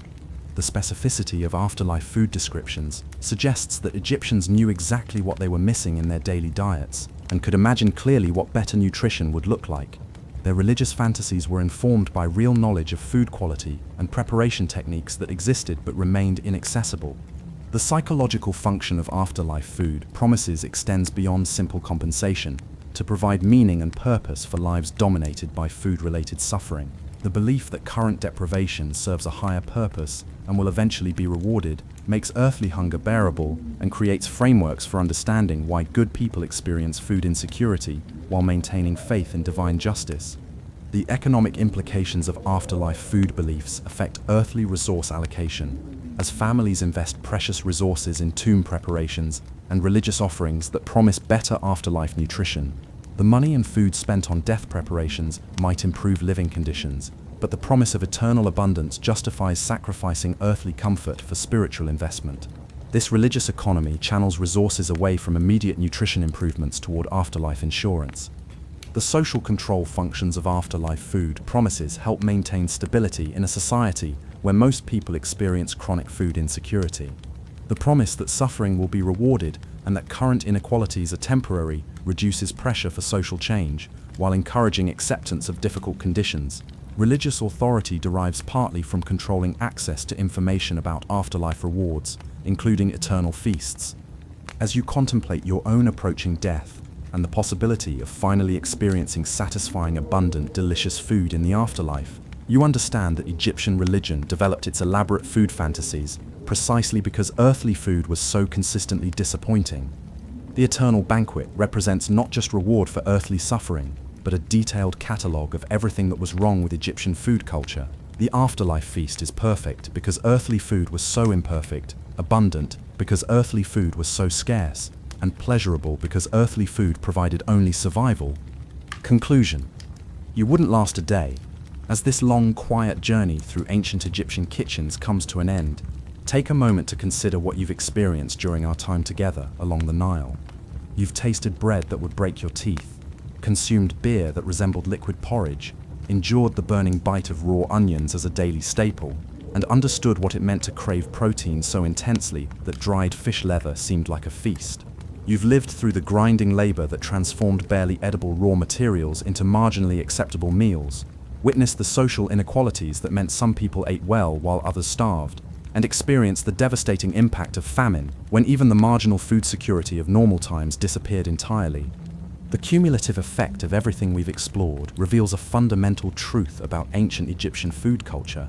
The specificity of afterlife food descriptions suggests that Egyptians knew exactly what they were missing in their daily diets and could imagine clearly what better nutrition would look like. Their religious fantasies were informed by real knowledge of food quality and preparation techniques that existed but remained inaccessible. The psychological function of afterlife food promises extends beyond simple compensation to provide meaning and purpose for lives dominated by food-related suffering. The belief that current deprivation serves a higher purpose and will eventually be rewarded makes earthly hunger bearable and creates frameworks for understanding why good people experience food insecurity while maintaining faith in divine justice. The economic implications of afterlife food beliefs affect earthly resource allocation, as families invest precious resources in tomb preparations and religious offerings that promise better afterlife nutrition. The money and food spent on death preparations might improve living conditions, but the promise of eternal abundance justifies sacrificing earthly comfort for spiritual investment. This religious economy channels resources away from immediate nutrition improvements toward afterlife insurance. The social control functions of afterlife food promises help maintain stability in a society where most people experience chronic food insecurity. The promise that suffering will be rewarded and that current inequalities are temporary reduces pressure for social change, while encouraging acceptance of difficult conditions. Religious authority derives partly from controlling access to information about afterlife rewards, including eternal feasts. As you contemplate your own approaching death and the possibility of finally experiencing satisfying, abundant, delicious food in the afterlife, you understand that Egyptian religion developed its elaborate food fantasies precisely because earthly food was so consistently disappointing. The eternal banquet represents not just reward for earthly suffering, but a detailed catalogue of everything that was wrong with Egyptian food culture. The afterlife feast is perfect because earthly food was so imperfect, abundant because earthly food was so scarce, and pleasurable because earthly food provided only survival. Conclusion: you wouldn't last a day. As this long, quiet journey through ancient Egyptian kitchens comes to an end, take a moment to consider what you've experienced during our time together along the Nile. You've tasted bread that would break your teeth, consumed beer that resembled liquid porridge, endured the burning bite of raw onions as a daily staple, and understood what it meant to crave protein so intensely that dried fish leather seemed like a feast. You've lived through the grinding labor that transformed barely edible raw materials into marginally acceptable meals, witnessed the social inequalities that meant some people ate well while others starved, and experienced the devastating impact of famine when even the marginal food security of normal times disappeared entirely. The cumulative effect of everything we've explored reveals a fundamental truth about ancient Egyptian food culture.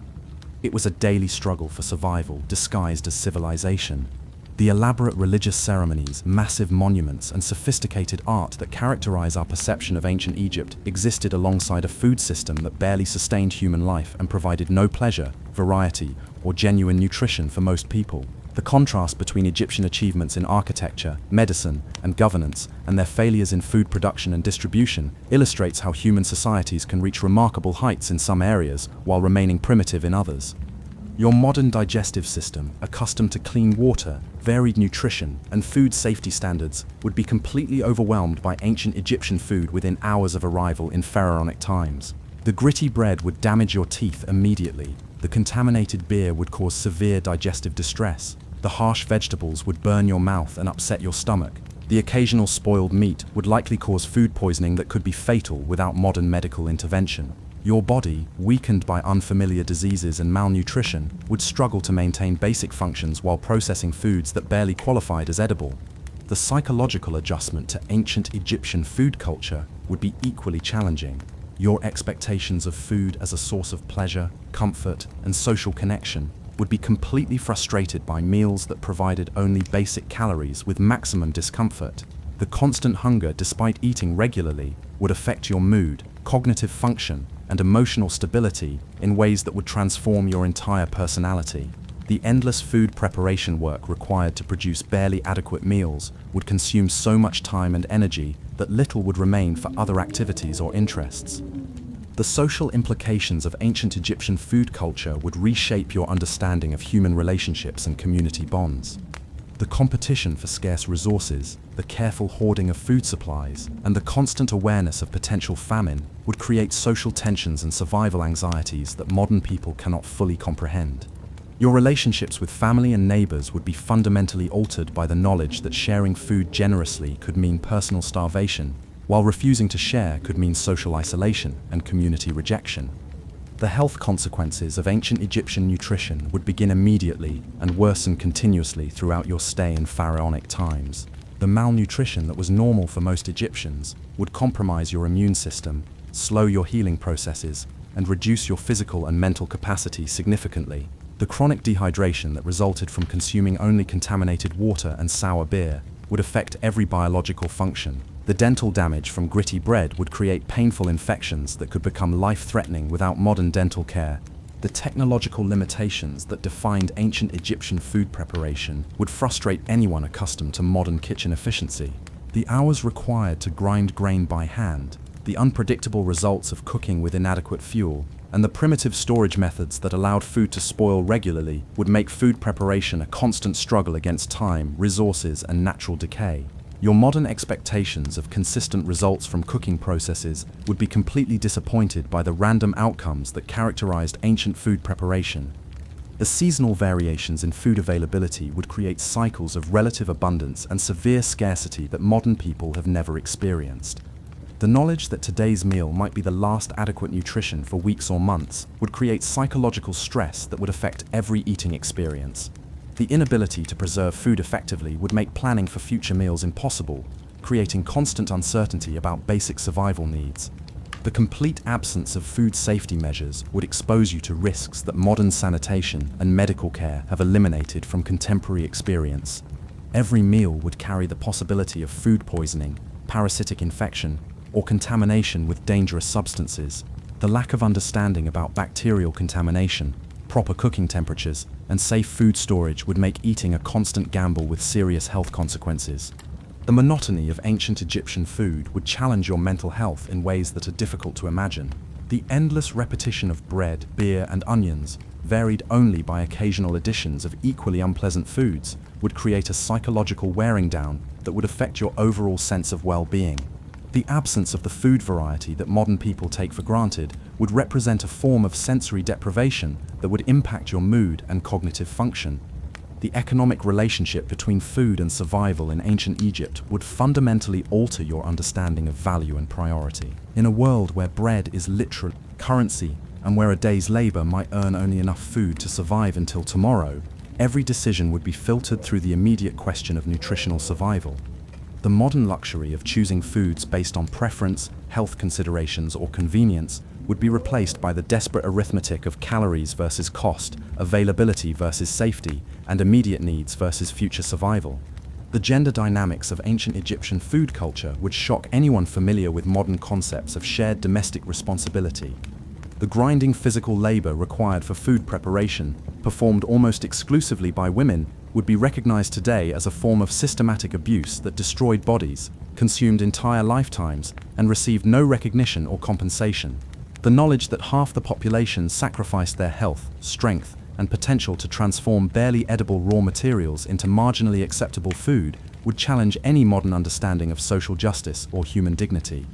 It was a daily struggle for survival disguised as civilization. The elaborate religious ceremonies, massive monuments, and sophisticated art that characterize our perception of ancient Egypt existed alongside a food system that barely sustained human life and provided no pleasure, variety, or genuine nutrition for most people. The contrast between Egyptian achievements in architecture, medicine, and governance, and their failures in food production and distribution illustrates how human societies can reach remarkable heights in some areas while remaining primitive in others. Your modern digestive system, accustomed to clean water, varied nutrition, and food safety standards, would be completely overwhelmed by ancient Egyptian food within hours of arrival in pharaonic times. The gritty bread would damage your teeth immediately. The contaminated beer would cause severe digestive distress. The harsh vegetables would burn your mouth and upset your stomach. The occasional spoiled meat would likely cause food poisoning that could be fatal without modern medical intervention. Your body, weakened by unfamiliar diseases and malnutrition, would struggle to maintain basic functions while processing foods that barely qualified as edible. The psychological adjustment to ancient Egyptian food culture would be equally challenging. your expectations of food as a source of pleasure, comfort, and social connection would be completely frustrated by meals that provided only basic calories with maximum discomfort. The constant hunger, despite eating regularly, would affect your mood, cognitive function, and emotional stability in ways that would transform your entire personality. The endless food preparation work required to produce barely adequate meals would consume so much time and energy that little would remain for other activities or interests. The social implications of ancient Egyptian food culture would reshape your understanding of human relationships and community bonds. The competition for scarce resources, the careful hoarding of food supplies, and the constant awareness of potential famine would create social tensions and survival anxieties that modern people cannot fully comprehend. Your relationships with family and neighbors would be fundamentally altered by the knowledge that sharing food generously could mean personal starvation, while refusing to share could mean social isolation and community rejection. The health consequences of ancient Egyptian nutrition would begin immediately and worsen continuously throughout your stay in pharaonic times. The malnutrition that was normal for most Egyptians would compromise your immune system, slow your healing processes, and reduce your physical and mental capacity significantly. The chronic dehydration that resulted from consuming only contaminated water and sour beer would affect every biological function. The dental damage from gritty bread would create painful infections that could become life-threatening without modern dental care. The technological limitations that defined ancient Egyptian food preparation would frustrate anyone accustomed to modern kitchen efficiency. The hours required to grind grain by hand, the unpredictable results of cooking with inadequate fuel, and the primitive storage methods that allowed food to spoil regularly would make food preparation a constant struggle against time, resources, and natural decay. Your modern expectations of consistent results from cooking processes would be completely disappointed by the random outcomes that characterized ancient food preparation. The seasonal variations in food availability would create cycles of relative abundance and severe scarcity that modern people have never experienced. The knowledge that today's meal might be the last adequate nutrition for weeks or months would create psychological stress that would affect every eating experience. The inability to preserve food effectively would make planning for future meals impossible, creating constant uncertainty about basic survival needs. The complete absence of food safety measures would expose you to risks that modern sanitation and medical care have eliminated from contemporary experience. Every meal would carry the possibility of food poisoning, parasitic infection, or contamination with dangerous substances. The lack of understanding about bacterial contamination, proper cooking temperatures, and safe food storage would make eating a constant gamble with serious health consequences. The monotony of ancient Egyptian food would challenge your mental health in ways that are difficult to imagine. The endless repetition of bread, beer, and onions, varied only by occasional additions of equally unpleasant foods, would create a psychological wearing down that would affect your overall sense of well-being. The absence of the food variety that modern people take for granted would represent a form of sensory deprivation that would impact your mood and cognitive function. The economic relationship between food and survival in ancient Egypt would fundamentally alter your understanding of value and priority. In a world where bread is literal currency and where a day's labor might earn only enough food to survive until tomorrow, every decision would be filtered through the immediate question of nutritional survival. The modern luxury of choosing foods based on preference, health considerations, or convenience would be replaced by the desperate arithmetic of calories versus cost, availability versus safety, and immediate needs versus future survival. The gender dynamics of ancient Egyptian food culture would shock anyone familiar with modern concepts of shared domestic responsibility. The grinding physical labor required for food preparation, performed almost exclusively by women, would be recognized today as a form of systematic abuse that destroyed bodies, consumed entire lifetimes, and received no recognition or compensation. The knowledge that half the population sacrificed their health, strength, and potential to transform barely edible raw materials into marginally acceptable food would challenge any modern understanding of social justice or human dignity.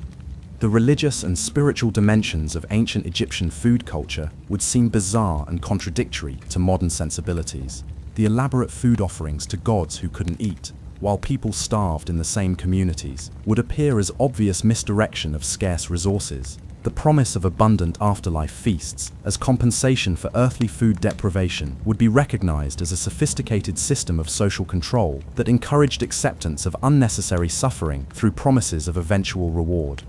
The religious and spiritual dimensions of ancient Egyptian food culture would seem bizarre and contradictory to modern sensibilities. The elaborate food offerings to gods who couldn't eat, while people starved in the same communities, would appear as obvious misdirection of scarce resources. The promise of abundant afterlife feasts, as compensation for earthly food deprivation, would be recognized as a sophisticated system of social control that encouraged acceptance of unnecessary suffering through promises of eventual reward.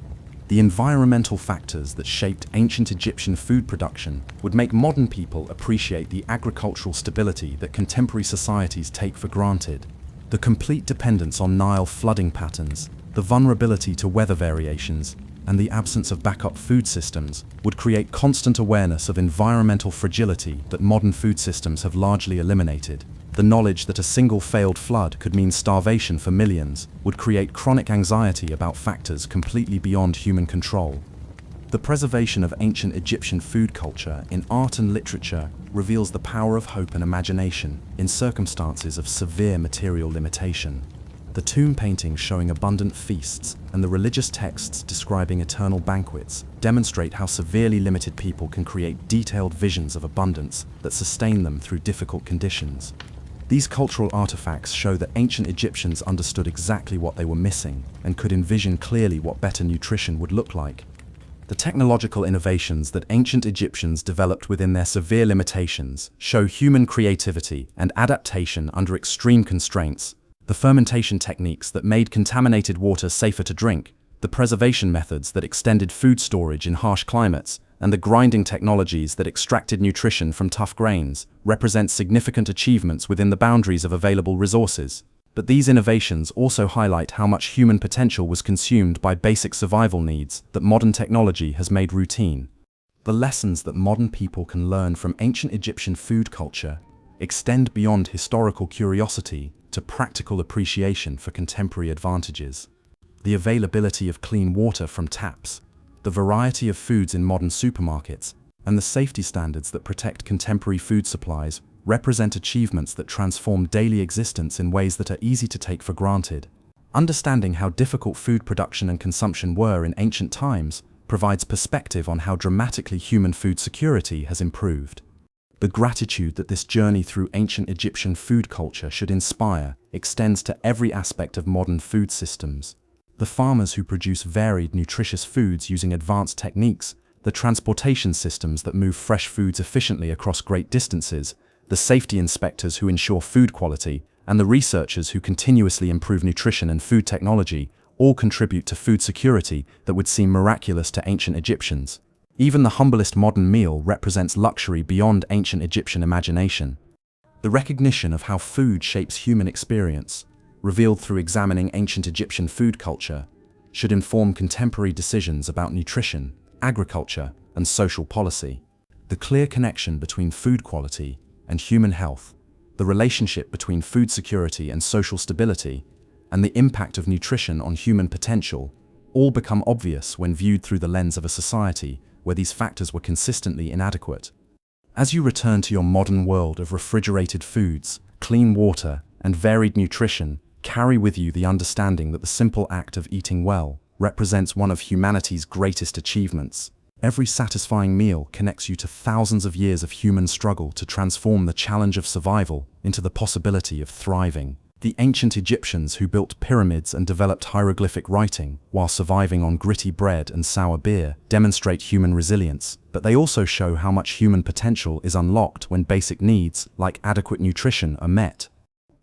The environmental factors that shaped ancient Egyptian food production would make modern people appreciate the agricultural stability that contemporary societies take for granted. The complete dependence on Nile flooding patterns, the vulnerability to weather variations, and the absence of backup food systems would create constant awareness of environmental fragility that modern food systems have largely eliminated. The knowledge that a single failed flood could mean starvation for millions would create chronic anxiety about factors completely beyond human control. The preservation of ancient Egyptian food culture in art and literature reveals the power of hope and imagination in circumstances of severe material limitation. The tomb paintings showing abundant feasts and the religious texts describing eternal banquets demonstrate how severely limited people can create detailed visions of abundance that sustain them through difficult conditions. These cultural artifacts show that ancient Egyptians understood exactly what they were missing and could envision clearly what better nutrition would look like. The technological innovations that ancient Egyptians developed within their severe limitations show human creativity and adaptation under extreme constraints. The fermentation techniques that made contaminated water safer to drink, the preservation methods that extended food storage in harsh climates, and the grinding technologies that extracted nutrition from tough grains represent significant achievements within the boundaries of available resources. But these innovations also highlight how much human potential was consumed by basic survival needs that modern technology has made routine. The lessons that modern people can learn from ancient Egyptian food culture extend beyond historical curiosity to practical appreciation for contemporary advantages. The availability of clean water from taps, the variety of foods in modern supermarkets, and the safety standards that protect contemporary food supplies represent achievements that transform daily existence in ways that are easy to take for granted. Understanding how difficult food production and consumption were in ancient times provides perspective on how dramatically human food security has improved. The gratitude that this journey through ancient Egyptian food culture should inspire extends to every aspect of modern food systems. The farmers who produce varied, nutritious foods using advanced techniques, the transportation systems that move fresh foods efficiently across great distances, the safety inspectors who ensure food quality, and the researchers who continuously improve nutrition and food technology all contribute to food security that would seem miraculous to ancient Egyptians. Even the humblest modern meal represents luxury beyond ancient Egyptian imagination. The recognition of how food shapes human experience, revealed through examining ancient Egyptian food culture, should inform contemporary decisions about nutrition, agriculture, and social policy. The clear connection between food quality and human health, the relationship between food security and social stability, and the impact of nutrition on human potential all become obvious when viewed through the lens of a society where these factors were consistently inadequate. As you return to your modern world of refrigerated foods, clean water, and varied nutrition, carry with you the understanding that the simple act of eating well represents one of humanity's greatest achievements. Every satisfying meal connects you to thousands of years of human struggle to transform the challenge of survival into the possibility of thriving. The ancient Egyptians who built pyramids and developed hieroglyphic writing while surviving on gritty bread and sour beer demonstrate human resilience, but they also show how much human potential is unlocked when basic needs, like adequate nutrition, are met.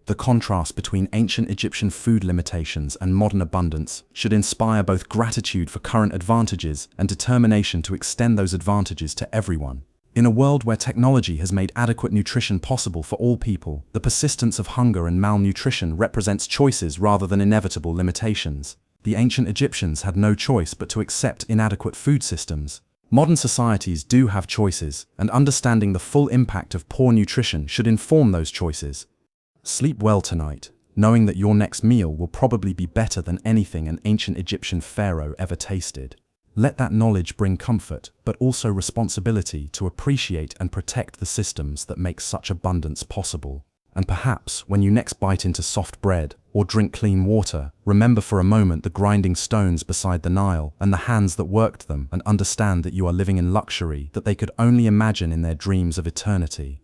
The contrast between ancient Egyptian food limitations and modern abundance should inspire both gratitude for current advantages and determination to extend those advantages to everyone. In a world where technology has made adequate nutrition possible for all people, the persistence of hunger and malnutrition represents choices rather than inevitable limitations. The ancient Egyptians had no choice but to accept inadequate food systems. Modern societies do have choices, and understanding the full impact of poor nutrition should inform those choices. Sleep well tonight, knowing that your next meal will probably be better than anything an ancient Egyptian pharaoh ever tasted. Let that knowledge bring comfort, but also responsibility to appreciate and protect the systems that make such abundance possible. And perhaps, when you next bite into soft bread or drink clean water, remember for a moment the grinding stones beside the Nile and the hands that worked them, and understand that you are living in luxury that they could only imagine in their dreams of eternity.